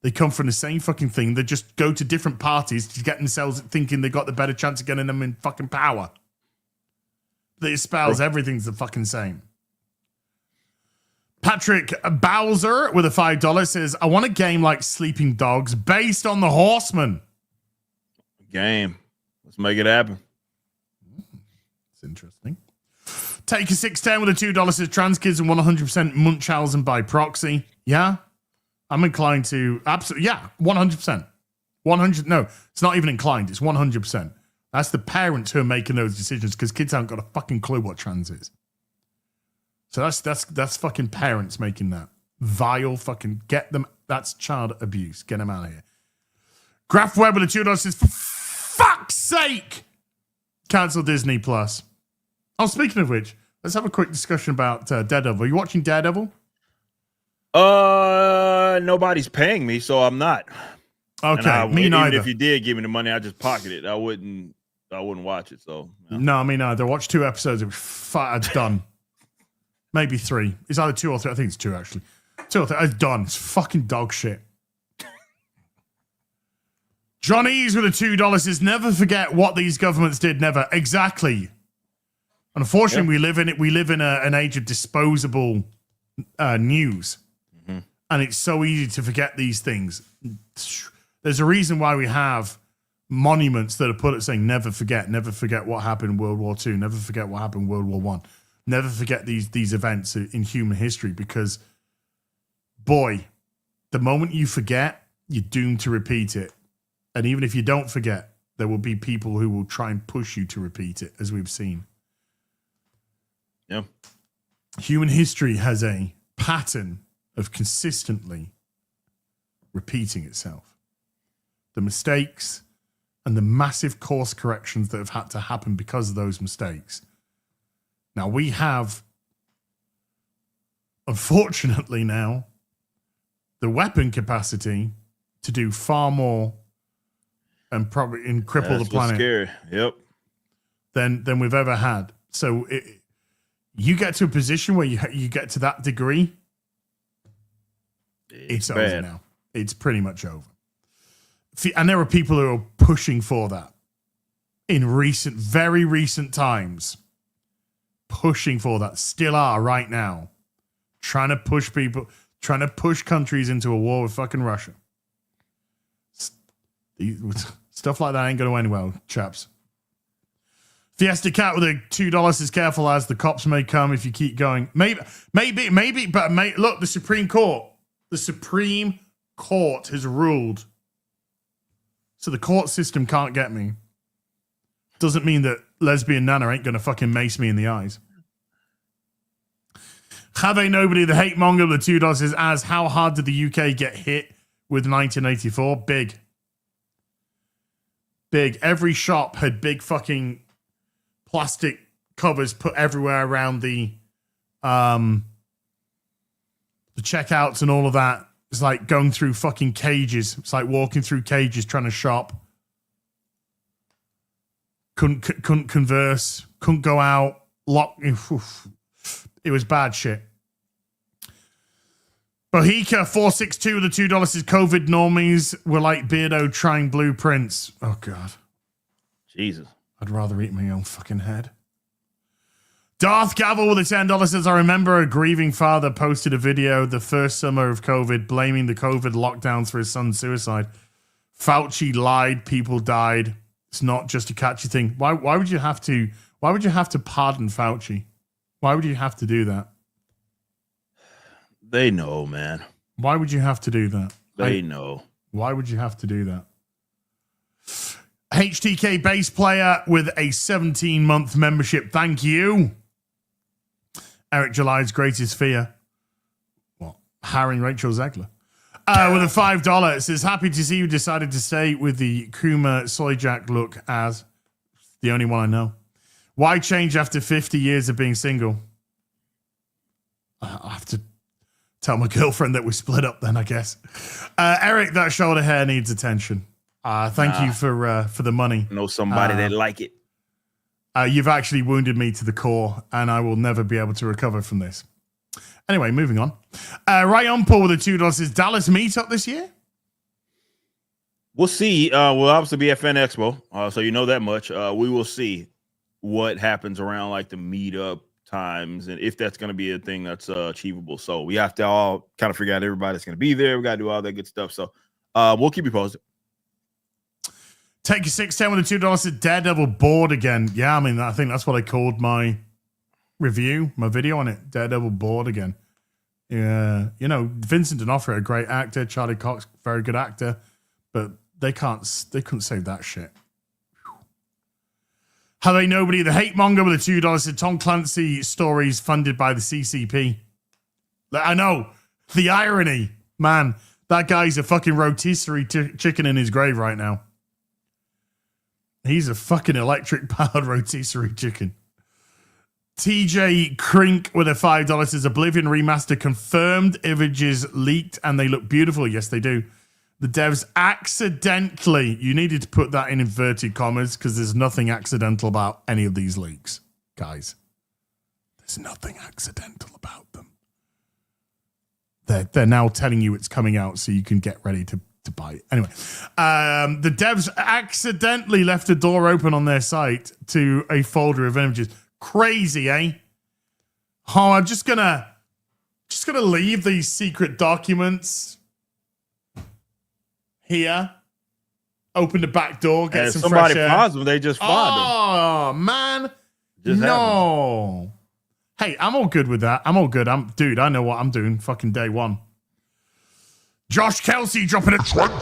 They come from the same fucking thing. They just go to different parties to get themselves thinking they got the better chance of getting them in fucking power. They espouse everything's the fucking same. Patrick Bowser with a $5 says, I want a game like Sleeping Dogs based on the Horseman. Game. Let's make it happen. It's interesting. Take a 610 with a $2 says trans kids and 100% Munchausen by proxy. Yeah. I'm inclined to absolutely. Yeah. 100%. 100. No, it's not even inclined. It's 100%. That's the parents who are making those decisions because kids haven't got a fucking clue what trans is. So that's fucking parents making that. Vile fucking get them. That's child abuse. Get them out of here. Graph Web with a $2 says, for fuck's sake, cancel Disney Plus. Oh, speaking of which, let's have a quick discussion about Daredevil. Are you watching Daredevil? Nobody's paying me, so I'm not. Okay, me neither. Even if you did give me the money, I just pocket it. I wouldn't watch it. So no, me neither. I watched 2 episodes. It was done. Maybe 3. It's either 2 or 3. I think it's 2 actually. 2 or 3. It's done. It's fucking dog shit. Johnny's with a $2 says, never forget what these governments did. Never. Exactly. Unfortunately, we live in an age of disposable news, and it's so easy to forget these things. There's a reason why we have monuments that are put at saying never forget what happened in World War II, never forget what happened in World War I, Never forget these events in human history because, boy, the moment you forget, you're doomed to repeat it. And even if you don't forget, there will be people who will try and push you to repeat it, as we've seen. Yeah. Human history has a pattern of consistently repeating itself. The mistakes and the massive course corrections that have had to happen because of those mistakes. Now we have, unfortunately now, the weapon capacity to do far more and probably cripple the planet. Scary. Yep. Than we've ever had. So you get to a position where you get to that degree, it's over now. It's pretty much over. And there are people who are pushing for that in very recent times. Pushing for that. Still are right now. Trying to push people, trying to push countries into a war with fucking Russia. Stuff like that ain't going to end well, chaps. Fiesta Cat with a $2 is careful as the cops may come if you keep going. Maybe, but look, the Supreme Court has ruled. So the court system can't get me. Doesn't mean that lesbian Nana ain't going to fucking mace me in the eyes. Have a nobody, the hate monger with the $2 is as how hard did the UK get hit with 1984? Big. Every shop had big fucking plastic covers put everywhere around the checkouts and all of that. It's like going through fucking cages. It's like walking through cages trying to shop. Couldn't converse. Couldn't go out. It was bad shit. Bohica 462 with the $2 is COVID normies were like Beardo trying blueprints. Oh God. Jesus. I'd rather eat my own fucking head. Darth Gavel with the $10 says, I remember a grieving father posted a video the first summer of COVID blaming the COVID lockdowns for his son's suicide. Fauci lied, people died. It's not just a catchy thing. Why would you have to pardon Fauci? Why would you have to do that? They know, man. Why would you have to do that? They know. Why would you have to do that? HTK bass player with a 17-month membership. Thank you. Eric July's greatest fear. What? Harrying Rachel Zegler. With a $5. It says, happy to see you decided to stay with the Kuma Soyjak look as the only one I know. Why change after 50 years of being single? I have to tell my girlfriend that we split up then, I guess. Eric, that shoulder hair needs attention. Thank you for the money. Know somebody that like it. You've actually wounded me to the core, and I will never be able to recover from this. Anyway, moving on. Ryan Paul with the $2 is Dallas meetup this year? We'll see. We'll obviously be at Fan Expo, so you know that much. We will see what happens around like the meetup times and if that's going to be a thing that's achievable. So we have to all kind of figure out everybody that's going to be there. We got to do all that good stuff. So we'll keep you posted. Take your 610 with the $2 is Daredevil bored again. Yeah, I mean, I think that's what I called my review, my video on it. Daredevil bored again. Yeah, you know, Vincent D'Onofrio, a great actor. Charlie Cox, very good actor, but they couldn't save that shit. Have a nobody, the hate monger with the $2 said Tom Clancy stories funded by the CCP. I know the irony, man. That guy's a fucking rotisserie chicken in his grave right now. He's a fucking electric powered rotisserie chicken. TJ Crink with a $5 says Oblivion remaster confirmed. Images leaked and they look beautiful. Yes, they do. The devs accidentally, you needed to put that in inverted commas because there's nothing accidental about any of these leaks, guys. There's nothing accidental about them. They're now telling you it's coming out so you can get ready to buy it. Anyway, the devs accidentally left a door open on their site to a folder of images. Crazy, eh? Oh, I'm just gonna leave these secret documents here. Open the back door, get some somebody fresh air. finds them, they just find them. Oh man, Just no. Hey, I'm all good with that. I'm all good. Dude, I know what I'm doing. Fucking day one. Josh Kelsey dropping a 20.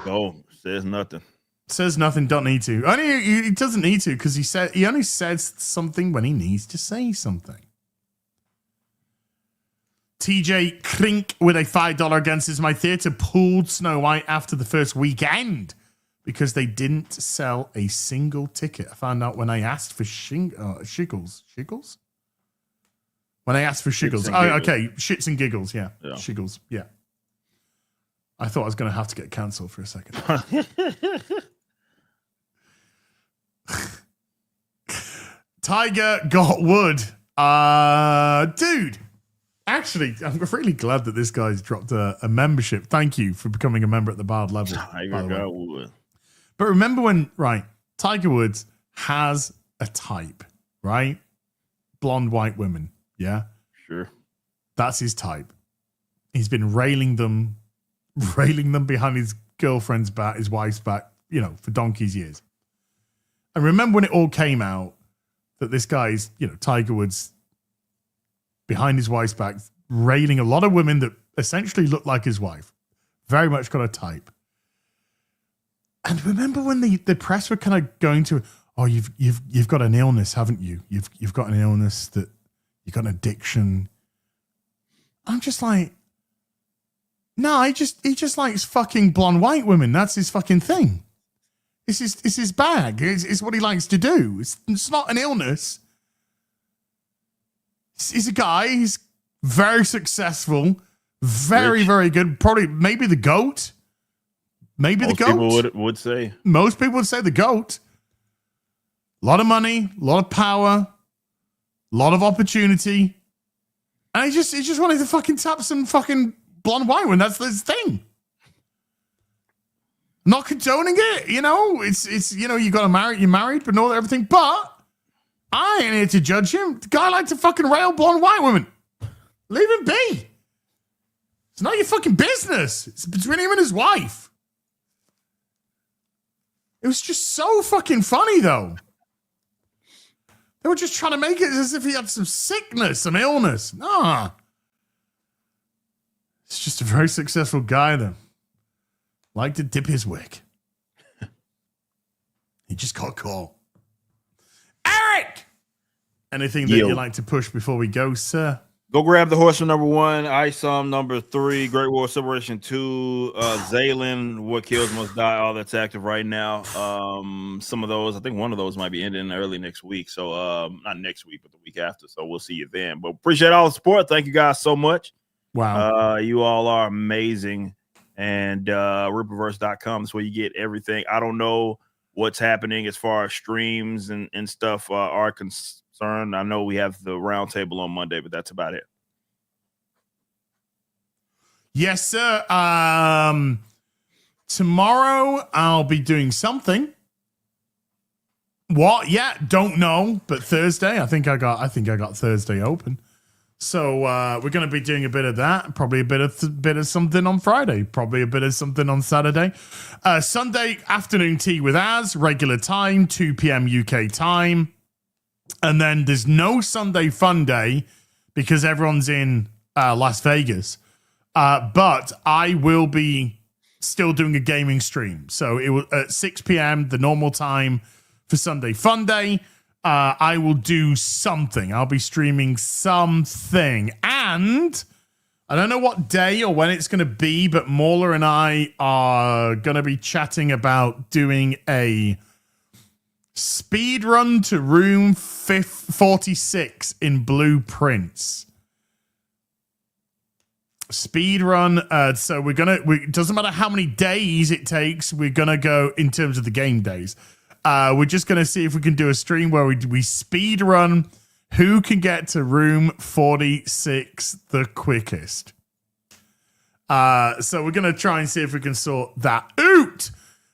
Oh, says nothing. Says nothing, don't need to. Only he doesn't need to because he only says something when he needs to say something. TJ Krink with a $5 against is my theatre pulled Snow White after the first weekend because they didn't sell a single ticket. I found out when I asked for Shiggles. Shiggles? When I asked for Shiggles. Oh, okay. Shits and giggles. Yeah. Shiggles. Yeah. I thought I was going to have to get cancelled for a second. Tiger got wood. Dude. Actually, I'm really glad that this guy's dropped a membership. Thank you for becoming a member at the bard level. Tiger got wood. But remember when, Tiger Woods has a type, right? Blonde white women. Yeah? Sure. That's his type. He's been railing them behind his girlfriend's back, his wife's back, for donkey's years. And remember when it all came out that this guy's, Tiger Woods, behind his wife's back, railing a lot of women that essentially look like his wife. Very much got a type. And remember when the press were kind of going to, oh, you've got an illness, haven't you? You've got an illness that you've got an addiction. I'm just like, no, he just likes fucking blonde white women. That's his fucking thing. It's his bag. It's what he likes to do. It's not an illness. He's a guy. He's very successful. Very, very good. Probably, maybe the GOAT. Maybe Most the GOAT. People would say. Most people would say the GOAT. A lot of money, a lot of power, a lot of opportunity. And he just wanted to fucking tap some fucking blonde white one. That's his thing. Not condoning it, It's you got to marry, you're married, but know everything. But I ain't here to judge him. The guy likes to fucking rail blonde white women. Leave him be. It's not your fucking business. It's between him and his wife. It was just so fucking funny, though. They were just trying to make it as if he had some sickness, some illness. Nah. It's just a very successful guy, though. Like to dip his wig. He just got caught. Eric! Anything that you'd like to push before we go, sir? Go grab the horseman number 1, Isom number 3, Great War Celebration 2, Zaylen, What Kills Must Die, all that's active right now. Some of those, I think one of those might be ending early next week. So not next week, but the week after. So we'll see you then. But appreciate all the support. Thank you guys so much. Wow. You all are amazing. And Ripperverse.com is where you get everything. I don't know what's happening as far as streams and stuff are concerned. I know we have the roundtable on Monday, but that's about it. Yes, sir. Tomorrow I'll be doing something. What? Yeah, don't know. But Thursday, I think I got Thursday open. So we're going to be doing a bit of that. Probably a bit of something on Friday. Probably a bit of something on Saturday. Sunday afternoon tea with Az, regular time, 2 p.m. UK time. And then there's no Sunday fun day because everyone's in Las Vegas. But I will be still doing a gaming stream. So it was at 6 p.m., the normal time for Sunday fun day. I will do something. I'll be streaming something. And I don't know what day or when it's going to be, but Mauler and I are going to be chatting about doing a speed run to room 46 in Blueprints. Speed run. So it doesn't matter how many days it takes. We're going to go in terms of the game days. We're just going to see if we can do a stream where we speed run who can get to room 46 the quickest. So we're going to try and see if we can sort that out.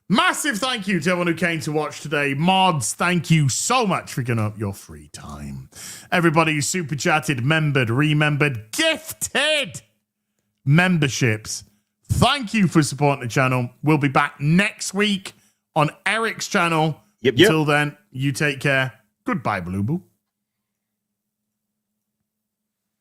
Massive thank you to everyone who came to watch today. Mods, thank you so much for giving up your free time. Everybody who super chatted, membered, remembered, gifted memberships. Thank you for supporting the channel. We'll be back next week on Eric's channel. Yep. Until then, you take care. Goodbye, Blue Boo.